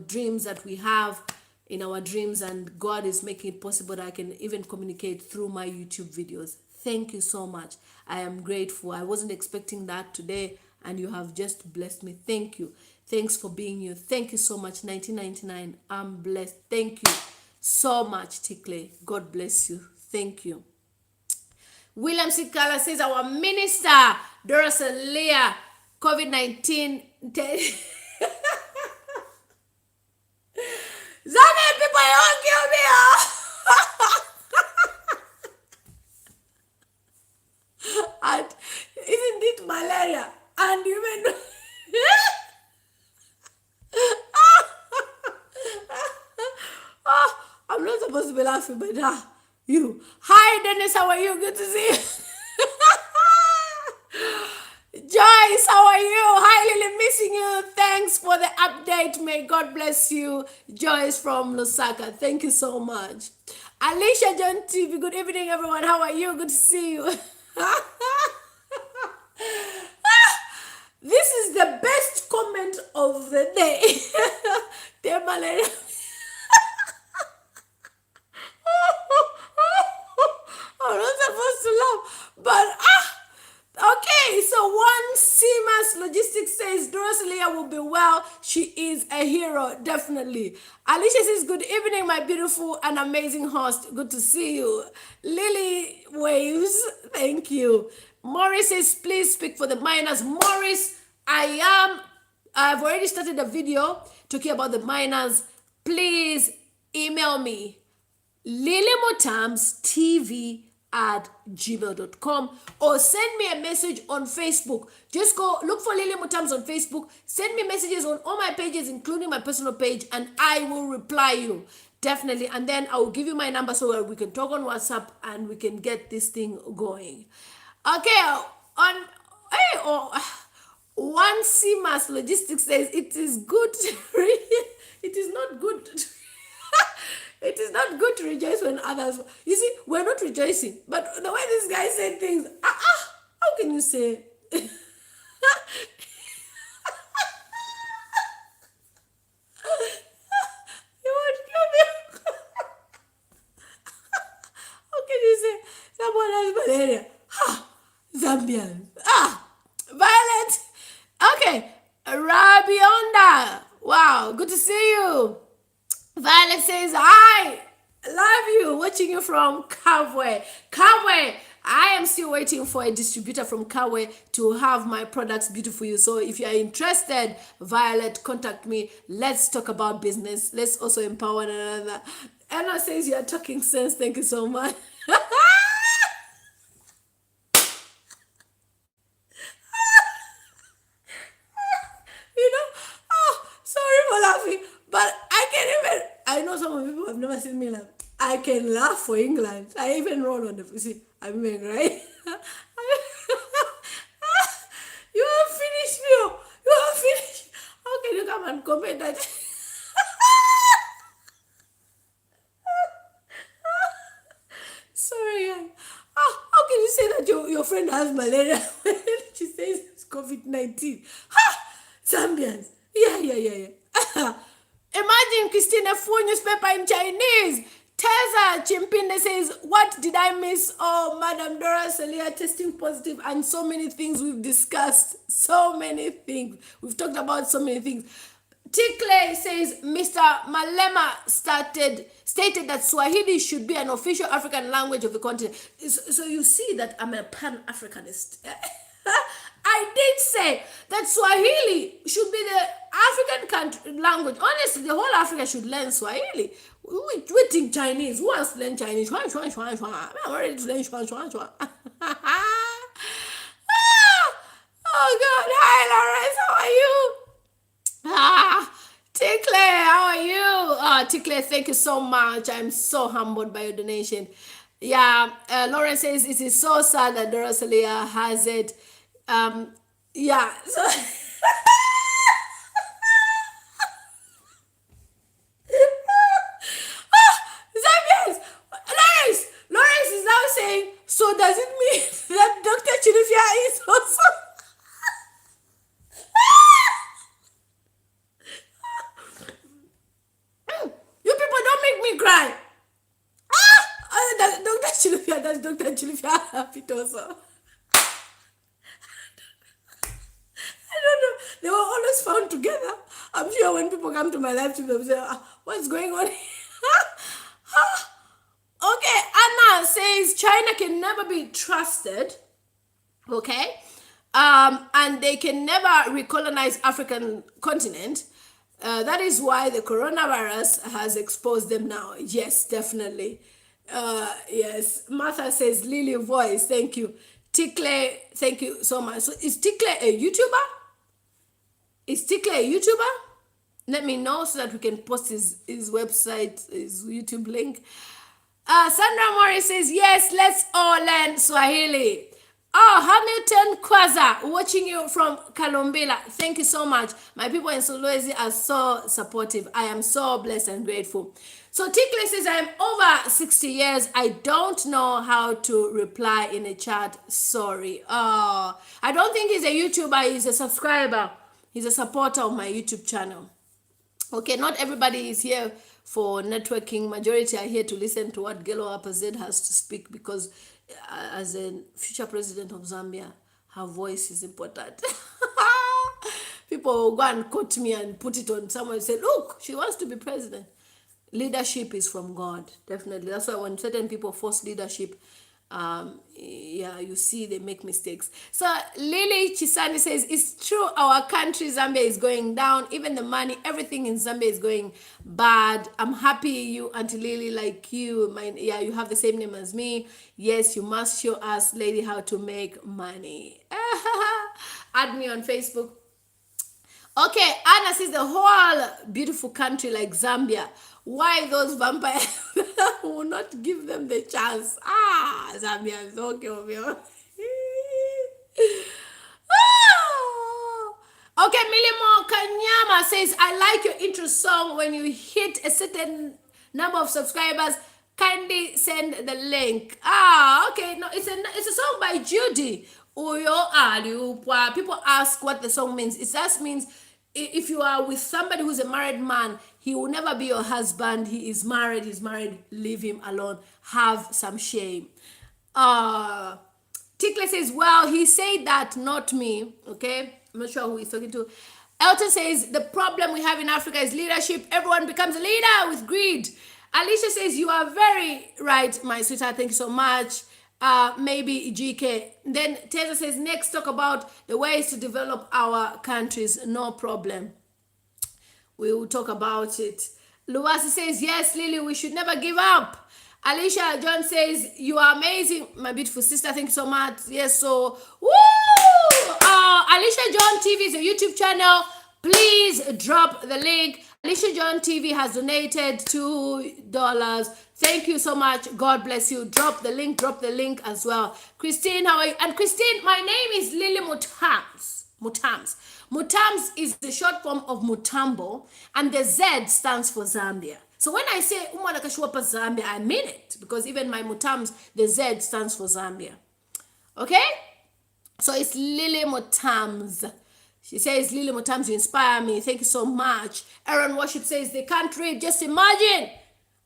dreams that we have in our dreams, and God is making it possible that I can even communicate through my YouTube videos. Thank you so much. I am grateful. I wasn't expecting that today, and you have just blessed me. Thank you. Thanks for being you. Thank you so much, 1999. I'm blessed. Thank you so much, Tikle. God bless you. Thank you. William Sikala says, our minister, DORA, SILIYA, COVID-19. Zambian people, you won't kill me. And isn't it malaria? And even I'm not supposed to be laughing, but you. Hi, Dennis, how are you? Good to see you. Joyce, how are you? Hi, Lily, missing you. Thanks for the update. May God bless you. Joyce from Lusaka. Thank you so much. Alicia John TV, good evening, everyone. How are you? Good to see you. This is the best comment of the day. Dear malaria. I'm not supposed to laugh, but okay. So one CMAS Logistics says DORA, SILIYA will be well. She is a hero, definitely. Alicia says, good evening, my beautiful and amazing host. Good to see you. Lily waves, thank you. Morris says, please speak for the miners. Morris, I've already started a video talking about the miners. Please email me, lilymutamztv@gmail.com, or send me a message on Facebook. Just go look for Lily Mutams on Facebook. Send me messages on all my pages, including my personal page, and I will reply you. Definitely. And then I will give you my number so that we can talk on WhatsApp and we can get this thing going. Okay, one CMAS Logistics says it is good. It is not good. It is not good to rejoice when others. You see, we're not rejoicing. But the way this guy said things, how can you say? You won't kill me. How can you say someone has malaria? Zambian. Violet. Okay. Rabionda. Wow, good to see you. Violet says, hi, love you, watching you from Kabwe. Kabwe, I am still waiting for a distributor from Kabwe to have my products beautiful for you. So if you are interested, Violet, contact me. Let's talk about business. Let's also empower one another. Anna says you are talking sense. Thank you so much. Sorry for laughing, but I know some people have never seen me laugh. I can laugh for England. I even roll on the, you see, I'm being right. You have finished me. You have finished. How can you come and comment that? Sorry. How can you say that your friend has malaria when she says it's COVID-19? Zambians. Yeah. Imagine Christina full newspaper in Chinese Teza Chimpinde says, what did I miss? Oh, Madam Dora SILIYA testing positive, and so many things we've discussed. So many things. We've talked about so many things. Tikle says, Mr. Malema stated that Swahili should be an official African language of the continent. So you see that I'm a Pan-Africanist. I did say that Swahili should be the African language. Honestly, the whole Africa should learn Swahili. We think Chinese. Who wants to learn Chinese? I'm ready to learn Shwan. Oh God. Hi, Lawrence. How are you? Tikle, how are you? Tikle, thank you so much. I'm so humbled by your donation. Yeah, Lawrence says it is so sad that Dora SILIYA has it. Yeah, so Zambians, Lawrence is now saying, so does it mean that Dr. Chilufya is also you people don't make me cry. That's Dr. Chilufya happy also. I don't know. They were always found together. I'm sure when people come to my life, they'll say, what's going on here? Okay, Anna says China can never be trusted. Okay? And they can never recolonize African continent. That is why the coronavirus has exposed them now. Yes, definitely. Yes. Martha says, Lily voice, thank you. Tikle, thank you so much. So is Tikle a YouTuber? Is Tikle a YouTuber? Let me know so that we can post his website, his YouTube link. Sandra Morris says, yes, let's all learn Swahili. Oh, Hamilton Kwaza, watching you from Kalumbila. Thank you so much. My people in Sulawesi are so supportive. I am so blessed and grateful. So Tikle says, I'm over 60 years. I don't know how to reply in a chat. Sorry. I don't think he's a YouTuber. He's a subscriber. He's a supporter of my YouTube channel. Okay, not everybody is here for networking. Majority are here to listen to what Gelo Apazed has to speak, because as a future president of Zambia, her voice is important. People will go and quote me and put it on someone and say, look, she wants to be president. Leadership is from God, definitely. That's why when certain people force leadership, yeah, you see they make mistakes. So Lily Chisani says, it's true, our country, Zambia, is going down. Even the money, everything in Zambia is going bad. I'm happy you, Auntie Lily, like you, yeah, you have the same name as me. Yes, you must show us, lady, how to make money. Add me on Facebook. Okay, Anna says, the whole beautiful country like Zambia, why those vampires will not give them the chance? Zambia is okay over here. Okay, Milimo Kanyama says, I like your intro song. When you hit a certain number of subscribers, kindly send the link. Okay, no, it's a song by Judy. People ask what the song means. It just means if you are with somebody who's a married man, he will never be your husband. He is married, leave him alone. Have some shame. Tikle says, well, he said that, not me. Okay, I'm not sure who he's talking to. Elton says, the problem we have in Africa is leadership. Everyone becomes a leader with greed. Alicia says, you are very right, my sweetheart. Thank you so much. Maybe GK. Then Teza says, next talk about the ways to develop our countries. No problem. We will talk about it. Luwasi says, yes, Lily, we should never give up. Alicia John says, you are amazing, my beautiful sister. Thank you so much. Yes, so, woo! Alicia John TV is a YouTube channel. Please drop the link. Alicia John TV has donated $2. Thank you so much. God bless you. Drop the link as well. Christine, how are you? And Christine, my name is Lily Mutamz. Mutamz is the short form of Mutambo, and the Z stands for Zambia. So when I say Umanakashwapa Zambia, I mean it, because even my Mutamz, the Z stands for Zambia. Okay? So it's Lily Mutamz. She says, Lily Mutamz, you inspire me. Thank you so much. Aaron Worship says, they can't read. Just imagine.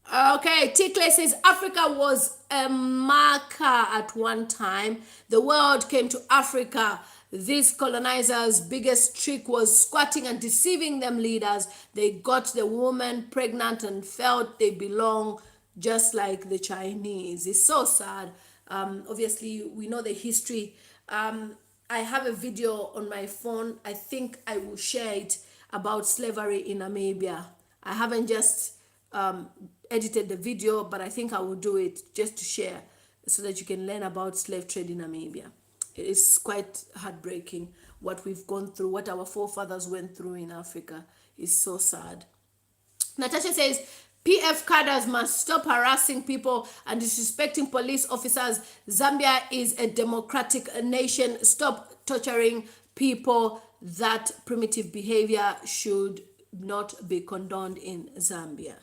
Okay, Tikle says Africa was a marker at one time. The world came to Africa. These colonizers' biggest trick was squatting and deceiving them leaders. They got the woman pregnant and felt they belong, just like the Chinese. It's so sad. Obviously, we know the history. I have a video on my phone. I think I will share it about slavery in Namibia. I haven't just edited the video, but I think I will do it just to share so that you can learn about slave trade in Namibia. It's quite heartbreaking what we've gone through, what our forefathers went through in Africa. Is so sad. Natasha says, PF cadres must stop harassing people and disrespecting police officers. Zambia is a democratic nation. Stop torturing people. That primitive behavior should not be condoned in Zambia.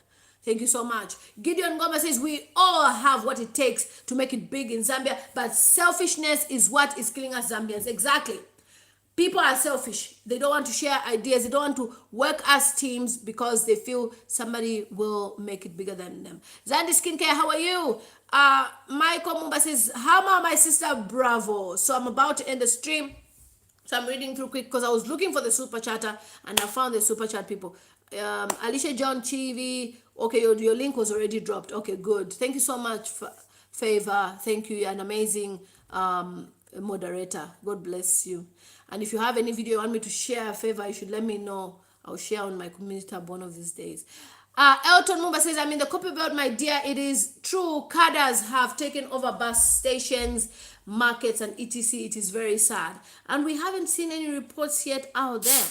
Thank you so much. Gideon Goma says, we all have what it takes to make it big in Zambia, but selfishness is what is killing us Zambians. Exactly. People are selfish. They don't want to share ideas. They don't want to work as teams because they feel somebody will make it bigger than them. Zandi Skincare, how are you? Michael Mumba says, how are my sister? Bravo. So I'm about to end the stream. So I'm reading through quick because I was looking for the super chatter and I found the super chat people. Alicia John TV. Okay, your link was already dropped. Okay, good. Thank you so much, Favor. Thank you. You're an amazing moderator. God bless you. And if you have any video you want me to share, Favor, you should let me know. I'll share on my community tab one of these days. Elton Mumba says, I'm in the copy belt, my dear. It is true. Cadres have taken over bus stations, markets, and etc. It is very sad. And we haven't seen any reports yet out there.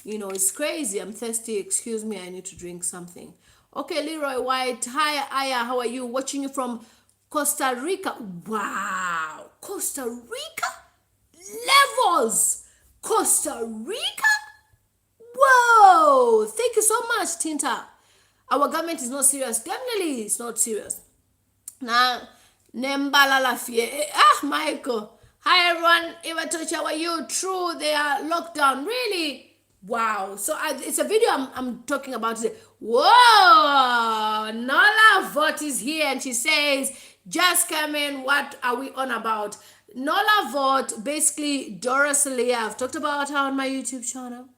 You know, it's crazy. I'm thirsty. Excuse me. I need to drink something. Okay, Leroy White. Hi, Aya. How are you? Watching you from Costa Rica. Wow. Costa Rica? Levels. Costa Rica? Whoa. Thank you so much, Tinta. Our government is not serious. Definitely it's not serious. Now, Nembala Lafie. Michael. Hi, everyone. Eva Touch, how are you? True, they are locked down. Really? Wow. So it's a video I'm talking about today. Whoa. Nola Vought is here and she says, just come in. What are we on about? Nola Vought, basically DORA SILIYA. I've talked about her on my YouTube channel.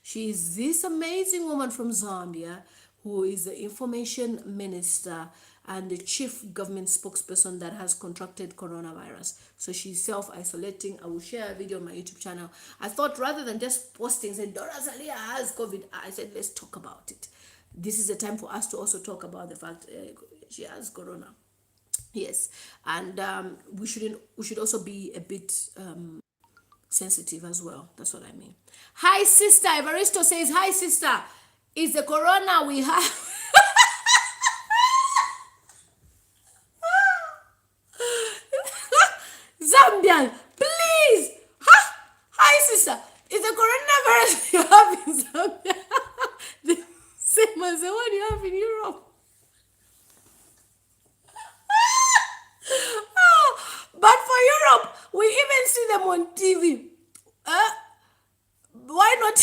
She is this amazing woman from Zambia who is the information minister and the chief government spokesperson that has contracted coronavirus. So she's self-isolating. I will share a video on my YouTube channel. I thought rather than just posting, saying, DORA SILIYA has COVID, I said, let's talk about it. This is a time for us to also talk about the fact she has corona. Yes. And we should also be a bit sensitive as well. That's what I mean. Hi, sister. Evaristo says, hi, sister. Is the corona we have... Zambian, please. Hi, sister. Is the coronavirus you have in Zambia the same as the one you have in Europe? But for Europe, we even see them on TV. Why not?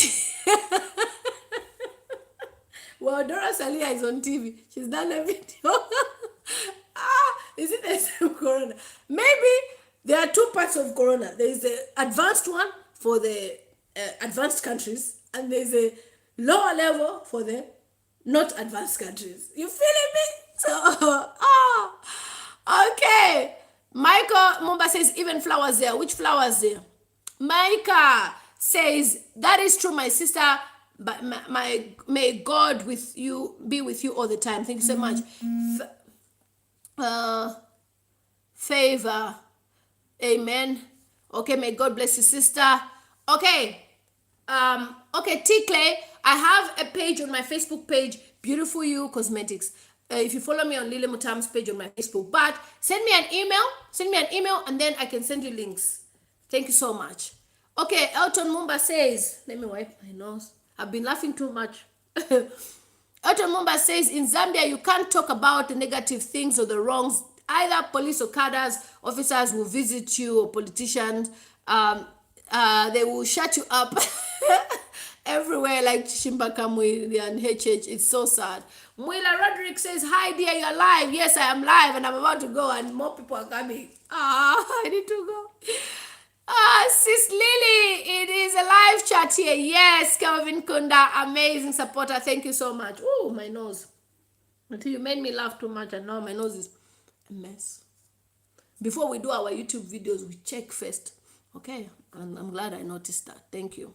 Well, DORA SILIYA is on TV. She's done a video. Is it the same corona? Maybe there are two parts of corona. There is the advanced one for the advanced countries, and there's a lower level for the not advanced countries. You feeling me? So, okay. Michael Mumba says, even flowers there. Which flowers there? Micah says, that is true, my sister. But may God with you be with you all the time. Thank you so much. Favor. Amen. Okay, may God bless you, sister. Okay. Okay, T-Clay, I have a page on my Facebook page, Beautiful You Cosmetics. If you follow me on Lily Mutam's page on my Facebook, but send me an email, and then I can send you links. Thank you so much. Okay, Elton Mumba says, let me wipe my nose. I've been laughing too much. Elton Mumba says, in Zambia, you can't talk about the negative things or the wrongs. Either police or cadres, officers will visit you, or politicians. They will shut you up everywhere like Chimbakamwi and HH. It's so sad. Mwila Roderick says, hi dear, you're live. Yes, I am live and I'm about to go and more people are coming. I need to go. Sis Lily, it is a live chat here. Yes, Kelvin Kunda, amazing supporter. Thank you so much. Oh, my nose. Until you made me laugh too much and now my nose is a mess. Before we do our YouTube videos, we check first. Okay, and I'm glad I noticed that. Thank you.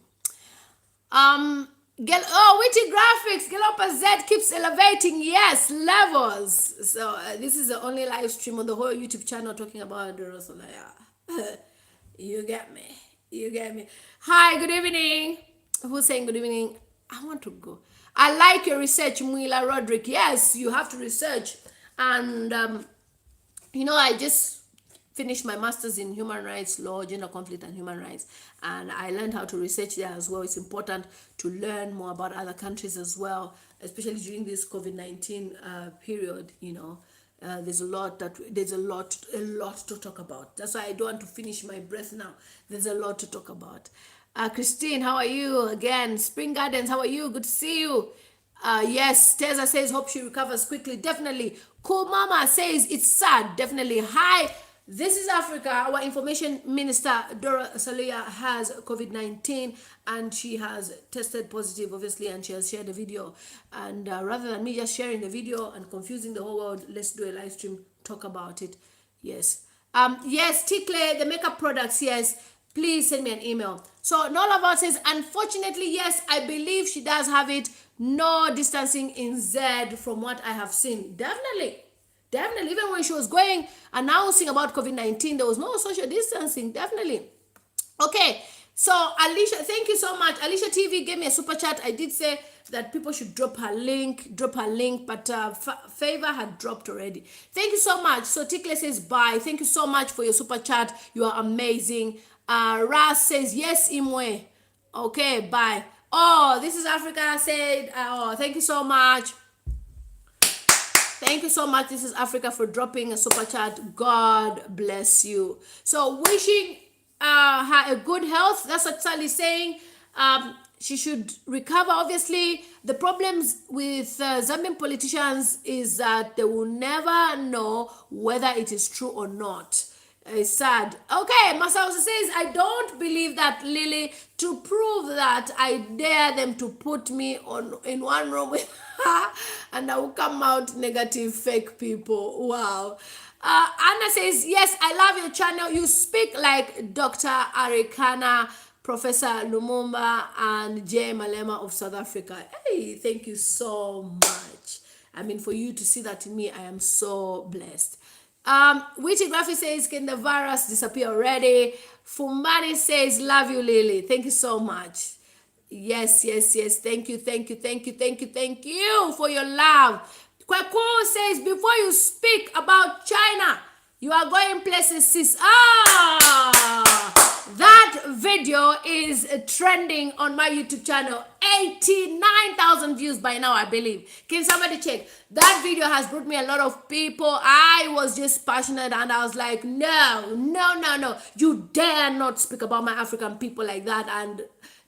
Witty graphics. Gelopa Z keeps elevating. Yes, levels. So this is the only live stream on the whole YouTube channel talking about DORA SILIYA. You get me. You get me. Hi, good evening. Who's saying good evening? I want to go. I like your research, Mwila Roderick. Yes, you have to research. And I just finished my master's in human rights law, gender conflict and human rights, and I learned how to research there as well. It's important to learn more about other countries as well, especially during this COVID-19 period. There's a lot to talk about. That's why I don't want to finish my breath now. There's a lot to talk about. Christine, how are you? Again, Spring Gardens, how are you? Good to see you. Yes, Teza says hope she recovers quickly. Definitely. Cool Mama says it's sad. Definitely. Hi, this is Africa. Our information minister, DORA SILIYA, has COVID-19 and she has tested positive, obviously, and she has shared a video. And rather than me just sharing the video and confusing the whole world, let's do a live stream, talk about it. Yes. Yes, Tikle, the makeup products, yes. Please send me an email. So Nola says, unfortunately, yes, I believe she does have it. No distancing in Z from what I have seen. Definitely. Even when she was going announcing about COVID-19, there was no social distancing. Definitely. Okay. So Alicia, thank you so much. Alicia TV gave me a super chat. I did say that people should drop her link, but Favor had dropped already. Thank you so much. So Tikle says bye. Thank you so much for your super chat. You are amazing. Ras says yes, Imwe. Okay, bye. Oh, this is Africa said. Oh, thank you so much. Thank you so much. This is Africa for dropping a super chat. God bless you. So wishing her a good health. That's what Sally's saying. She should recover. Obviously, the problems with Zambian politicians is that they will never know whether it is true or not. It's sad. Okay, Masausa says, I don't believe that, Lily. To prove that, I dare them to put me in one room with her and I will come out negative, fake people. Wow. Anna says, yes, I love your channel. You speak like Dr. Arikana, Professor Lumumba, and J. Malema of South Africa. Hey, thank you so much. I mean, for you to see that in me, I am so blessed. Witty Graphic says, can the virus disappear already? Fumani says, love you, Lily. Thank you so much. Yes. Thank you for your love. Kwaku says, before you speak about China, you are going places, sis. That video is trending on my YouTube channel. 89,000 views by now, I believe. Can somebody check? That video has brought me a lot of people. I was just passionate and I was like, no. You dare not speak about my African people like that. And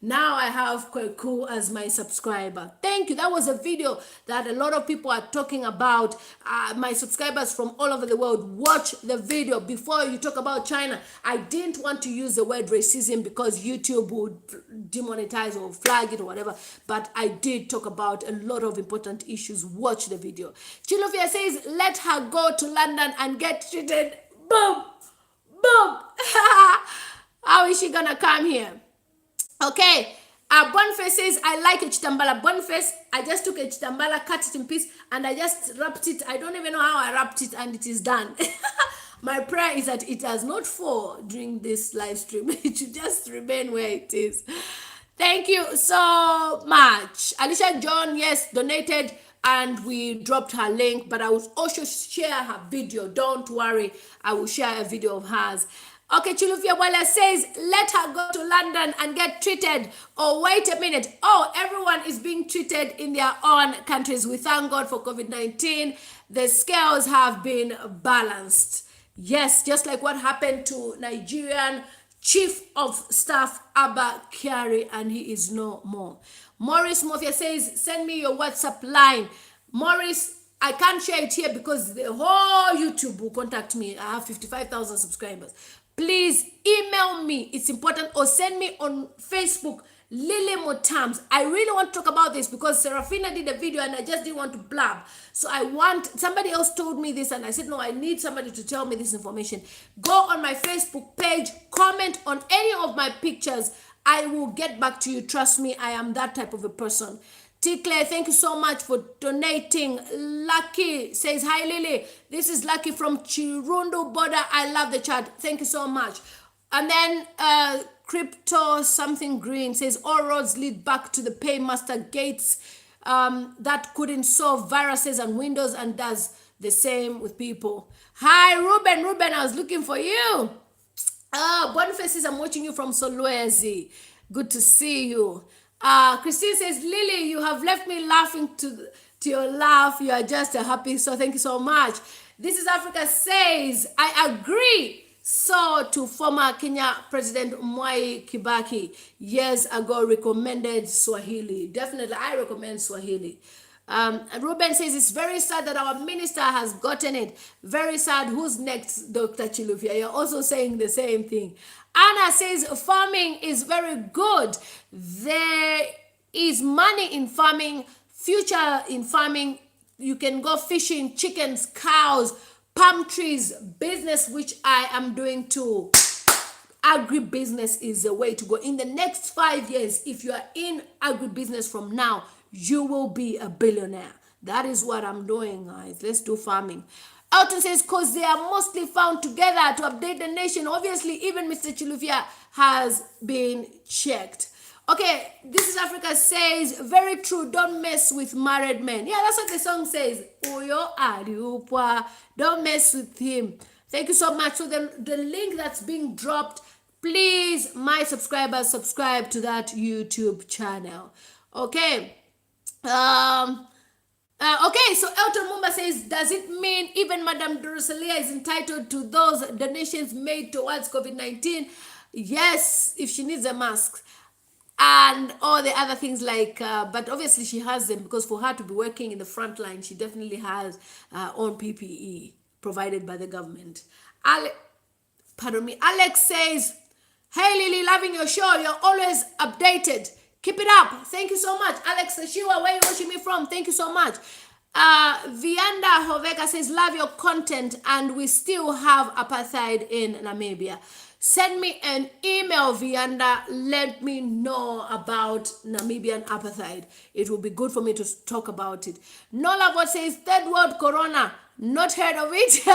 now I have Kweku as my subscriber. Thank you. That was a video that a lot of people are talking about. My subscribers from all over the world, watch the video before you talk about China. I didn't want to use the word racism because YouTube would demonetize or flag it or whatever. But I did talk about a lot of important issues. Watch the video. Chilofia says, let her go to London and get treated. Boom. How is she gonna come here? Okay, Boniface says, I like a chitambala. Boniface, I just took a chitambala, cut it in piece, and I just wrapped it. I don't even know how I wrapped it, and it is done. My prayer is that it does not fall during this live stream. It should just remain where it is. Thank you so much. Alicia John, yes, donated, and we dropped her link, but I will also share her video. Don't worry, I will share a video of hers. Okay, Chilufia Wala says, let her go to London and get treated. Oh, wait a minute. Oh, everyone is being treated in their own countries. We thank God for COVID-19. The scales have been balanced. Yes, just like what happened to Nigerian Chief of Staff Abba Kyari, and he is no more. Maurice Mofia says, send me your WhatsApp line. Maurice, I can't share it here because the whole YouTube will contact me. I have 55,000 subscribers. Please email me. It's important. Or send me on Facebook, Lily Mutams. I really want to talk about this because Serafina did a video and I just didn't want to blab. So somebody else told me this and I said, no, I need somebody to tell me this information. Go on my Facebook page, comment on any of my pictures. I will get back to you. Trust me, I am that type of a person. T. Claire, thank you so much for donating. Lucky says, hi Lily. This is Lucky from Chirundu border. I love the chat. Thank you so much. And then Crypto something green says, all roads lead back to the paymaster Gates that couldn't solve viruses and Windows and does the same with people. Hi Ruben. Ruben, I was looking for you. Boniface says, I'm watching you from Solwezi. Good to see you. Christine says, Lily, you have left me laughing to your laugh. You are just a happy, so thank you so much. This is Africa says, I agree. So to former Kenya President Mwai Kibaki years ago recommended Swahili. Definitely, I recommend Swahili. Ruben says, it's very sad that our minister has gotten it. Very sad. Who's next, Dr. Chilufya? You're also saying the same thing. Anna says, farming is very good. There is money in farming, future in farming. You can go fishing, chickens, cows, palm trees, business, which I am doing too. Agribusiness is the way to go. In the next 5 years, if you are in agribusiness from now, you will be a billionaire. That is what I'm doing, guys. Let's do farming. Elton says, because they are mostly found together to update the nation. Obviously, even Mr. Chilufya has been checked. Okay, This is Africa says, very true, don't mess with married men. Yeah, that's what the song says. Uyo ariupwa, don't mess with him. Thank you so much. So the link that's being dropped, please, my subscribers, subscribe to that YouTube channel. Okay. Okay, so Elton Mumba says, does it mean even Madame SILIYA is entitled to those donations made towards COVID-19? Yes, if she needs a mask. And all the other things like, but obviously she has them because for her to be working in the front line, she definitely has own PPE provided by the government. Alex says, hey Lily, loving your show. You're always updated. Keep it up. Thank you so much. Alex Shiwa, where are you watching me from? Thank you so much. Vianda Hoveka says, love your content and we still have apartheid in Namibia. Send me an email, Vianda. Let me know about Namibian apartheid. It will be good for me to talk about it. Nola what says, third world corona. Not heard of it?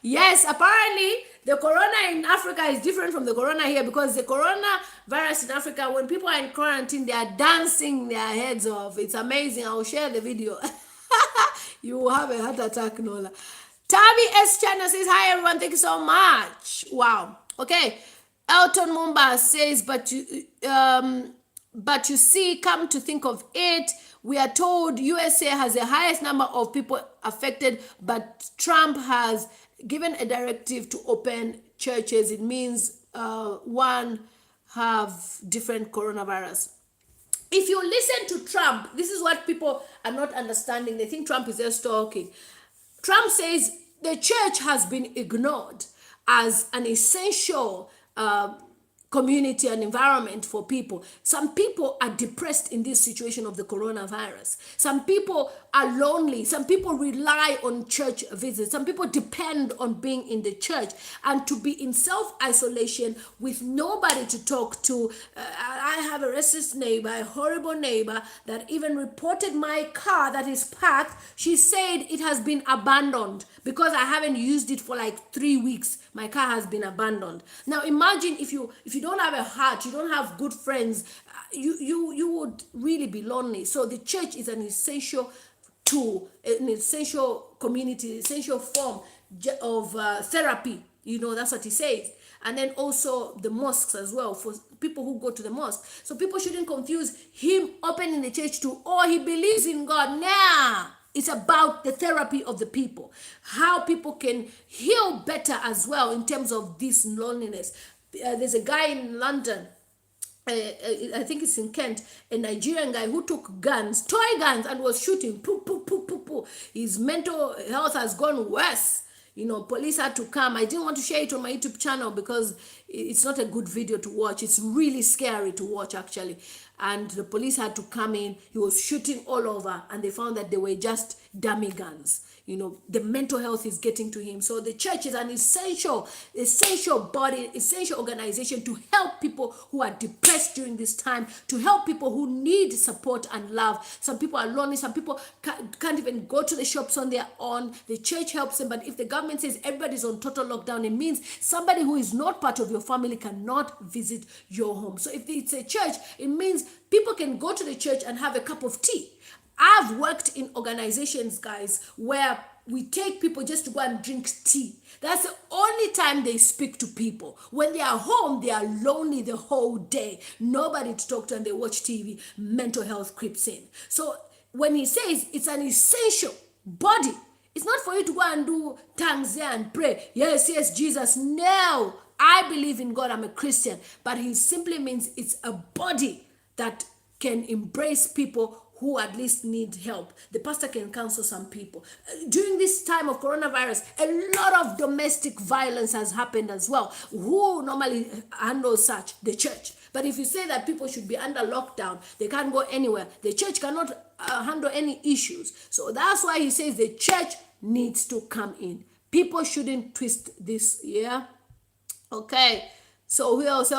Yes, apparently the corona in Africa is different from the corona here because the corona virus in Africa, when people are in quarantine, they are dancing their heads off. It's amazing. I'll share the video. You will have a heart attack, Nola. Tavi S. Chana says, hi everyone. Thank you so much. Wow. Okay. Elton Mumba says, but you see, come to think of it, we are told USA has the highest number of people affected, but Trump has given a directive to open churches. It means one have different coronavirus. If you listen to Trump, this is what people are not understanding. They think Trump is just talking. Trump says the church has been ignored as an essential community and environment for people. Some people are depressed in this situation of the coronavirus. Some people are lonely. Some people rely on church visits. Some people depend on being in the church and to be in self-isolation with nobody to talk to. I have a racist neighbor, a horrible neighbor that even reported my car that is parked. She said it has been abandoned because I haven't used it for like 3 weeks. My car has been abandoned. Now imagine if you don't have a heart, you don't have good friends, you would really be lonely. So the church is an essential tool, an essential community, essential form of therapy. You know, that's what he says. And then also the mosques as well, for people who go to the mosque. So people shouldn't confuse him opening the church to, oh, he believes in God. Nah. It's about the therapy of the people, how people can heal better as well in terms of this loneliness. There's a guy in London, I think it's in Kent, a Nigerian guy who took guns, toy guns, and was shooting. Poo, poo, poo, poo, poo. His mental health has gone worse. You know, police had to come. I didn't want to share it on my YouTube channel because it's not a good video to watch. It's really scary to watch, actually. And the police had to come in. He was shooting all over, and they found that they were just dummy guns. You know, the mental health is getting to him. So the church is an essential body, essential organization to help people who are depressed during this time, to help people who need support and love. Some people are lonely. Some people can't even go to the shops on their own. The church helps them. But if the government says everybody's on total lockdown, it means somebody who is not part of your family cannot visit your home. So if it's a church, it means people can go to the church and have a cup of tea. I've worked in organizations, guys, where we take people just to go and drink tea. That's the only time they speak to people. When they are home, they are lonely the whole day. Nobody to talk to, and they watch TV. Mental health creeps in. So when he says it's an essential body, it's not for you to go and do tongues there and pray. Yes, yes, Jesus. No, I believe in God. I'm a Christian. But he simply means it's a body that can embrace people who at least need help. The pastor can counsel some people. During this time of coronavirus, a lot of domestic violence has happened as well. Who normally handles such? The church. But if you say that people should be under lockdown, they can't go anywhere, the church cannot handle any issues. So that's why he says the church needs to come in. People shouldn't twist this, yeah? Okay. So who else?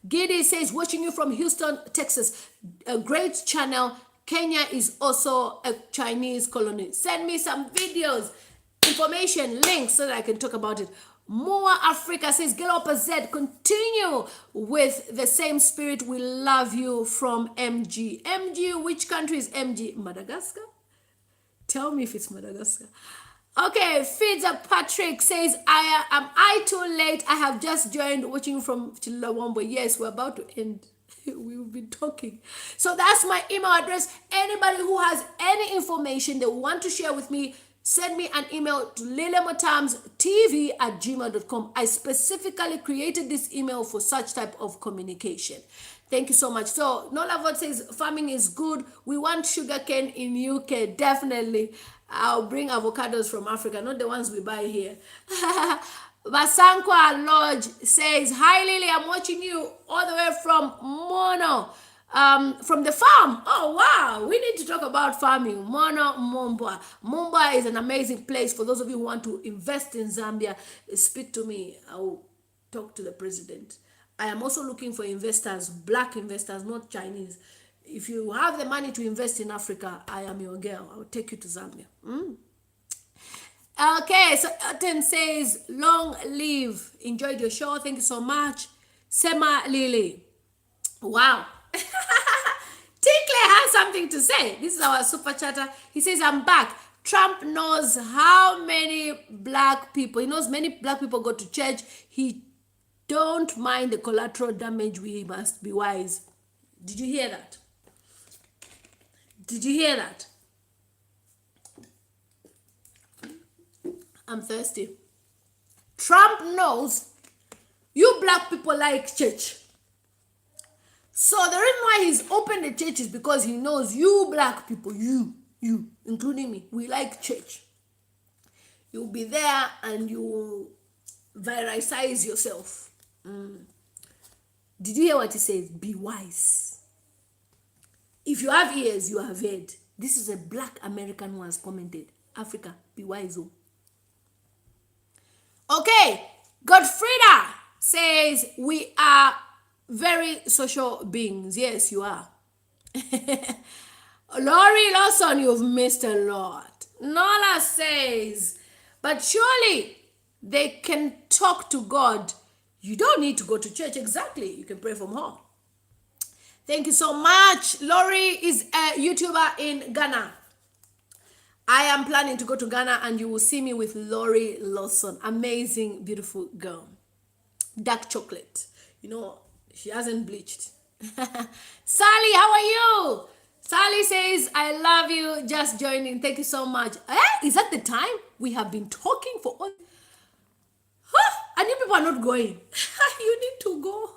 Giddy says, watching you from Houston, Texas. A great channel. Kenya is also a Chinese colony. Send me some videos, information, links so that I can talk about it. More Africa says, get up a Z. Continue with the same spirit. We love you from MG. MG, which country is MG? Madagascar? Tell me if it's Madagascar. Okay, Feeds Up Patrick says, am I too late? I have just joined watching from Chilawambo. Yes, we're about to end. We've been talking. So that's my email address. Anybody who has any information they want to share with me, send me an email to lilymutamztv@gmail.com. I specifically created this email for such type of communication. Thank you so much. So Nolavot says farming is good. We want sugarcane in UK. Definitely. I'll bring avocados from Africa, not the ones we buy here. Basankwa Lodge says, hi Lily, I'm watching you all the way from Mono, from the farm. Oh wow, we need to talk about farming. Mono Mumba. Mumba is an amazing place. For those of you who want to invest in Zambia, speak to me. I'll talk to the president. I am also looking for investors, black investors, not Chinese. If you have the money to invest in Africa, I am your girl. I'll take you to Zambia. Okay, so Elton says, long live. Enjoyed your show. Thank you so much. Sema Lily. Wow. Tinkle has something to say. This is our super chatter. He says, I'm back. Trump knows how many black people, he knows many black people go to church. He don't mind the collateral damage. We must be wise. Did you hear that? Did you hear that? I'm thirsty. Trump knows you black people like church. So the reason why he's opened the church is because he knows you black people, you, including me, we like church. You'll be there and you will viralize yourself. Did you hear what he says? Be wise. If you have ears, you have heard. This is a black American who has commented. Africa, be wise. Okay, Godfrida says, we are very social beings. Yes, you are. Laurie Lawson, you've missed a lot. Nola says, but surely they can talk to God. You don't need to go to church. Exactly. You can pray from home. Thank you so much. Laurie is a YouTuber in Ghana. I am planning to go to Ghana and you will see me with Laurie Lawson. Amazing, beautiful girl. Dark chocolate. You know, she hasn't bleached. Sally, how are you? Sally says, I love you. Just joining. Thank you so much. Is that the time? We have been talking for all... And you people are not going. You need to go.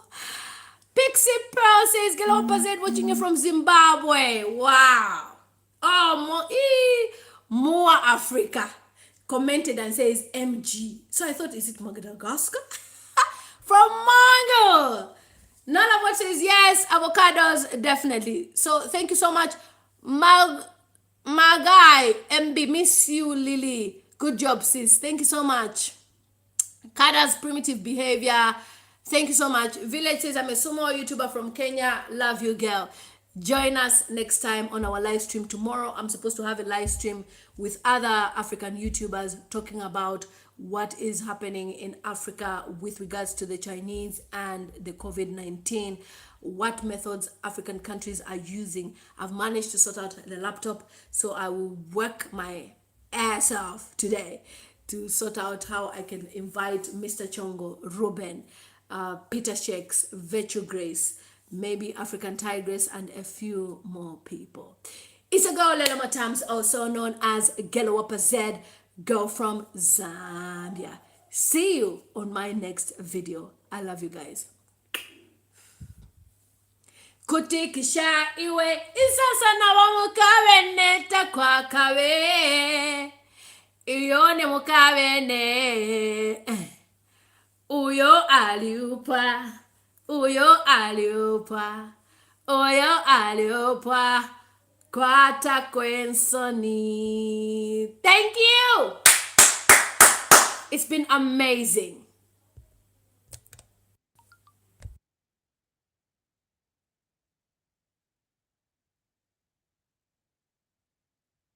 Pixie Pearl says, Gelo Pazet watching you from Zimbabwe. Wow. Oh, more Africa. Commented and says MG. So I thought, is it Madagascar? From Mango. None says yes, avocados, definitely. So thank you so much. Magai, MB, miss you, Lily. Good job, sis. Thank you so much. Kada's primitive behavior. Thank you so much. Village says, I'm a sumo YouTuber from Kenya. Love you, girl. Join us next time on our live stream tomorrow. I'm supposed to have a live stream with other African YouTubers talking about what is happening in Africa with regards to the Chinese and the COVID-19, what methods African countries are using. I've managed to sort out the laptop, so I will work my ass off today to sort out how I can invite Mr. Chongo, Ruben, Peter Shakes, Virtue Grace, maybe African Tigress, and a few more people. It's a girl, lilymutamztv, also known as Gelawapa Z, girl from Zambia. See you on my next video. I love you guys. Kutikisha iwe isasa na wamukawe neta kwa kawe iyone mukawene uyo aliupa kwata kwensoni. Thank you. It's been amazing.